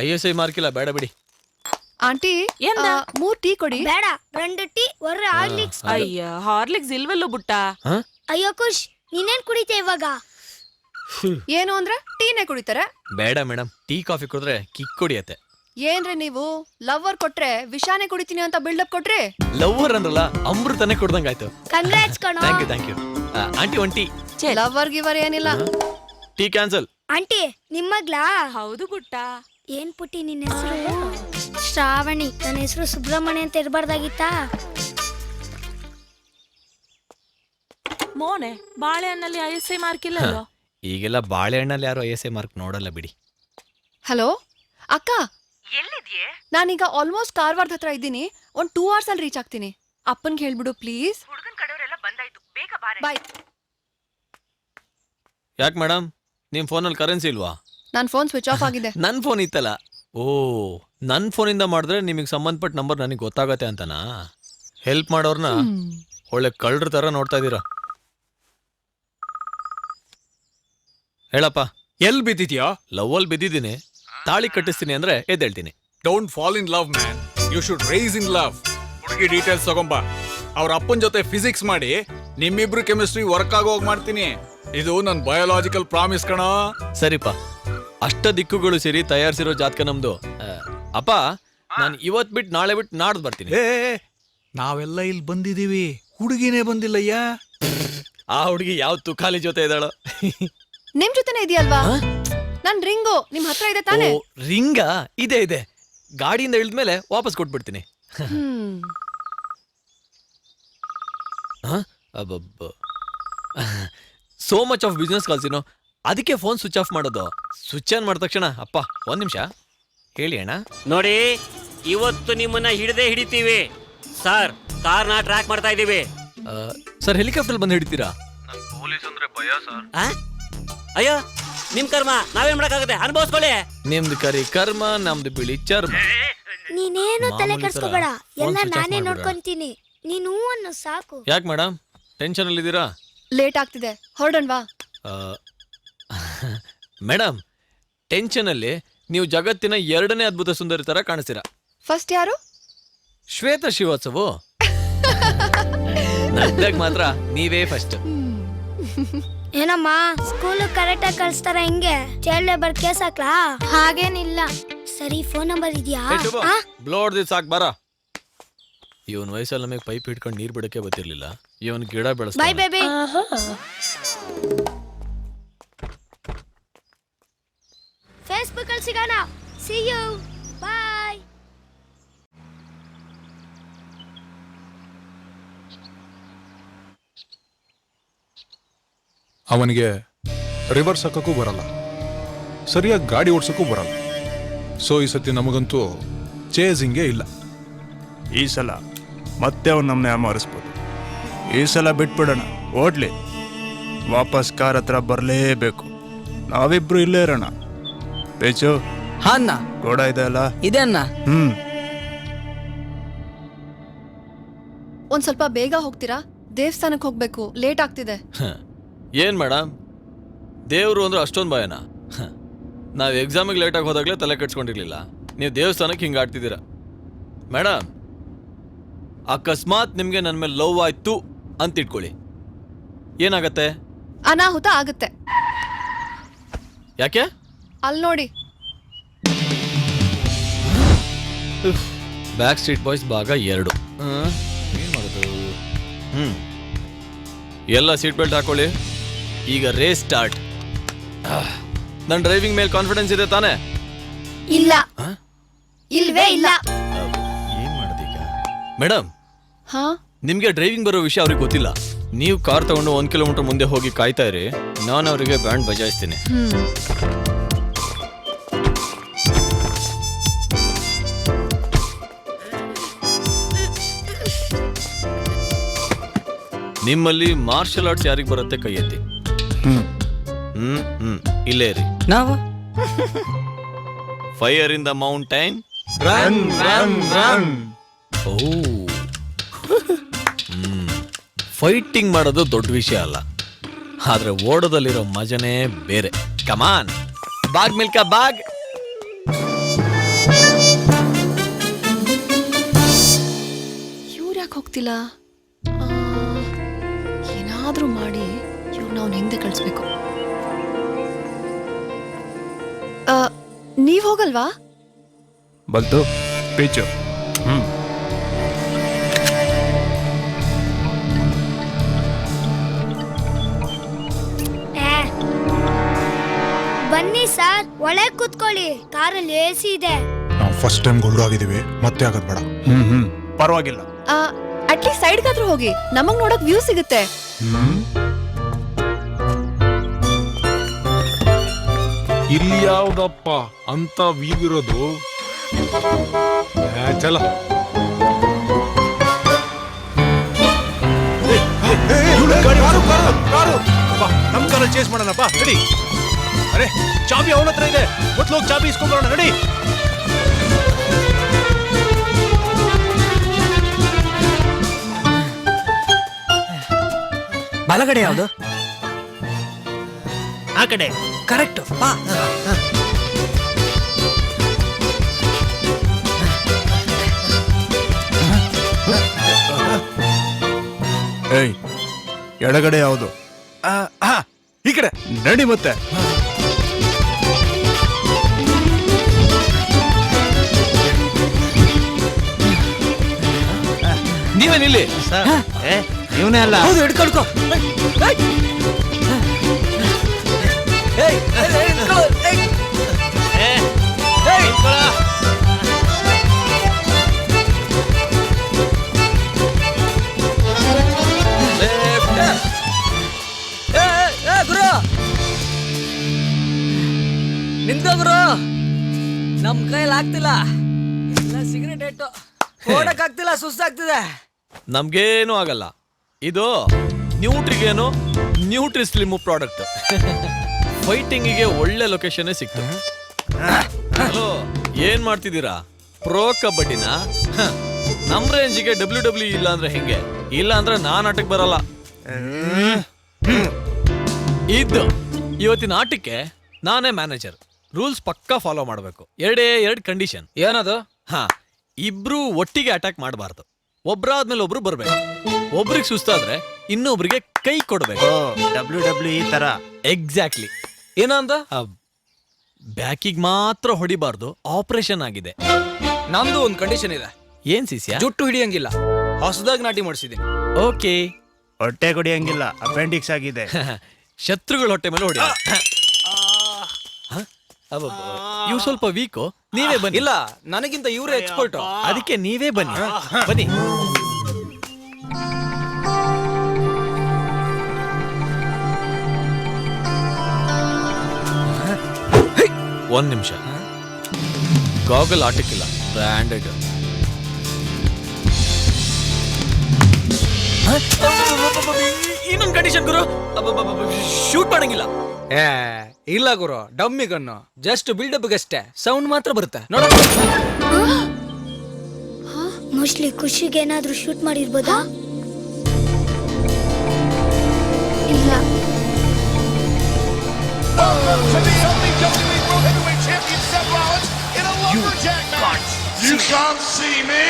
ISI ಮಾರ್ಕಿಲ್ಲ, ಬೇಡ ಬಿಡಿ. ಆಂಟಿ, 3 ಟೀ ಕೊಡಿ. ಬೇಡ, 2 ಟೀ, 1 ಹಾರ್ಲಿಕ್ಸ್. ಅಯ್ಯ, ಹಾರ್ಲಿಕ್ಸ್ ಇಲ್ವಲ್ಲೋ ಬುಟ್ಟ. ಅಯ್ಯೋ ಖುಷ್, ನೀನೇನ್ ಕುಡಿತೆ ಇವಾಗ? ಏನು ಅಂದ್ರೆ ಟೀನೇ ಕುಡಿತಾರೆ? ಬೇಡ ಮೇಡಮ್, ಟೀ ಕಾಫಿ ಕುಡಿದ್ರೆ ಕಿಕ್ ಕುಡಿಯತ್ತೆ. ಏನ್ರಿ ನೀವು, ಲವರ್ ಕೊಟ್ರೆ ವಿಷಾನೇ ಕುಡಿತೀನಿ ಅಂತ ಬಿಲ್ಡಪ್ ಕೊಟ್ರಿ? ಲವರ್ ಅಂದ್ರಲ್ಲ, ಅಮೃತನೇ ಕೊಡ್ದಂಗಾಯ್ತು. ಕಂಗ್ರಾಟ್ಸ್ ಕಣೋ. Thank you. ಆಂಟಿ, ಒಂದ್ ಟೀ. ಲವರ್ ಗಿವರ್ ಏನಿಲ್ಲ. Tea cancel. ಆಂಟಿ, ನಿಮ್ಮಗ್ಲಾ? ಹೌದು ಪುಟ್ಟ. ಏನ್ ಪುಟ್ಟಿ ನಿನ್ನ ಹೆಸರು? ಶ್ರಾವಣಿ. ನನ್ನ ಹೆಸರು ಸುಬ್ರಹ್ಮಣ್ಯ ಅಂತ ಇರಬಾರ್ದಾಗಿತ್ತಾ? ಮೋನೆ, ಬಾಳೆಹಣ್ಣಲ್ಲಿ ISI ಮಾರ್ಕ್ ಇಲ್ಲല്ലോ. ಈಗೆಲ್ಲ ಬಾಳೆಹಣ್ಣಲ್ಲಿ ಯಾರು ISI ಮಾರ್ಕ್ ನೋಡಲ್ಲ ಬಿಡಿ. ಹಲೋ ಅಕ್ಕ, ಎಲ್ಲಿದ್ಯೆ? ನಾನೀಗ ಆಲ್ಮೋಸ್ಟ್ ಕಾರವಾರದ ಹತ್ರ ಇದ್ದೀನಿ. ಒಂದ್ 2 hours ಅಲ್ಲಿ ರೀಚ್ ಆಗ್ತೀನಿ. ಅಪ್ಪನ್ಗೆ ಹೇಳ್ಬಿಡು ಪ್ಲೀಸ್. ಹುಡುಗನ್ ಕಡೆಯವರೆಲ್ಲ ಬಂದಾಯ್ತು, ಬೇಗ ಬಾರೆ. ಬಾಯ್. ಯಾಕೆ ಮೇಡಮ್, ನಿಮ್ ಫೋನಲ್ಲಿ ಕರೆನ್ಸಿ ಇಲ್ವಾ? ನನ್ನ ಫೋನ್ ಸ್ವಿಚ್ ಆಫ್ ಆಗಿದೆ. ನನ್ನ ಫೋನ್ ಇತ್ತಲ್ಲ. ಓ, ನನ್ನ ಫೋನಿಂದ ಮಾಡಿದ್ರೆ ನಿಮಗೆ ಸಂಬಂಧಪಟ್ಟ ನಂಬರ್ ನನಗೆ ಗೊತ್ತಾಗತ್ತೆ ಅಂತನಾ? ಹೆಲ್ಪ್ ಮಾಡೋರ್ನ ಒಳ್ಳೆ ಕಳ್ಳರ ತರ ನೋಡ್ತಾ ಇದ್ದೀರಾ. ಹೇಳಪ್ಪ, ಎಲ್ ಬಿದ್ದಿದ್ಯಾ? ಲವ್ ಅಲ್ಲಿ ಬಿದ್ದಿದ್ದೀನಿ. ತಾಳಿ ಕಟ್ಟಿಸ್ತೀನಿ ಅಂದ್ರೆ ಎದ್ದೇಳ್ತೀನಿ. Don't fall in love man, you should rise in love. ಹುಡುಗಿ ಡೀಟೇಲ್ಸ್ ತಗೊಂಬ, ಅವ್ರ ಅಪ್ಪನ ಜೊತೆ ಫಿಸಿಕ್ಸ್ ಮಾಡಿ ನಿಮ್ಮಿಬ್ರು ಕೆಮಿಸ್ಟ್ರಿ ವರ್ಕ್ ಆಗೋ ಮಾಡ್ತೀನಿ. ಇದು ನನ್ನ ಬಯೋಲಾಜಿಕಲ್ ಪ್ರಾಮಿಸ್ ಕಣ. ಸರಿಪ್ಪ, ಅಷ್ಟ ದಿಕ್ಕುಗಳು ಸೇರಿ ತಯಾರಿಸಿರೋ ಜಾತಕ ನಮ್ದು. ಅಪ್ಪ, ನಾನು ಇವತ್ ಬಿಟ್ಟು ನಾಳೆ ಬಿಟ್ಟು ನಾಡ್ದು ಬರ್ತೀನಿ. ನಾವೆಲ್ಲ ಇಲ್ಲಿ ಬಂದಿದೀವಿ, ಹುಡುಗಿನೇ ಬಂದಿಲ್ಲಯ್ಯ. ಆ ಹುಡುಗಿ ಯಾವ ತುಕಾಲಿ ಜೊತೆ ಇದ್ದಾಳೋ. ನಿಮ್ ಜೊತೆನೆ ಇದೆಯಲ್ವಾ? ನನ್ ರಿಂಗು ನಿಮ್ ಹತ್ರ ಇದೆ ತಾನೆ? ರಿಂಗ ಇದೆ ಇದೆ. ಗಾಡಿಯಿಂದ ಇಳಿದ್ಮೇಲೆ ವಾಪಸ್ ಕೊಟ್ಬಿಡ್ತೀನಿ. So much of business calls ಏನೋ, ಅದಕ್ಕೆ ಫೋನ್ ಸ್ವಿಚ್ ಆಫ್ ಮಾಡೋದು. ಸ್ವಿಚ್ ಆನ್ ಮಾಡಿದ ತಕ್ಷಣ ಅಪ್ಪ ಒಂದ್ ನಿಮಿಷ ಹೇಳಿ ಅಣ್ಣ. ನೋಡಿ, ಇವತ್ತು ನಿಮ್ಮನ್ನ ಹಿಡಿತೀವಿ ಸರ್. ಕಾರ್ನ ಟ್ರ್ಯಾಕ್ ಮಾಡ್ತಾ ಇದೀವಿ ಸರ್. ಹೆಲಿಕಾಪ್ಟರ್ ಬಂದು ಹಿಡಿತೀರಾ? ಪೊಲೀಸ್ ಅಂದ್ರೆ ಭಯ ಸರ್. ಅಯ್ಯೋ, ನಿಮ್ ಕರ್ಮ, ನಾವೇನ್ ಮಾಡಕ್ಕಾಗತ್ತೆ, ಅನುಭವಿಸ್ಕೊಳ್ಳಿ. ನಿಮ್ದು ಕರಿ ಕರ್ಮ, ನಮ್ದು ಬಿಳಿ ಚರ್ಮ. ನೀನೇನು ತಲೆ ಕೆಡ್ಸ್ಕೋಬೇಡ, ಎಲ್ಲ switch off ನಾನೇ ಮಾಡ್ಬಿಡ. ನೋಡ್ಕೊಂತೀನಿ. ನೀನು ಅನ್ನು ಸಾಕು. ಯಾಕೆ ಮೇಡಮ್ ಟೆನ್ಷನ್ ಅಲ್ಲಿ ಇದ್ದೀರಾ? ಲೇಟ್ ಆಗ್ತಿದೆ, ಹೊರಡಣ್ವಾ? ಮೇಡಮ್, ಟೆನ್ಷನ್ ಅಲ್ಲಿ ನೀವು ಜಗತ್ತಿನ 2ನೇ ಅದ್ಭುತ ಸುಂದರಿ ತರ ಕಾಣಿಸ್ತೀರಾ. ಫಸ್ಟ್ ಯಾರು? ಶ್ವೇತ ಶ್ರೀವಾತ್ಸವು. ನಡ್ದಾಗ ಮಾತ್ರ ನೀವೇ ಫಸ್ಟ್. ಏನಮ್ಮ, ಸ್ಕೂಲ್ ಕರೆಕ್ಟ್ ಆಗಿ ಕಳಿಸ್ತಾರ ಹಿಂಗೆ? ಚೈಲ್ಡ್ ಲೇಬರ್ ಕೇಸ್ ಹಾಕ್ಲಾ? ಹಾಗೇನಿಲ್ಲ. ಸರಿ, ಫೋನ್ ನಂಬರ್ ಇದೆಯಾ? ಬ್ಲೋಡ್ ದಿಸ್ ಸಾಕ್ ಬಾರ. ಇವನ್ ವಯಸ್ಸಲ್ಲಿ ನಮಗೆ ಪೈಪ್ ಹಿಡ್ಕೊಂಡು ನೀರ್ ಬಿಡಕ್ಕೆ ಗೊತ್ತಿರ್ಲಿಲ್ಲ. ಇವನ್ ಗಿಡ ಬೆಳೆಸ್ತಾನೆ. By baby. ಫೇಸ್ಬುಕ್ ಅಲ್ಲಿ ಸಿಗೋಣ. See you. Bye. ಅವನಿಗೆ ರಿವರ್ಸ್ ಹಾಕಕ್ಕೂ ಬರಲ್ಲ, ಸರಿಯಾಗಿ ಗಾಡಿ ಓಡಿಸೋಕ್ಕೂ ಬರಲ್ಲ. ಸೊ ಈ ಸತಿ ನಮಗಂತೂ ಚೇಸಿಂಗೇ ಇಲ್ಲ. ಈ ಸಲ ಮತ್ತೆ ಅವ್ನು ನಮ್ಮನ್ನ ಯಾಮಾರಿಸ್ಬೋದು. ಈ ಸಲ ಬಿಟ್ಬಿಡೋಣ, ಓಡ್ಲಿ. ವಾಪಸ್ ಕಾರ್ ಹತ್ರ ಬರಲೇಬೇಕು. ನಾವಿಬ್ರು ಇಲ್ಲೇ ಇರೋಣ. ಪೇಚು ಅಣ್ಣ ಗೋಡ ಇದೆ ಅಲ್ಲ? ಇದೆ ಅಣ್ಣ. ಒಂದ್ ಸ್ವಲ್ಪ ಬೇಗ ಹೋಗ್ತೀರಾ? ದೇವಸ್ಥಾನಕ್ಕೆ ಹೋಗ್ಬೇಕು, ಲೇಟ್ ಆಗ್ತಿದೆ. ಏನ್ ಮೇಡಮ್, ದೇವ್ರು ಅಂದ್ರೆ ಅಷ್ಟೊಂದು ಭಯನಾ? ನಾವು ಎಕ್ಸಾಮಿಗೆ ಲೇಟಾಗಿ ಹೋದಾಗಲೇ ತಲೆ ಕೆಡ್ಸ್ಕೊಂಡಿರ್ಲಿಲ್ಲ, ನೀವು ದೇವಸ್ಥಾನಕ್ಕೆ ಹಿಂಗೆ ಆಡ್ತಿದ್ದೀರಾ. ಮೇಡಮ್, ಅಕಸ್ಮಾತ್ ನಿಮಗೆ ನನ್ನ ಮೇಲೆ ಲವ್ ಆಯ್ತು ಅಂತ ಇಟ್ಕೊಳ್ಳಿ, ಏನಾಗತ್ತೆ? ಅನಾಹುತ ಆಗುತ್ತೆ. ಯಾಕೆ? ಅಲ್ಲಿ ನೋಡಿ. ಬ್ಯಾಕ್ ಸ್ಟ್ರೀಟ್ ಬಾಯ್ಸ್ ಭಾಗ 2. ಏನ್ ಮಾಡೋದು? ಎಲ್ಲ ಸೀಟ್ ಬೆಲ್ಟ್ ಹಾಕೊಳ್ಳಿ, ಈಗ ರೇಸ್ ಸ್ಟಾರ್ಟ್. ನನ್ನ ಡ್ರೈವಿಂಗ್ ಮೇಲೆ ಕಾನ್ಫಿಡೆನ್ಸ್ ಇದೆ ತಾನೆ? ಇಲ್ಲ. ಇಲ್ವೇ ಇಲ್ಲ. ಏನ್ ಮಾಡೋದೀಗ? ಮೇಡಮ್, ಹಾ, ನಿಮ್ಗೆ ಡ್ರೈವಿಂಗ್ ಬರೋ ವಿಷಯ ಅವ್ರಿಗೆ ಗೊತ್ತಿಲ್ಲ. ನೀವು ಕಾರ್ ತಗೊಂಡು 1 ಕಿಲೋಮೀಟರ್ ಮುಂದೆ ಹೋಗಿ ಕಾಯ್ತಾ ಇರಿ, ನಾನು ಅವರಿಗೆ ಬ್ಯಾಂಡ್ ಬಜಾಯಿಸ್ತೀನಿ. ನಿಮ್ಮಲ್ಲಿ ಮಾರ್ಷಲ್ ಆರ್ಟ್ಸ್ ಯಾರಿಗೆ ಬರುತ್ತೆ ಕೈ ಎತ್ತಿ. ಇಲ್ಲೇ ರೀ. ನಾವು fire in the mountain, run run run. Oh, fighting ಮಾಡೋದು ದೊಡ್ಡ ವಿಷಯ ಅಲ್ಲ, ಆದ್ರೆ ಓಡೋದಲ್ಲಿರೋ ಮಜನೇ ಬೇರೆ. ಕಮಾನ್, ಬಾಗ್ ಮಿಲ್ಕ ಬಾಗ್. ಇವ್ರು ಯಾಕೆ ಹೋಗ್ತಿಲ್ಲ? ಏನಾದ್ರೂ ಮಾಡಿ ಇವ್ರು ನಾವು ಹಿಂದೆ ಕಳಿಸ್ಬೇಕು. ನೀವ್ ಹೋಗಲ್ವಾ? ಬಲ್ತು ಪೀಚು. ಬನ್ನಿ ಸರ್, ಒಳಗೆ ಕೂತ್ಕೊಳ್ಳಿ, ಕಾರಲ್ಲಿ AC ಇದೆ. ನಾವು ಫಸ್ಟ್ ಟೈಮ್ ಗೋಲ್ಡ್ ಆಗಿದ್ದೀವಿ, ಮತ್ತೆ ಆಗೋದು ಬೇಡ. ಪರವಾಗಿಲ್ಲ. ಅಟ್ಲೀಸ್ಟ್ ಸೈಡ್ಗಾದ್ರೂ ಹೋಗಿ, ನಮಗ್ ನೋಡಕ್ ವ್ಯೂ ಸಿಗುತ್ತೆ. ಇಲ್ಲಿ ಯಾವ್ದಪ್ಪ ಅಂತ ವ್ಯೂ ಇರೋದು? ಚಲ ನಮ್ ಕಾರ ಚೇಸ್ ಮಾಡೋಣಪ್ಪ, ನಡಿ. ಅರೆ, ಚಾಬಿ ಅವನ ಹತ್ರ ಇದೆ, ಮೊದ್ಲು ಚಾಬಿ ಇಸ್ಕೊಂಡ್ಬರೋಣ, ನಡಿ. ಬಲಗಡೆ ಯಾವುದು? ಆ ಕಡೆ ಕರೆಕ್ಟ್. ಬಾ. ಏಯ್, ಎಡಗಡೆ ಯಾವುದು? ಈ ಕಡೆ ನಡಿ ಮತ್ತೆ. ನೀವೇನಿಲ್ಲಿ ಇವನೇ ಅಲ್ಲ. ಹೌದು ಹಿಡ್ಕೊಳ್ಕೊ. ಗುರು ನಿಂತ್ಕೋ ಗುರು, ನಮ್ ಕೈಯಲ್ಲಿ ಆಗ್ತಿಲ್ಲ, ಎಲ್ಲ ಸಿಗರೇಟ್ ಇಟ್ಟು ಓಡಕ್ ಆಗ್ತಿಲ್ಲ, ಸುಸ್ತಾಗ್ತಿದೆ. ನಮ್ಗೇನು ಆಗಲ್ಲ. ಇದು ನ್ಯೂಟ್ರಿಗೇನು ನ್ಯೂಟ್ರಿ ಸ್ಲಿಮ್ ಪ್ರಾಡಕ್ಟ್. ಫೈಟಿಂಗಿಗೆ ಒಳ್ಳೆ ಲೊಕೇಶನ್ ಸಿಕ್ತು. ಹಲೋ, ಏನ್ ಮಾಡ್ತಿದ್ದೀರಾ? ಪ್ರೋ ಕಬಡ್ಡಿನ ನಮ್ ರೇಂಜಿಗೆ WWE ಇಲ್ಲ ಅಂದ್ರೆ ಹೆಂಗೆ? ಇಲ್ಲ ಅಂದ್ರೆ ನಾನ್ ಆಟಕ್ಕೆ ಬರಲ್ಲ. ಇದ್ದು ಇವತ್ತಿನ ಆಟಕ್ಕೆ ನಾನೇ ಮ್ಯಾನೇಜರ್. ರೂಲ್ಸ್ ಪಕ್ಕಾ ಫಾಲೋ ಮಾಡ್ಬೇಕು. ಎರಡು ಕಂಡೀಷನ್. ಏನದು? ಇಬ್ರು ಒಟ್ಟಿಗೆ ಅಟ್ಯಾಕ್ ಮಾಡಬಾರ್ದು. ಒಬ್ರಾದ್ಮೇಲೆ ಒಬ್ರು ಬರ್ಬೇಕು. ಒಬ್ರಿಗೆ ಸುಸ್ತಾದ್ರೆ ಇನ್ನೊಬ್ರಿಗೆ ಕೈ ಕೊಡ್ಬೇಕು. WWE ತರ. ಎಕ್ಸಾಕ್ಟ್ಲಿ. ಏನಂದ? ಬ್ಯಾಕಿಗೆ ಮಾತ್ರ ಹೊಡಿಬಾರ್ದು. ಆಪರೇಷನ್ ಆಗಿದೆ. ನಮ್ದು ಒಂದು ಕಂಡೀಷನ್ ಇದೆ. ಏನ್ ಸಿಸಿಯಾ? ಜುಟ್ಟು ಹಿಡಿಯಂಗಿಲ್ಲ. ಹೊಸದಾಗಿ ನಾಟಿ ಮಾಡಿಸಿದೀನಿ. ಓಕೆ. ಹೊಟ್ಟೆ ಕೊಡಿಯಂಗಿಲ್ಲ, ಅಪೆಂಡಿಕ್ಸ್ ಆಗಿದೆ. ಶತ್ರುಗಳ ಹೊಟ್ಟೆ ಮೇಲೆ ಹೊಡಿ. ಇವ್ ಸ್ವಲ್ಪ ವೀಕು. ನೀವೇ ಬನ್ನಿ. ಇಲ್ಲ, ನನಗಿಂತ ಇವರೇ ಎಕ್ಸ್ಪರ್ಟ್. ಅದಕ್ಕೆ ನೀವೇ ಬನ್ನಿ. ಬನ್ನಿ. ಒಂದ್ ನಿಮಿಷ. ಗಾಗಲ್ ಆಟಕ್ಕಿಲ್ಲ, ಬ್ರ್ಯಾಂಡೆಡ್. ಇನ್ನೊಂದು ಕಂಡೀಷನ್ ಗುರು, ಶೂಟ್ ಮಾಡಂಗಿಲ್ಲ. ಇಲ್ಲ ಗುರು, ಡಮ್ಮಿ ಗನ್ನು. ಜಸ್ಟ್ ಬಿಲ್ಡಪ್ ಅಷ್ಟೇ, ಸೌಂಡ್ ಮಾತ್ರ ಬರುತ್ತೆ ನೋಡ. ಮೋಸ್ಟ್ಲಿ ಖುಷಿಗೆ ಏನಾದ್ರೂ ಶೂಟ್ ಮಾಡಿರ್ಬೋದಾ? ಇಲ್ಲ. You can't see me.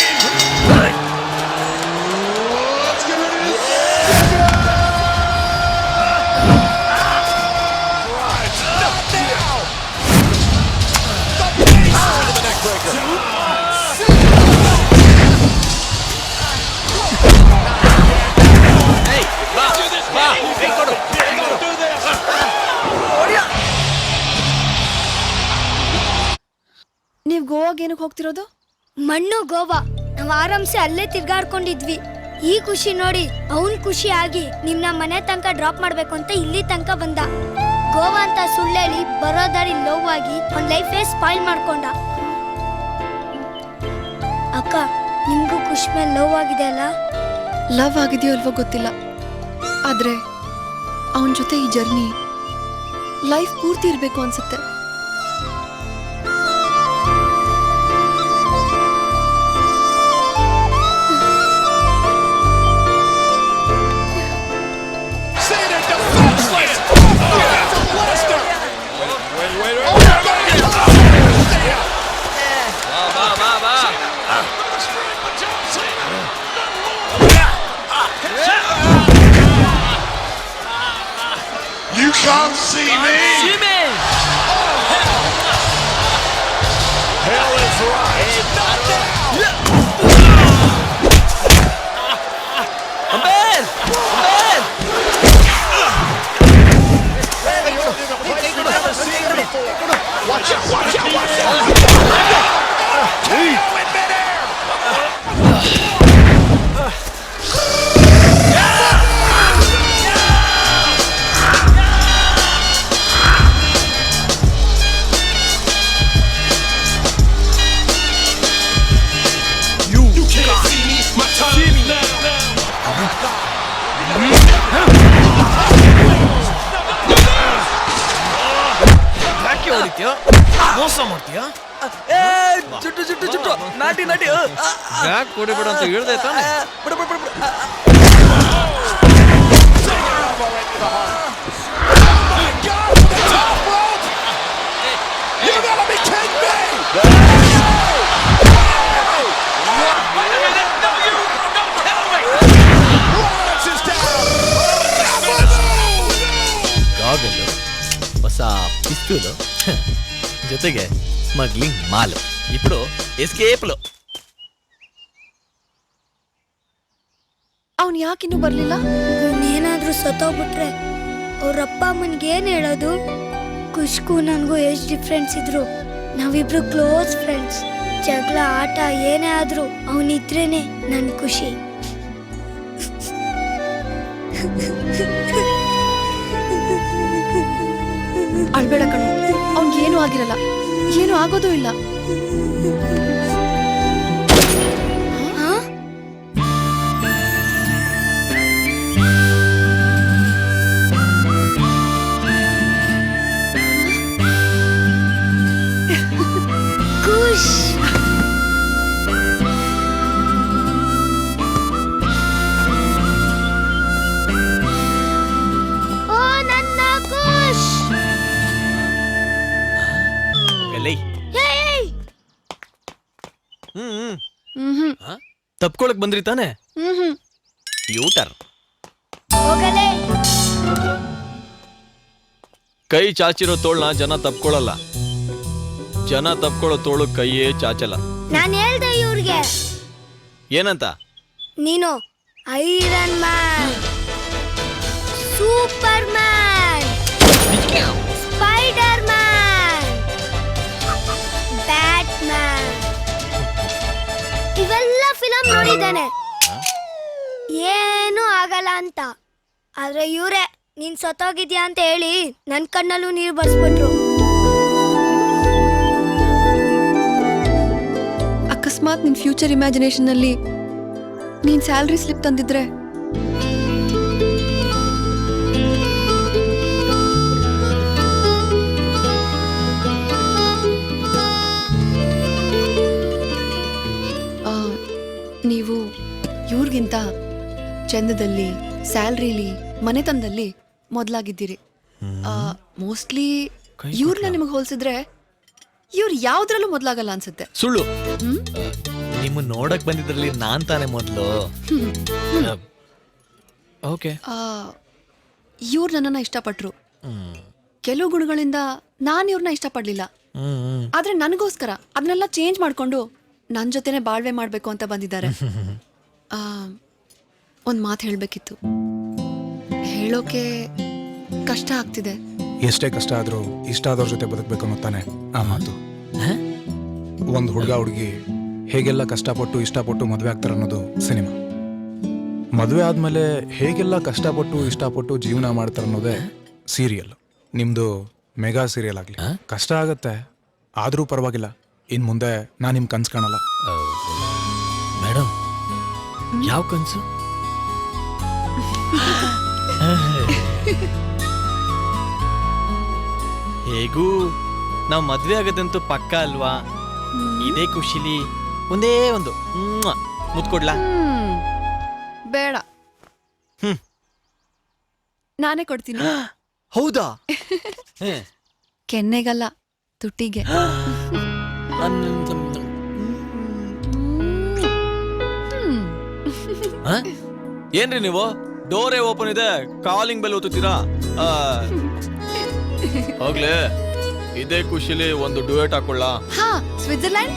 ನೀವ್ ಗೋವಾಗೆ ಏನಕ್ಕೆ ಹೋಗ್ತಿರೋದು? ಮಣ್ಣು ಗೋವಾ. ನಾವ್ ಆರಾಮ್ಸೆ ಅಲ್ಲೇ ತಿರ್ಗಾಡ್ಕೊಂಡಿದ್ವಿ. ಈ ಖುಷಿ ನೋಡಿ ಅವನ್ ಖುಷಿ ಆಗಿ ನಿಮ್ನ ಮನೆ ತನಕ ಡ್ರಾಪ್ ಮಾಡ್ಬೇಕು ಅಂತ ಇಲ್ಲಿ ತನಕ ಬಂದ. ಗೋವಾ ಅಂತ ಸುಳ್ಳೇಳಿ ಬರೋ ದಾರಿ ಲವ್ ಆಗಿ ಒಂದ್ ಲೈಫೇ ಸ್ಪಾಯ್ಲ್ ಮಾಡ್ಕೊಂಡ. ಅಕ್ಕ, ನಿಮ್ಗೂ ಖುಷಿ ಮೇಲೆ ಲವ್ ಆಗಿದೆ ಅಲ್ಲ? ಲವ್ ಆಗಿದೆಯೋ ಅಲ್ವೋ ಗೊತ್ತಿಲ್ಲ, ಆದ್ರೆ ಅವನ ಜೊತೆ ಈ ಜರ್ನಿ ಲೈಫ್ ಪೂರ್ತಿ ಇರ್ಬೇಕು ಅನ್ಸುತ್ತೆ. You can't see me. Hell is right. Watch out! Watch out! Watch out! ಮೋಸ ಮಾಡ್ತೀಯಾ? ಜುಟ್ಟು ಜುಟ್ಟು ಜುಟ್ಟು ನಾಟಿ ನಾಟಿ. ಬ್ಯಾಗ್ ಕೊಡಿಬೇಡ ಅಂತ ಹೇಳ್ದೆ ತಾನೆ? ಬಿಡು ಬಿಡು ಬಿಡು. You gotta be kidding me! Goggle పిస్తులు జೊತೆಗೆ స్మగ్లింగ్ మాలు ఇప్పుడు ఎస్కేప్లు. ಅವ್ನು ಯಾಕಿನ್ನೂ ಬರ್ಲಿಲ್ಲ? ಏನಾದ್ರೂ ಸತ್ತೋಗ್ಬಿಟ್ರೆ ಅವ್ರಪ್ಪ ಅಮ್ಮನಿಗೆ ಏನ್ ಹೇಳೋದು? ಖುಷ್ಗೂ ನನಗೂ ಎಷ್ಟು ಡಿಫ್ರೆನ್ಸ್ ಇದ್ರು ನಾವಿಬ್ರು ಕ್ಲೋಸ್ ಫ್ರೆಂಡ್ಸ್. ಜಗಳ ಆಟ ಏನೇ ಆದ್ರೂ ಅವನಿದ್ರೇನೆ ನನ್ ಖುಷಿ. ಅಳ್ಬೇಡ ಕಣೋ, ಅವ್ನಿಗೇನು ಆಗಿರಲ್ಲ, ಏನು ಆಗೋದೂ ಇಲ್ಲ. ಖುಷ್ ಓ ನನ್ನ ಖುಷ್. ತಪ್ಕೊಳಕ್ ಬಂದ್ರಿ ತಾನೆ? ಯೂಟರ್ ಹೋಗಲೇ. ಕೈ ಚಾಚಿರೋ ತೋಳ್ನ ಜನ ತಪ್ಕೊಳಲ್ಲ, ಜನ ತಪ್ಕೊಳ್ಳೋ ತೋಳು ಕೈಯೇ ಚಾಚಲ್ಲ. ನಾನು ಹೇಳ್ದೆ ಇವ್ರಿಗೆ. ಏನಂತ? ನೀನು iron man, super man, spider man, bat man ಇವೆಲ್ಲ ಫಿಲಂ ನೋಡಿದ್ದಾನೆ, ಏನೂ ಆಗಲ್ಲ ಅಂತ. ಆದ್ರೆ ಇವರೇ ನೀನ್ ಸತ್ತೋಗಿದ್ಯಾ ಅಂತ ಹೇಳಿ ನನ್ ಕಣ್ಣಲ್ಲೂ ನೀರು ಬರ್ಸ್ಬಿಟ್ರು. ಅಕಸ್ಮಾತ್ ನಿನ್ ಫ್ಯೂಚರ್ ಇಮ್ಯಾಜಿನೇಷನ್ ಅಲ್ಲಿ ನೀನ್ ಸ್ಯಾಲ್ರಿ ಸ್ಲಿಪ್ ತಂದಿದ್ರೆ ನೀವು ಇವ್ರಿಗಿಂತ ಚಂದದಲ್ಲಿ, ಸ್ಯಾಲ್ರಿಲಿ, ಮನೆತನದಲ್ಲಿ ಮೊದಲಾಗಿದ್ದೀರಿ. ಮೋಸ್ಟ್ಲಿ ಇವ್ರನ್ನ ನಿಮಗೆ ಹೋಲಿಸಿದ್ರೆ ಇವ್ರು ಯಾವ್ದ್ರಲ್ಲೂ ಮೊದಲಾಗಲ್ಲ ಅನ್ಸುತ್ತೆ. ಸುಳ್ಳು. ನಿಮ್ಮ ನೋಡಕ್ ಬಂದಿದ್ರಲ್ಲಿ ನಾನ್ ತಾನೇ ಮೊದಲು. ಓಕೆ. ಇವ್ರು ನನ್ನನ್ನ ಇಷ್ಟಪಟ್ರು. ಕೆಲವು ಗುಣಗಳಿಂದ ನಾನು ಇವ್ರನ್ನ ಇಷ್ಟಪಡ್ಲಿಲ್ಲ. ಆದ್ರೆ ನನಗೋಸ್ಕರ ಅದನ್ನೆಲ್ಲ ಚೇಂಜ್ ಮಾಡ್ಕೊಂಡು ನನ್ನ ಜೊತೆನೆ ಬಾಳ್ವೆ ಮಾಡ್ಬೇಕು ಅಂತ ಬಂದಿದ್ದಾರೆ. ಒಂದ್ ಮಾತು ಹೇಳ್ಬೇಕಿತ್ತು, ಹೇಳೋಕೆ ಕಷ್ಟ ಆಗ್ತಿದೆ. ಎಷ್ಟೇ ಕಷ್ಟ ಆದ್ರೂ ಇಷ್ಟ ಆದವ್ರ ಜೊತೆ ಬದುಕಬೇಕು ಅನ್ನೋತಾನೆ ಆ ಮಾತು. ಒಂದು ಹುಡುಗ ಹುಡುಗಿ ಹೇಗೆಲ್ಲ ಕಷ್ಟಪಟ್ಟು ಇಷ್ಟಪಟ್ಟು ಮದುವೆ ಆಗ್ತಾರೆ ಅನ್ನೋದು ಸಿನಿಮಾ. ಮದುವೆ ಆದ್ಮೇಲೆ ಹೇಗೆಲ್ಲ ಕಷ್ಟಪಟ್ಟು ಇಷ್ಟಪಟ್ಟು ಜೀವನ ಮಾಡ್ತಾರೆ ಅನ್ನೋದೇ ಸೀರಿಯಲ್. ನಿಮ್ದು ಮೆಗಾ ಸೀರಿಯಲ್ ಆಗ್ಲಿ. ಕಷ್ಟ ಆಗತ್ತೆ, ಆದ್ರೂ ಪರವಾಗಿಲ್ಲ. ಇನ್ ಮುಂದೆ ನಾನು ನಿಮ್ ಕನ್ಸ್ ಕಾಣಲ್ಲ. ಮೇಡಮ್, ಯಾವ ಕನ್ಸು? ಹೇಗೂ ನಾವ್ ಮದ್ವೆ ಆಗದಂತೂ ಪಕ್ಕ ಅಲ್ವಾ? ಇದೇ ಖುಷಿಲಿ ಒಂದೇ ಒಂದು ಮುತ್ಕೊಡ್ಲಾ? ಬೇಡ, ನಾನೇ ಕೊಡ್ತೀನಿ. ಹೌದಾ? ಕೆನ್ನೆಗಲ್ಲ, ತುಟಿಗೆ. ಏನ್ರಿ ನೀವು? ಡೋರೇ ಓಪನ್ ಇದೆ, ಕಾಲಿಂಗ್ ಬೆಲ್ ಓದುತ್ತೀರಾ? ಹೋಗ್ಲೇ, ಇದೇ ಖುಷಿಲಿ ಒಂದು ಡ್ಯೂಯೆಟ್ ಹಾಕೊಳ್ಳ. ಹಾ, ಸ್ವಿಟ್ಜರ್ಲ್ಯಾಂಡ್.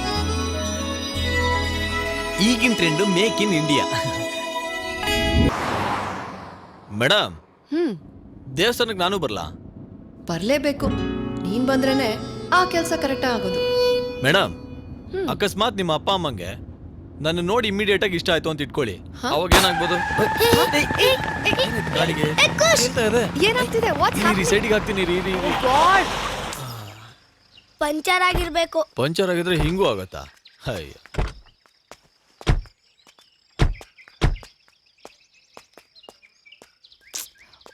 ಈಗಿನ trend make in India. Madam, ದೇವಸ್ಥಾನಕ್ಕೆ ನಾನು ಬರ್ಲಾ? ಬರ್ಲೇಬೇಕು. ನೀನ್ ಬಂದ್ರೇನೆ ಆ ಕೆಲಸ ಕರೆಕ್ಟ್ ಆಗೋದು. ಮೇಡಮ್, ಅಕಸ್ಮಾತ್ ನಿಮ್ಮ ಅಪ್ಪ ಅಮ್ಮಂಗೆ ನನ್ನ ನೋಡಿ ಇಮಿಡಿಯೇಟ್ ಆಗಿ ಇಷ್ಟ ಆಯ್ತು ಅಂತ ಇಟ್ಕೊಳ್ಳಿ, ಅವಾಗ ಏನಾಗ್ಬೋದು? ಗಾಡಿಗೆ ಏನಾಗ್ತಿದೆ? ಸೈಡಿಗೆ ಹಾಕ್ತೀನಿ. ಪಂಚರ್ ಆಗಿರ್ಬೇಕು. ಪಂಚರ್ ಆಗಿದ್ರೆ ಹಿಂಗೂ ಆಗತ್ತಾ? ಅಯ್ಯ,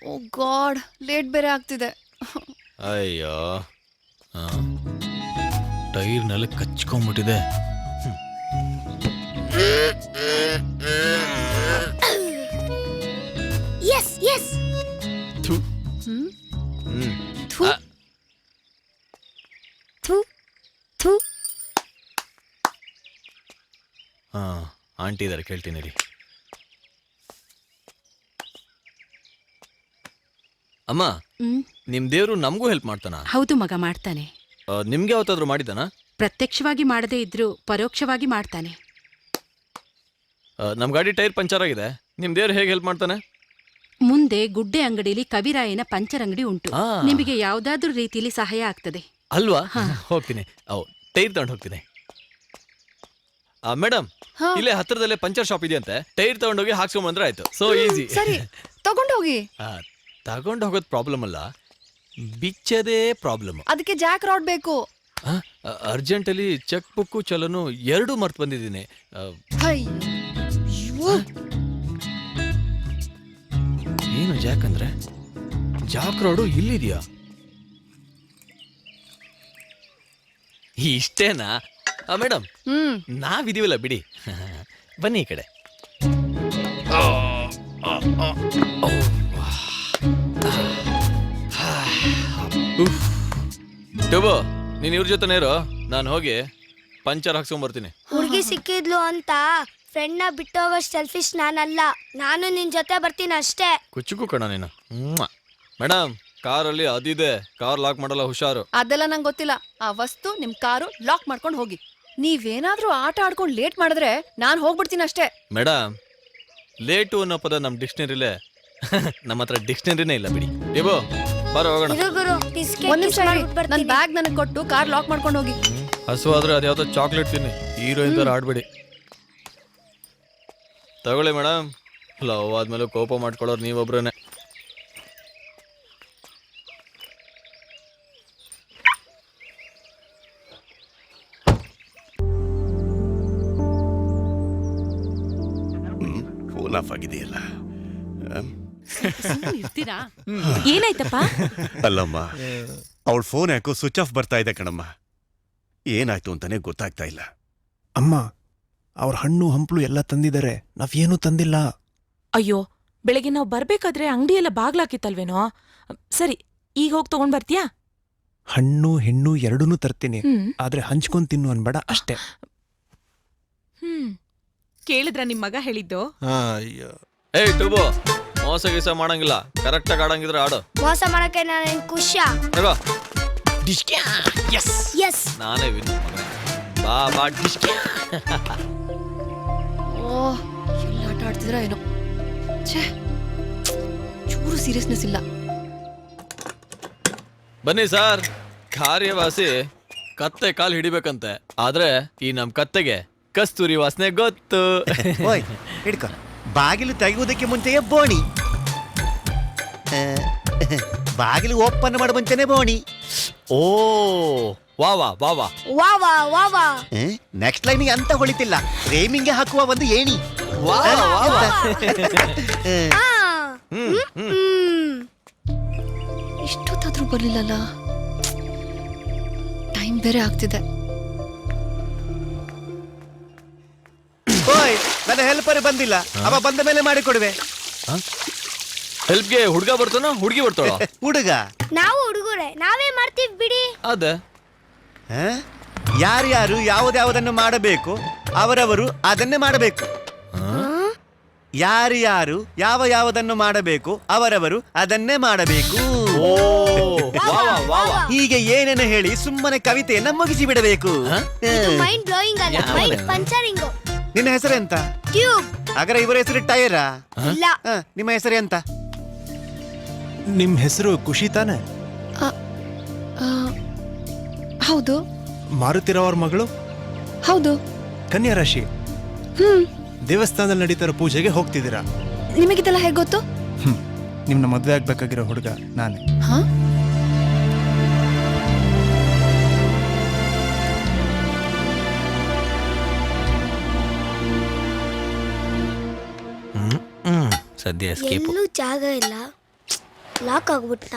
ಓ ಗಾಡ್, ಲೇಟ್ ಬೇರೆ ಆಗ್ತಿದೆ. ಅಯ್ಯೋ, ಟೈರ್ನೆಲ್ಲ ಕಚ್ಕೊಂಡ್ಬಿಟ್ಟಿದೆ. Yes yes. ಆಂಟಿ ಇದಾರೆ, ಕೇಳ್ತೀನಿ ರೀ. ಅಮ್ಮ, ನಿಮ್ ದೇವ್ರು ನಮಗೂ ಹೆಲ್ಪ್ ಮಾಡ್ತಾನ? ಹೌದು ಮಗ, ಮಾಡ್ತಾನೆ. ನಿಮ್ಗೆ ಯಾವತ್ತಾದ್ರೂ ಮಾಡಿದಾನ? ಪ್ರತ್ಯಕ್ಷವಾಗಿ ಮಾಡದೇ ಇದ್ರೂ ಪರೋಕ್ಷವಾಗಿ ಮಾಡ್ತಾನೆ. ನಮ್ ಗಾಡಿ ಟೈರ್ ಪಂಚರ್ ಆಗಿದೆ, ನಿಮ್ ದೇವ್ರು ಹೇಗೆ ಹೆಲ್ಪ್ ಮಾಡ್ತಾನೆ? ಮುಂದೆ ಗುಡ್ಡೆ ಅಂಗಡಿಲಿ ಕವಿರಾಯನ ಪಂಚರ್ ಅಂಗಡಿ ಉಂಟು. ನಿಮಗೆ ಯಾವ್ದಾದ್ರೂ ರೀತಿಯಲ್ಲಿ ಸಹಾಯ ಆಗ್ತದೆ ಅಲ್ವಾ? ಹೋಗ್ತೀನಿ, ಟೈರ್ ತಗೊಂಡು ಹೋಗ್ತೀನಿ. ಮೇಡಮ್, ಇಲ್ಲೇ ಹತ್ರದಲ್ಲೇ ಪಂಚರ್ ಶಾಪ್ ಇದೆಯಂತೆ, ಟೈರ್ ತಗೊಂಡೋಗಿ ಹಾಕ್ಸ್ಕೊಂಬಂದ್ರೆ ಆಯ್ತು. So easy. ಸರಿ, ತಗೊಂಡೋಗಿ. ತಗೊಂಡು ಹೋಗೋದು ಪ್ರಾಬ್ಲಮ್ ಅಲ್ಲ, ಬಿಚ್ಚದೇ ಪ್ರಾಬ್ಲಮ್. ಅದಕ್ಕೆ ಜಾಕ್ ರಾಡ್ ಬೇಕು. ಅರ್ಜೆಂಟಲ್ಲಿ ಚೆಕ್ ಬುಕ್ಕು ಚಲನು ಎರಡೂ ಮರ್ತು ಬಂದಿದ್ದೀನಿ. ಏನು ಜಾಕ್ ಅಂದ್ರೆ? ಜಾಕ್ ರಾಡು ಇಲ್ಲಿದೆಯಾ? ಇಷ್ಟೇನಾ ಮೇಡಮ್? ನಾವಿದೀವಲ್ಲ ಬಿಡಿ, ಬನ್ನಿ ಈ ಕಡೆ. ಟುಬು, ನೀನ್ ಇವ್ರ ಜೊತೆನೇ ಇರೋ, ನಾನು ಹೋಗಿ ಪಂಚರ್ ಹಾಕ್ಸ್ಕೊಂಬರ್ತೀನಿ. ಹುಡುಗಿ ಸಿಕ್ಕಿದ್ಲು ಅಂತ ಫ್ರೆಂಡ್ ನ ಬಿಟ್ಟು ಹೋಗೋ ಸೆಲ್ಫಿಶ್ ನಾನಲ್ಲ. ನಾನು ನಿನ್ ಜೊತೆ ಬರ್ತೀನಿ ಅಷ್ಟೇ. ಕುಚ್ಚುಕು ಕಣ ನೀನು. ಮೇಡಮ್, ಕಾರಲ್ಲಿ ಅದಿದೆ, ಕಾರ್ ಲಾಕ್ ಮಾಡಲ್ಲ, ಹುಷಾರು. ಅದೆಲ್ಲ ನಂಗೆ ಗೊತ್ತಿಲ್ಲ. ಆ ವಸ್ತು ನಿಮ್ ಕಾರು ಲಾಕ್ ಮಾಡ್ಕೊಂಡು ಹೋಗಿ. ನೀವೇನಾದ್ರೂ ಆಟ ಆಡ್ಕೊಂಡು ಲೇಟ್ ಮಾಡಿದ್ರೆ ನಾನು ಹೋಗ್ಬಿಡ್ತೀನಿ ಅಷ್ಟೇ. ಮೇಡಮ್, ಲೇಟು ಅನ್ನೋ ಪದ ನಮ್ಮ ಡಿಕ್ಷನರಿಲೇ ನಮ್ಮ ಹತ್ರ ಡಿಕ್ಷನರಿನೇ ಇಲ್ಲ ಬಿಡಿ. ದೇಬೋ, ಬರೋ ಹೋಗೋಣ. ಒಂದ್ ನಿಮಿಷ ಇರಿ, ನನ್ ಬ್ಯಾಗ್ ನನಗೆ ಕೊಟ್ಟು ಕಾರ್ ಲಾಕ್ ಮಾಡ್ಕೊಂಡು ಹೋಗಿ. ಹಸು ಆದ್ರೆ ಅದ್ಯಾವ್ದೋ ಚಾಕ್ಲೇಟ್ ತಿನ್ನಿ, ಹೀರೋಯಿನ್ ತರ ಆಡ್ಬೇಡಿ. ತಗೊಳ್ಳಿ ಮೇಡಮ್. ಲವ್ ಆದ್ಮೇಲೆ ಕೋಪ ಮಾಡ್ಕೊಳ್ಳೋರು ನೀವೊಬ್ರೇನೆ. ಫೋನ್ ಆಫ್ ಆಗಿದೆಯಲ್ಲ. ಏನಾಯ್ತಪ್ಪ? ಅಲ್ಲಮ್ಮ, ಅವಳ ಫೋನ್ ಯಾಕೋ ಸ್ವಿಚ್ ಆಫ್ ಬರ್ತಾ ಇದೆ ಕಣಮ್ಮ. ಏನಾಯ್ತು ಅಂತಾನೆ ಗೊತ್ತಾಗ್ತಾ ಇಲ್ಲ. ಅಮ್ಮ, ಅವ್ರ ಹಣ್ಣು ಹಂಪಲು ಎಲ್ಲ ತಂದಿದ್ದಾರೆ, ನಾವೇನು ತಂದಿಲ್ಲ. ಅಯ್ಯೋ, ಬೆಳಗ್ಗೆ ನಾವು ಬರ್ಬೇಕಾದ್ರೆ ಅಂಗಡಿ ಎಲ್ಲ ಬಾಗ್ಲಾಕಿತ್ತಲ್ವೇನೋ. ಸರಿ, ಈಗ ಹೋಗಿ ತಗೊಂಡ್ ಬರ್ತೀಯಾ? ಹಣ್ಣು ಹೆಣ್ಣು ಎರಡೂ ತರ್ತೀನಿ, ಆದ್ರೆ ಹಂಚ್ಕೊಂಡ್ ತಿನ್ನು ಅನ್ಬೇಡ ಅಷ್ಟೇ. ಕೇಳಿದ್ರ ನಿಮ್ ಮಗ ಹೇಳಿದ್ದು? ಏಯ್ ಟುಬು, ಮೋಸ ಗೀಸ ಮಾಡಂಗಿಲ್ಲ, ಕರೆಕ್ಟ್ ಆಗಿ ಆಡಂಗಿದ್ರೆ ಆಡು. ಮೋಸ ಮಾಡಕ್ಕೆ ನಾನು ಖುಷಿ. ನಾನೇ ವಿನ್. ಬಾ ಬಾ ಡಿಸ್ಕ್ಯಾ. ಓಹ್, ಎಲ್ಲ ಆಟ ಆಡ್ತಿದ್ರ ಏನೋ. ಛೇ, ಚೂರು ಸೀರಿಯಸ್ನೆಸ್ ಇಲ್ಲ. ಬನ್ನಿ ಸರ್, ಕಾರ್ಯವಾಸಿ ಕತ್ತೆ ಕಾಲು ಹಿಡಿಬೇಕಂತೆ, ಆದ್ರೆ ಈ ನಮ್ ಕತ್ತೆಗೆ ಕಸ್ತೂರಿ ವಾಸನೆ ಗೊತ್ತು. ಹಿಡ್ಕೊ. ಬಾಗಿಲು ತೆಗೆಯುವುದಕ್ಕೆ ಮುಂಚೆಯೇ ಬೋಣಿ, ಬಾಗಿಲು ಓಪನ್ ಮಾಡೋ ಮುಂಚೆನೆ ಬೋಣಿ. ಓ ವಾವಾ ವಾವಾ ವಾವಾ ವಾವಾ. ನೆಕ್ಸ್ಟ್ ಲೈನ್ ಅಂತ ಹೊಳಿತಿಲ್ಲ, ಫ್ರೇಮಿಂಗ್ ಹಾಕುವ ಒಂದು ಏಣಿ. ಇಷ್ಟೊತ್ತಾದ್ರೂ ಬರ್ಲಿಲ್ಲಲ್ಲ, ಟೈಮ್ ಬೇರೆ ಆಗ್ತಿದೆ. ಓಯ್, ನನ್ನ ಹೆಲ್ಪರ್ ಬಂದಿಲ್ಲ, ಅವ ಬಂದ ಮೇಲೆ ಮಾಡಿಕೊಡುವೆ. ಹೆಲ್ಪ್ಗೆ ಹುಡುಗ ಬರ್ತಾನೋ ಹುಡುಗಿ ಬರ್ತಾಳ? ಹುಡುಗ. ನಾವು ಹುಡುಗರೇ, ನಾವೇ ಮಾಡ್ತೀವಿ ಬಿಡಿ. ಅದ ಯಾರ್ಯಾರು ಯಾವುದ್ಯಾವುದನ್ನು ಮಾಡಬೇಕು ಅವರವರು ಅದನ್ನೇ ಮಾಡಬೇಕು. ಯಾರ್ಯಾರು ಯಾವುದನ್ನು ಮಾಡಬೇಕು ಅವರವರು ಅದನ್ನೇ ಮಾಡಬೇಕು. ಹೀಗೆ ಏನೇನು ಹೇಳಿ ಸುಮ್ಮನೆ ಕವಿತೆಯನ್ನ ಮುಗಿಸಿ ಬಿಡಬೇಕು. ಮೈಂಡ್ ಬ್ಲೋಯಿಂಗ್ ಅಲ್ಲ, ಮೈಂಡ್ ಪಂಚರಿಂಗ್. ನಿನ್ನ ಹೆಸರೆಂತ? ಟ್ಯೂಬ್. ಹಾಗಾದ್ರೆ ಇವರ ಹೆಸರು ಟೈರಾ? ಇಲ್ಲ. ನಿಮ್ಮ ಹೆಸರು ಎಂತ? ನಿಮ್ ಹೆಸರು ಖುಷಿ ತಾನೆ? ಹೌದು. ಮಾರುತಿರವ್ರ ಮಗಳು? ಹೌದು. ಕನ್ಯಾ ರಾಶಿ. ದೇವಸ್ಥಾನದಲ್ಲಿ ನಡೀತಾರೋ ಪೂಜೆಗೆ ಹೋಗ್ತಿದ್ದೀರಾ? ನಿಮಗಿದೆಲ್ಲ ಹೇಗೆ ಗೊತ್ತು? ನಿಮ್ನ ಮದ್ವೆ ಆಗ್ಬೇಕಾಗಿರೋ ಹುಡುಗ ನಾನೇ. ಸದ್ಯ ಎಸ್ಕೇಪ್. ಎಲ್ಲೂ ಜಾಗ ಇಲ್ಲ, ಲಾಕ್ ಆಗ್ಬಿಟ್ಟ.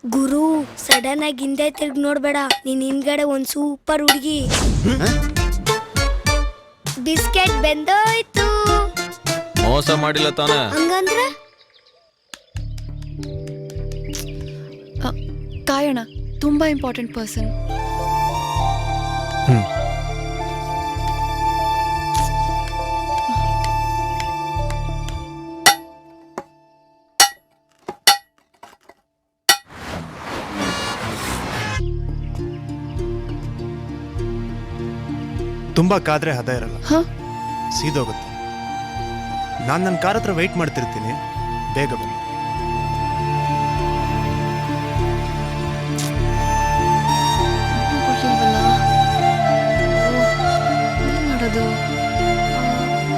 ಗುರು, ಸಡನ್ ಆಗಿ ಹಿಂದೆ ತಿರ್ಗಿ ನೋಡ್ಬೇಡ. ನೀನ್ ಹಿಂದ್ಗಡೆ ಒಂದ್ ಸೂಪರ್ ಹುಡುಗಿ. ಬಿಸ್ಕೆಟ್ ಬೆಂದೋಯ್ತು. ಮೋಸ ಮಾಡಿಲ್ಲ ತಾನೆ? ಹಂಗಂದ್ರೆ ಕಾಯಣ ತುಂಬಾ ಇಂಪಾರ್ಟೆಂಟ್ ಪರ್ಸನ್. ತುಂಬ ಕಾದ್ರೆ ಹದ ಇರಲ್ಲ, ಹ? ಸೀದೋಗುತ್ತೆ. ನಾನು ನನ್ನ ಕಾರ್ ಹತ್ರ ವೆಯ್ಟ್ ಮಾಡ್ತಿರ್ತೀನಿ, ಬೇಗ ಬನ್ನಿ. ಕೊಡ್ಲಿಲ್ವಲ್ಲ? ಏನ್ ಮಾಡೋದು?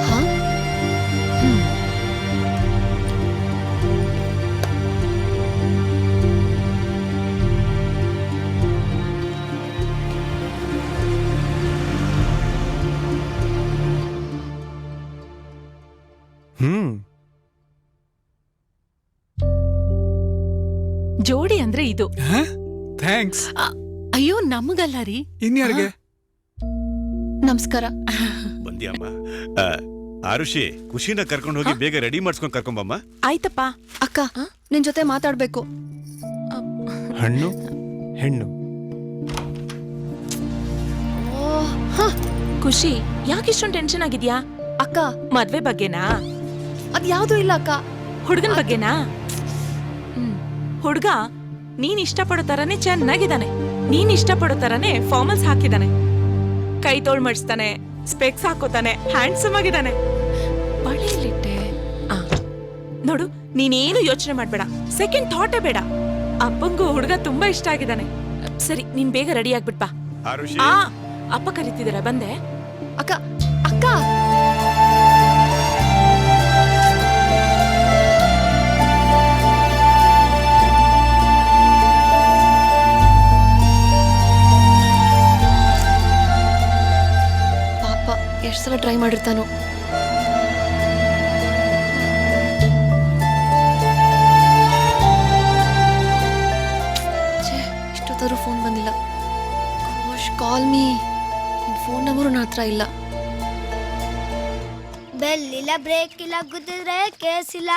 ಹ? ಜೋಡಿ ಅಂದ್ರೆ ಇದು. ಥ್ಯಾಂಕ್ಸ್. ಅಯ್ಯೋ ನಮಗಲ್ಲ ರೀ, ಇನ್ಯಾರಿಗೆ? ನಮಸ್ಕಾರ. ಬಂದ್ಯಮ್ಮ. ಆರುಷಿ, ಖುಷಿನ ಕರ್ಕೊಂಡು ಹೋಗಿ ಬೇಗ ರೆಡಿ ಮಾಡಿಸ್ಕೊಂಡು ಕರ್ಕೊಂಬಮ್ಮ. ಆಯ್ತಪ್ಪ. ಅಕ್ಕ, ನಿನ್ ಜೊತೆ ಮಾತಾಡ್ಬೇಕು. ಹಣ್ಣು ಹೆಣ್ಣು. ಖುಷಿ, ಯಾಕಿಷ್ಟೊಂದು ಟೆನ್ಷನ್ ಆಗಿದ್ಯಾ? ಅಕ್ಕ, ಮದ್ವೆ ಬಗ್ಗೆನಾ? ಅದ್ ಯಾವ್ದು ಇಲ್ಲ ಅಕ್ಕ. ಹುಡುಗನ ಬಗ್ಗೆನಾ? ಹುಡುಗ ನೀನ್ ಇಷ್ಟಪಡೋ ತರನೇ ಚೆನ್ನಾಗಿದ್ದಾನೆ. ನೀನ್ ಇಷ್ಟಪಡೋ ತರನೇ ಫಾರ್ಮಲ್ಸ್ ಹಾಕಿದಾನೆ, ಕೈ ತೋಳ್ ಮಾಡಿಸ್ತಾನೆ, ಸ್ಪೆಕ್ಸ್ ಹಾಕೋತಾನೆ, ಹ್ಯಾಂಡ್ಸಮ್ ಆಗಿದ್ದಾನೆ. ಬಳೆಯಲ್ಲಿಟ್ಟೆ ನೋಡು, ನೀನೇನು ಯೋಚನೆ ಮಾಡ್ಬೇಡ, ಸೆಕೆಂಡ್ ಥಾಟೇ ಬೇಡ. ಅಪ್ಪಂಗೂ ಹುಡುಗ ತುಂಬಾ ಇಷ್ಟ ಆಗಿದ್ದಾನೆ. ಸರಿ, ನೀನ್ ಬೇಗ ರೆಡಿ ಆಗ್ಬಿಟ್ ಬಾ. ಆ ಅಪ್ಪ ಕರೀತಿದಾರೆ, ಬಂದೆ. ಅಕ್ಕ ಅಕ್ಕ ಪಾಪ ಎಷ್ಟ್ ಸಲ ಟ್ರೈ ಮಾಡಿರ್ತಾನೋ. ಇಷ್ಟೊತ್ತಾದ್ರೂ ಫೋನ್ ಬಂದಿಲ್ಲ. Call me. ಫೋನ್ ನಂಬರು ನನ್ನ ಹತ್ರ ಇಲ್ಲ. ಬೆಲ್ ಇಲ್ಲ, ಬ್ರೇಕ್ ಇಲ್ಲ, ಗುದ್ದಿದ್ರೆ ಕೇಸ್ ಇಲ್ಲ.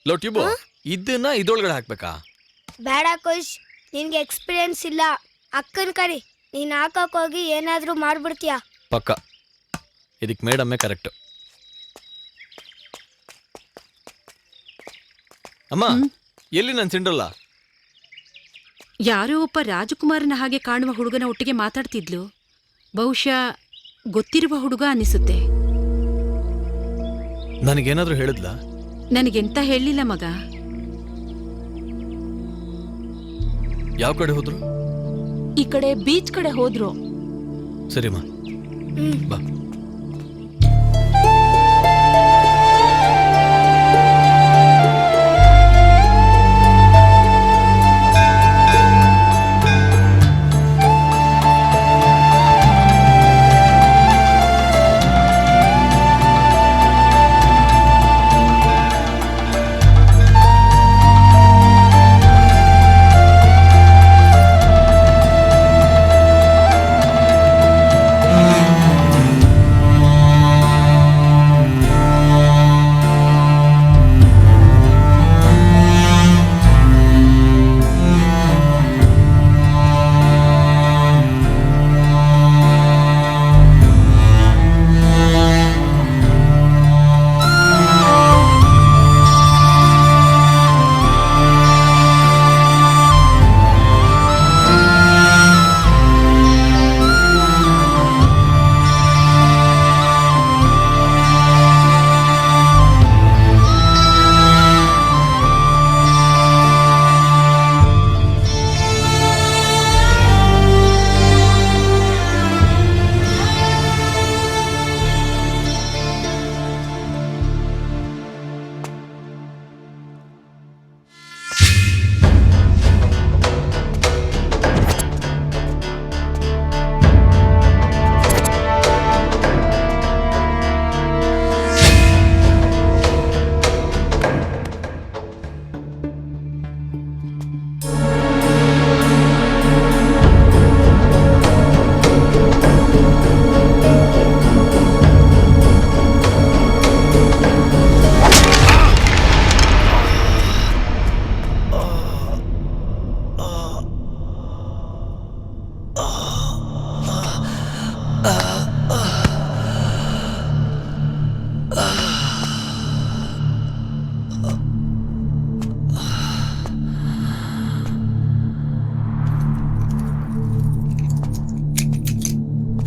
ಲೋ ಟ್ಯೂಬು, ಇದನ್ನ ಇದೊಳಗಡೆ ಹಾಕ್ಬೇಕಾ? ಬೇಡ ಖುಷ್, ನಿನ್ಗೆ ಎಕ್ಸ್ಪೀರಿಯನ್ಸ್ ಇಲ್ಲ. ಅಕ್ಕನ್ ಕರಿ, ನೀನ್ ಹಾಕಕ್ ಹೋಗಿ ಏನಾದ್ರೂ ಮಾಡ್ಬಿಡ್ತೀಯ. ಪಕ್ಕ ಇದಕ್ಕೆ ಮೇಡಮ್ಮೇ ಕರೆಕ್ಟು. ಅಮ್ಮ, ಎಲ್ಲಿ ನನ್ನ ಸಿಂಡ್ರಲ್ಲ? ಯಾರೋ ಒಬ್ಬ ರಾಜಕುಮಾರನ ಹಾಗೆ ಕಾಣುವ ಹುಡುಗನ ಒಟ್ಟಿಗೆ ಮಾತಾಡ್ತಿದ್ಲು. ಬಹುಶಃ ಗೊತ್ತಿರುವ ಹುಡುಗ ಅನಿಸುತ್ತೆ. ನನಗೇನಾದ್ರೂ ಹೇಳಿದ್ಲಾ? ನನಗೆಂತ ಹೇಳಿಲ್ಲ ಮಗ. ಯಾವ ಕಡೆ ಹೋದ್ರು? ಈ ಕಡೆ ಬೀಚ್ ಕಡೆ ಹೋದ್ರು. ಸರಿಮ್ಮ, ಬಾ.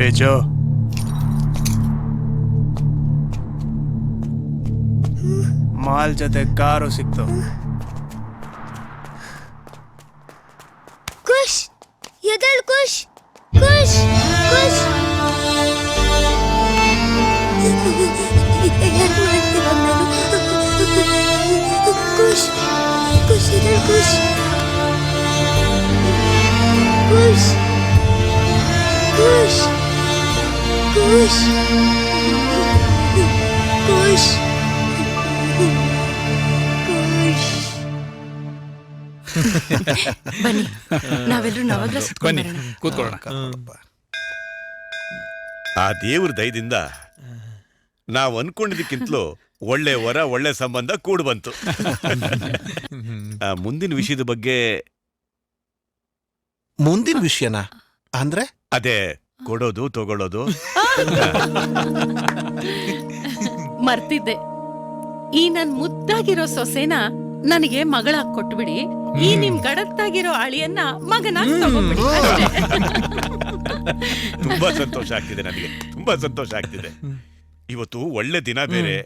ಬೇಜೋ ಮಾಲ್ ಜೊತೆ ಕಾರು ಸಿಕ್ತು. ಖುಷ್ ಎದಳ್ ಖುಷ್ ಖುಷ್ ಖುಷ್ ಖುಷ್ ಖುಷ್ ಎದಳ್ ಖುಷ್ ಖುಷ್ ಖುಷ್ ಖುಷ್ ಖುಷ್ ಬನ್ನಿ ನಾವೆಲ್ಲರೂ ನವಗ್ರ ಬನ್ನಿ ಕೂತ್ಕೊಳ್ಳೋಣ. ಆ ದೇವ್ರ ದಯದಿಂದ ನಾವು ಅನ್ಕೊಂಡಿದ್ದಕ್ಕಿಂತಲೂ ಒಳ್ಳೆ ವರ ಒಳ್ಳೆ ಸಂಬಂಧ ಕೂಡ್ ಬಂತು. ಮುಂದಿನ ವಿಷಯದ ಬಗ್ಗೆ ಮುಂದಿನ ವಿಷಯನ ಅಂದ್ರೆ ಅದೇ ಕೊಡೋದು ತಗೊಳ್ಳೋದು. ಮರ್ತಿದ್ದೆ, ಈ ನನ್ ಮುದ್ದಾಗಿರೋ ಸೊಸೆನ ನನಗೆ ಮಗಳಾಗ್ ಕೊಟ್ಬಿಡಿ, ಈ ನಿಮ್ ಗಡತ್ತಾಗಿರೋ ಅಳಿಯನ್ನ ಮಗನಾಗ್ ತಗೊಂಡ್ಬಿಡಿ ಅಷ್ಟೇ. ತುಂಬಾ ಸಂತೋಷ ಆಗ್ತಿದೆ, ನನಗೆ ತುಂಬಾ ಸಂತೋಷ ಆಗ್ತಿದೆ. ಇವತ್ತು ಒಳ್ಳೆ ದಿನ ಬೇರೆ.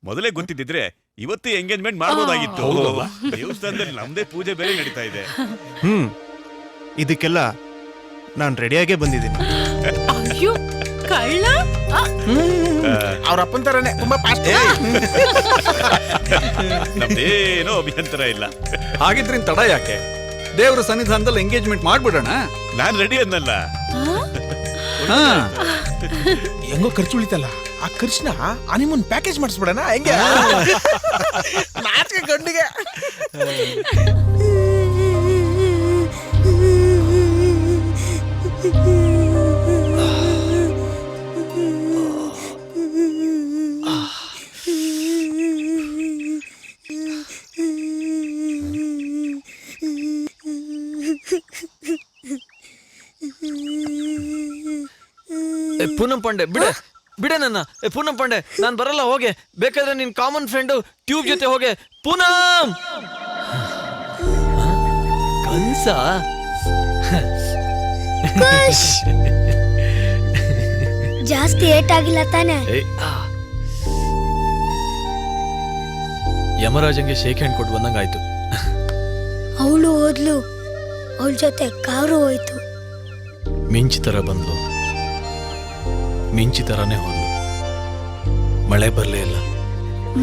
ಮೊದಲೇ ಗೊತ್ತಿದ್ದಿದ್ರೆ ಇವತ್ತು ಎಂಗೇಜ್ಮೆಂಟ್ ಮಾಡ್ಬೋದಾಗಿತ್ತು. ದೇವಸ್ಥಾನದಲ್ಲಿ ನಮ್ದೇ ಪೂಜೆ ಬೇರೆ ನಡೀತಾ ಇದೆ. ಇದಕ್ಕೆಲ್ಲ ನಾನು ರೆಡಿಯಾಗೇ ಬಂದಿದ್ದೀನಿ. ಅಯ್ಯೋ ಕಳ್ಳ, ಅವ್ರ ಅಪ್ಪನ ತರನೇ ತುಂಬಾ ಫಾಸ್ಟ್. ನಮ್ದೇನೋ ಅಭ್ಯಂತರ ಇಲ್ಲ. ಹಾಗಿದ್ರಿಂದ ತಡ ಯಾಕೆ? ದೇವ್ರ ಸನ್ನಿಧಾನದಲ್ಲಿ ಎಂಗೇಜ್ಮೆಂಟ್ ಮಾಡ್ಬಿಡೋಣ. ನಾನ್ ರೆಡಿ ಅನ್ನಲ್ಲ. ಹೆಂಗೋ ಖರ್ಚು ಉಳಿತಲ್ಲ, ಆ ಖರ್ಚನ್ನ ಹನಿಮೂನ್ ಪ್ಯಾಕೇಜ್ ಮಾಡಿಸ್ಬಿಡೋಣ. ಹೆಂಗೆ ನಾಚಿಕೆ ಗಂಡಿಗೆ. ಪೂನಂ ಪಾಂಡೆ ಬಿಡೆ ನನ್ನ. ಪೂನಂ ಪಾಂಡೆ ನಾನ್ ಬರಲ್ಲ, ಹೋಗೆ. ಬೇಕಾದ್ರೆ ನಿನ್ ಕಾಮನ್ ಫ್ರೆಂಡು ಟ್ಯೂಬ್ ಜೊತೆ ಹೋಗೆ. ಪೂನಂ ಕನ್ಸ ಜಾಸ್ತಿ ಏಟಾಗಿಲ್ಲ ತಾನೆ? ಯಮರಾಜಂಗೆ ಶೇಕ್ ಹ್ಯಾಂಡ್ ಕೊಟ್ಟು ಬಂದಂಗಾಯ್ತು. ಅವಳು ಹೋದ್ಲು, ಅವಳ ಜೊತೆ ಕಾರು ಹೋಯ್ತು. ಮಿಂಚಿ ತರ ಬಂದ್ಲು, ಮಿಂಚಿ ತರಾನೇ ಹೋದ್ಲು. ಮಳೆ ಬರ್ಲೇ ಇಲ್ಲ.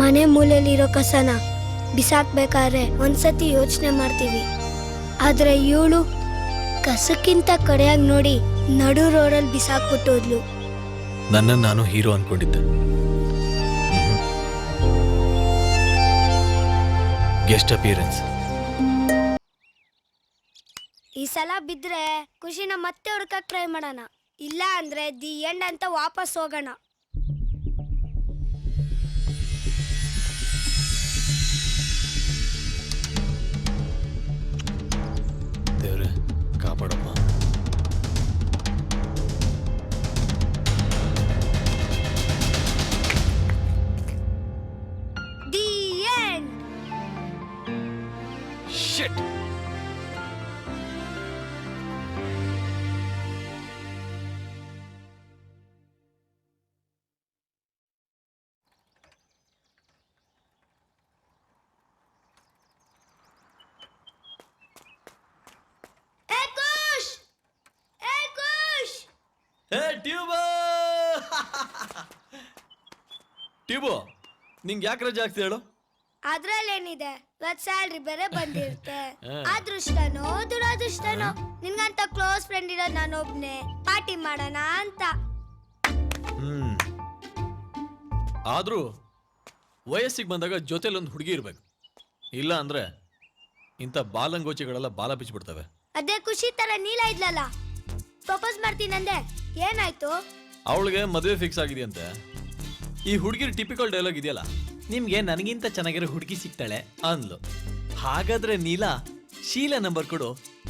ಮನೆ ಮೂಲೆಯಲ್ಲಿರೋ ಕಸನ ಬಿಸಾಕ್ಬೇಕಾದ್ರೆ ಒಂದ್ಸತಿ ಯೋಚನೆ ಮಾಡ್ತೀವಿ, ಆದ್ರೆ ಇವಳು ಕಸಕ್ಕಿಂತ ಕಡೆಯಾಗಿ ನೋಡಿ ನಡು ರೋಡಲ್ಲಿ ಬಿಸಾಕ್ಬಿಟ್ಟೋದ್ಲು. ನನ್ನನ್ನು ನಾನು ಹೀರೋ ಅನ್ಕೊಂಡಿದ್ದೆ. Guest appearance. ಈ ಸಲ ಬಿದ್ರೆ ಖುಷಿನ ಮತ್ತೆ ಹುಡ್ಕಕ್ ಟ್ರೈ ಮಾಡೋಣ, ಇಲ್ಲ ಅಂದ್ರೆ ದಿ ಎಂಡ್ ಅಂತ ವಾಪಸ್ ಹೋಗೋಣ. ದೇವ್ರೆ ಕಾಪಾಡಪ್ಪ. The end. ಶಿಟ್. ಟ್ಯೂಬು ನಿಂಗೆ ಯಾಕೆ ರಜೆ ಆಗ್ತದೆ ಹೇಳು? ಅದ್ರಲ್ಲೇನಿದೆ, ಇವತ್ ಸ್ಯಾಲ್ರಿ ಬೇರೆ ಬಂದಿರುತ್ತೆ. ಅದೃಷ್ಟನೋ ದುರದೃಷ್ಟನೋ, ನಿನ್ಗಂತ ಕ್ಲೋಸ್ ಫ್ರೆಂಡ್ ಇರೋದು ನಾನೊಬ್ನೇ. ಪಾರ್ಟಿ ಮಾಡೋಣ ಅಂತ. ಆದ್ರೂ ವಯಸ್ಸಿಗೆ ಬಂದಾಗ ಜೊತೆಲೊಂದು ಹುಡುಗಿ ಇರ್ಬೇಕು, ಇಲ್ಲ ಅಂದ್ರೆ ಇಂಥ ಬಾಲಂಗೋಚಿಗಳೆಲ್ಲ ಬಾಲ ಬಿಚ್ಚಿಬಿಡ್ತವೆ. ಅದೇ ಖುಷಿ ತರ ನೀಲ ಇದ್ಲಲ್ಲ, ಪ್ರಪೋಸ್ ಮಾಡ್ತೀನಂದೆ, ಏನಾಯ್ತು? ಅವಳಿಗೆ ಮದುವೆ ಫಿಕ್ಸ್ ಆಗಿದೆಯಂತೆ. ಈ ಹುಡುಗಿರ್ ಟಿಪಿಕಲ್ ಡೈಲಾಗ್ ಇದೆಯಲ್ಲ, ನಿಮ್ಗೆ ನನಗಿಂತ ಚೆನ್ನಾಗಿರೋ ಹುಡುಗಿ ಸಿಗ್ತಾಳೆ ಅಂದ್ಲು. ಹಾಗಾದ್ರೆ ನೀಲಾ ಶೀಲ ನಂಬರ್ ಕೊಡು,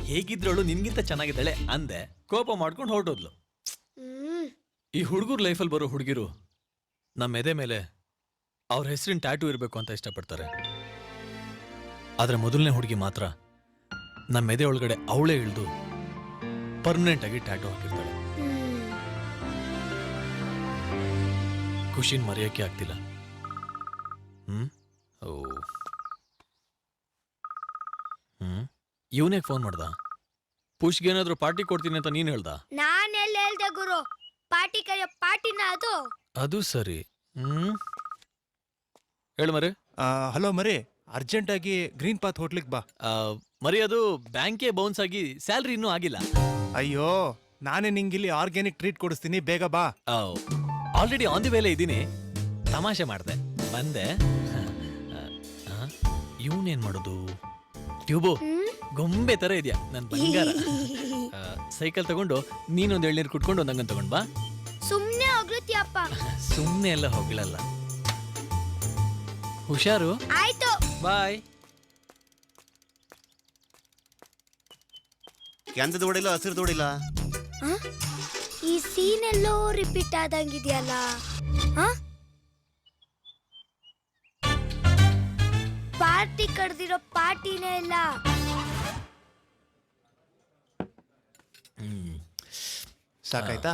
ಹೇಗಿದ್ರವಳು ನಿನ್ಗಿಂತ ಚೆನ್ನಾಗಿದ್ದಾಳೆ ಅಂದೆ. ಕೋಪ ಮಾಡ್ಕೊಂಡು ಹೊರಟೋದ್ಲು. ಈ ಹುಡುಗರು ಲೈಫಲ್ಲಿ ಬರೋ ಹುಡುಗಿರು ನಮ್ಮ ಎದೆ ಮೇಲೆ ಅವ್ರ ಹೆಸರಿನ ಟ್ಯಾಟೂ ಇರಬೇಕು ಅಂತ ಇಷ್ಟಪಡ್ತಾರೆ. ಆದ್ರೆ ಮೊದಲನೇ ಹುಡುಗಿ ಮಾತ್ರ ನಮ್ಮ ಎದೆ ಒಳಗಡೆ ಅವಳೇ ಇಳಿದು ಪರ್ಮನೆಂಟ್ ಆಗಿ ಟ್ಯಾಟೂ ಹಾಕಿರ್ತಾಳೆ. ಖುಷಿನ ಮರೆಯೋಕ್ಕೆ ಆಗ್ತಿಲ್ಲ. ಓ ಇವನೇ ಫೋನ್ ಮಾಡ್ದ. ಪುಷ್ಗೆ ಏನಾದ್ರು ಪಾರ್ಟಿ ಕೊಡ್ತೀನಿ ಅಂತ ನೀನು ಹೇಳ್ದ. ನಾನ್ ಎಲ್ಲಿ ಹೇಳ್ದೆ ಗುರು, ಪಾರ್ಟಿ ಕೈಯ ಪಾರ್ಟಿನ ಅದು. ಅದು ಸರಿ. ಹೇಳು ಮರಿ. ಹಲೋ ಮರಿ, ಅರ್ಜೆಂಟಾಗಿ ಗ್ರೀನ್ ಪಾತ್ ಹೋಟ್ಲಿಗೆ ಬಾ. ಮರಿ, ಅದು ಬ್ಯಾಂಕೇ ಬೌನ್ಸ್ ಆಗಿ ಸ್ಯಾಲ್ರಿ ಇನ್ನೂ ಆಗಿಲ್ಲ. ಅಯ್ಯೋ, ನಾನೇ ನಿಂಗಿಲ್ಲಿ ಆರ್ಗ್ಯಾನಿಕ್ ಟ್ರೀಟ್ ಕೊಡಿಸ್ತೀನಿ, ಬೇಗ ಬಾ. ಆಲ್ರೆಡಿ ಆನ್ ದಿ ವೇಲೆ ಇದ್ದೀನಿ. ತಮಾಷೆ ಮಾಡಿದೆ, ಬಂದೆ. ಇವನೇನ್ ಮಾಡೋದು? ಟ್ಯೂಬು ಗೊಂಬೆ ತರ ಇದೆಯಾ ನನ್ ಬಂಗಾರ. ಸೈಕಲ್ ತಗೊಂಡು ನೀನೊಂದು ಎಳ್ನೀರು ಕುಟ್ಕೊಂಡು ಒಂದಂಗನ್ ತಗೊಂಡ್ ಬಾ. ಸುಮ್ನೆ ಹೋಗ್ಲತ್ತೀಯಪ್ಪ. ಸುಮ್ನೆ ಎಲ್ಲ ಹೋಗ್ಲಲ್ಲ, ಹುಷಾರು. ಆಯ್ತು, ಬಾಯ್. ಕೆಂದದ ಹೊಡಿಲ್ಲ, ಹಸಿರು ಹೊಡಿಲ್ಲ. ಈ ಸೀನ್ ಎಲ್ಲೋ ರಿಪೀಟ್ ಆದಂಗಿದೆಯಲ್ಲ. ಪಾರ್ಟಿ ಕಡ್ದಿರೋ ಪಾರ್ಟಿನೇ ಇಲ್ಲ. ಸಾಕಾಯ್ತಾ?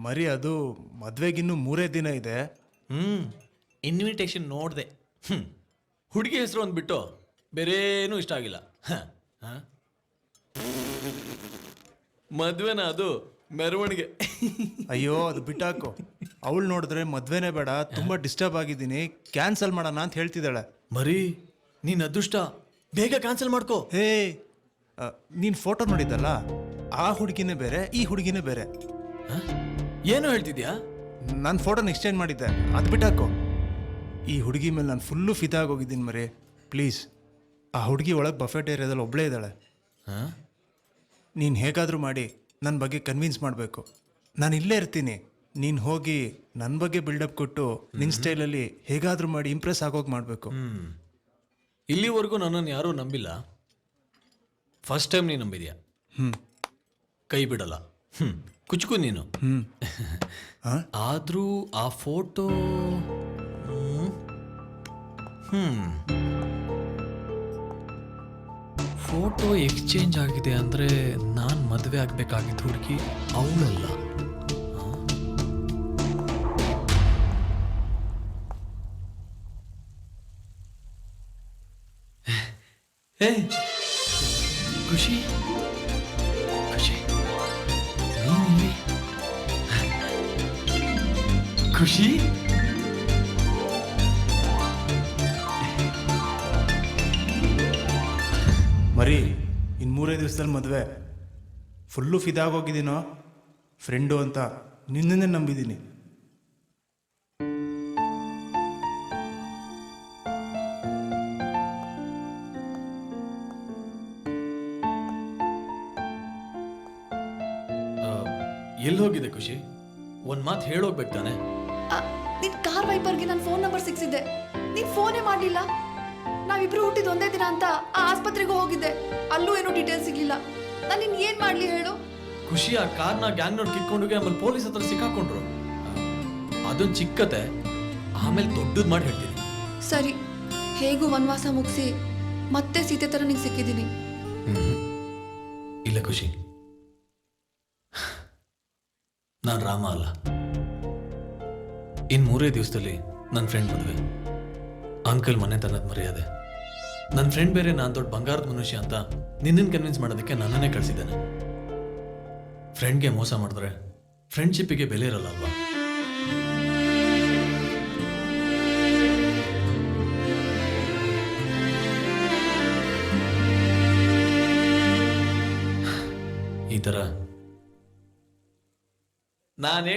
ಮರಿ, ಅದು ಮದ್ವೆಗಿನ್ನು 3 ದಿನ ಇದೆ. ಇನ್ವಿಟೇಷನ್ ನೋಡ್ದೆ. ಹುಡುಗಿ ಹೆಸರು ಅಂದ್ಬಿಟ್ಟು ಬೇರೇನೂ ಇಷ್ಟ ಆಗಿಲ್ಲ. ಮದ್ವೆನ ಅದು ಮೆರವಣಿಗೆ. ಅಯ್ಯೋ, ಅದು ಬಿಟ್ಟಾಕು. ಅವಳು ನೋಡಿದ್ರೆ ಮದ್ವೆನೇ ಬೇಡ, ತುಂಬಾ ಡಿಸ್ಟರ್ಬ್ ಆಗಿದ್ದೀನಿ, ಕ್ಯಾನ್ಸಲ್ ಮಾಡೋಣ ಅಂತ ಹೇಳ್ತಿದ್ದಾಳೆ. ಮರಿ, ನೀನ್ ಅದೃಷ್ಟ, ಬೇಗ ಕ್ಯಾನ್ಸಲ್ ಮಾಡ್ಕೋ. ಹೇ, ನೀನ್ ಫೋಟೋ ನೋಡಿದ್ದಲ್ಲ, ಆ ಹುಡುಗಿನೇ ಬೇರೆ, ಈ ಹುಡುಗಿನೇ ಬೇರೆ. ಏನು ಹೇಳ್ತಿದ್ಯಾ? ನಾನು ಫೋಟೋನ ಎಕ್ಸ್ಚೇಂಜ್ ಮಾಡಿದ್ದೆ, ಅದು ಬಿಟ್ಟಾಕು. ಈ ಹುಡುಗಿ ಮೇಲೆ ನಾನು ಫುಲ್ಲು ಫಿದಾಗೋಗಿದ್ದೀನಿ ಮರಿ. ಪ್ಲೀಸ್, ಆ ಹುಡುಗಿ ಒಳಗೆ ಬಫೆಟ್ ಏರಿಯಾದಲ್ಲಿ ಒಬ್ಬಳೇ ಇದ್ದಾಳೆ. ನೀನು ಹೇಗಾದರೂ ಮಾಡಿ ನನ್ನ ಬಗ್ಗೆ ಕನ್ವಿನ್ಸ್ ಮಾಡಬೇಕು. ನಾನು ಇಲ್ಲೇ ಇರ್ತೀನಿ, ನೀನು ಹೋಗಿ ನನ್ನ ಬಗ್ಗೆ ಬಿಲ್ಡಪ್ ಕೊಟ್ಟು ನಿನ್ನ ಸ್ಟೈಲಲ್ಲಿ ಹೇಗಾದರೂ ಮಾಡಿ ಇಂಪ್ರೆಸ್ ಆಗೋಗಿ ಮಾಡಬೇಕು. ಇಲ್ಲಿವರೆಗೂ ನನ್ನನ್ನು ಯಾರೂ ನಂಬಿಲ್ಲ. ಫಸ್ಟ್ ಟೈಮ್ ನೀನು ನಂಬಿದ್ಯಾ. ಕೈ ಬಿಡಲ್ಲ. ಕುಚ್ಕು ನೀನು. ಆದರೂ ಆ ಫೋಟೋ ಫೋಟೋ ಎಕ್ಸ್ಚೇಂಜ್ ಆಗಿದೆ ಅಂದರೆ ನಾನು ಮದುವೆ ಆಗಬೇಕಾಗಿದ್ದ ಹುಡುಗಿ ಅವಳಲ್ಲ. ಹೇ ಖುಷಿ, ಖುಷಿ, ನೀನಿಲ್ಲಿ? ಖುಷಿ, ಮರಿ, ಇನ್ನು 3 ದಿವಸದಲ್ಲಿ ಮದುವೆ. ಫುಲ್ಲು ಫಿದಾಗೋಗಿದ್ದೀನೋ, ಫ್ರೆಂಡು ಅಂತ ನಿನ್ನೇ ನಂಬಿದ್ದೀನಿ. ಎಲ್ಲಿ ಹೋಗಿದೆ ಖುಷಿ? ಒಂದು ಮಾತು ಹೇಳೋಗ್ಬೇಕು ತಾನೆ? ನಿನ್ ಕಾರ್ ವೈಪರ್ಗೆ ನನ್ನ ಫೋನ್ ನಂಬರ್ ಸಿಕ್ಸಿದ್ದೆ, ನೀನ್ ಫೋನೇ ಮಾಡಲಿಲ್ಲ. ನಾವಿಬ್ರು ಹುಟ್ಟಿದ ಒಂದೇ ದಿನ ಅಂತ ಆ ಆಸ್ಪತ್ರೆಗೂ ಹೋಗಿದ್ದೆ, ಅಲ್ಲೂ ಏನೂ ಡೀಟೇಲ್ಸ್ ಸಿಗ್ಲಿಲ್ಲ. ನಾನು ನಿನ್ ಏನ್ ಮಾಡ್ಲಿ ಹೇಳು? ಖುಷಿ ಆ ಕಾರ್ನ ಗ್ಯಾಂಗ್ನವ್ರು ಕಿತ್ಕೊಂಡೋಗಿ ಆಮೇಲೆ ಪೊಲೀಸ್ ಹತ್ರ ಸಿಕ್ಕಾಕೊಂಡ್ರು. ಅದೊಂದು ಚಿಕ್ಕತೆ, ಆಮೇಲೆ ದೊಡ್ಡದು ಮಾಡಿ ಹೇಳ್ತೀನಿ. ಸರಿ, ಹೇಗೂ ವನವಾಸ ಮುಗಿಸಿ ಮತ್ತೆ ಸೀತೆ ತರ ನಿಂಗೆ ಸಿಕ್ಕಿದ್ದೀನಿ. ಇಲ್ಲ ಖುಷಿ, ನಾನು ರಾಮ ಅಲ್ಲ. ಇನ್ನು 3 ದಿವಸದಲ್ಲಿ ನನ್ನ ಫ್ರೆಂಡ್ ಮದುವೆ. ಅಂಕಲ್ ಮನೆತನದ ಮರ್ಯಾದೆ. ನನ್ನ ಫ್ರೆಂಡ್ ಬೇರೆ ನಾನು ದೊಡ್ಡ ಬಂಗಾರದ ಮನುಷ್ಯ ಅಂತ ನಿನ್ನನ್ನು ಕನ್ವಿನ್ಸ್ ಮಾಡೋದಕ್ಕೆ ನನ್ನನ್ನೇ ಕಳಿಸಿದ್ದಾನೆ. ಫ್ರೆಂಡ್ಗೆ ಮೋಸ ಮಾಡಿದ್ರೆ ಫ್ರೆಂಡ್ಶಿಪ್ಪಿಗೆ ಬೆಲೆ ಇರಲ್ಲ ಅಲ್ವಾ? ಈ ಥರ ನಾನೇ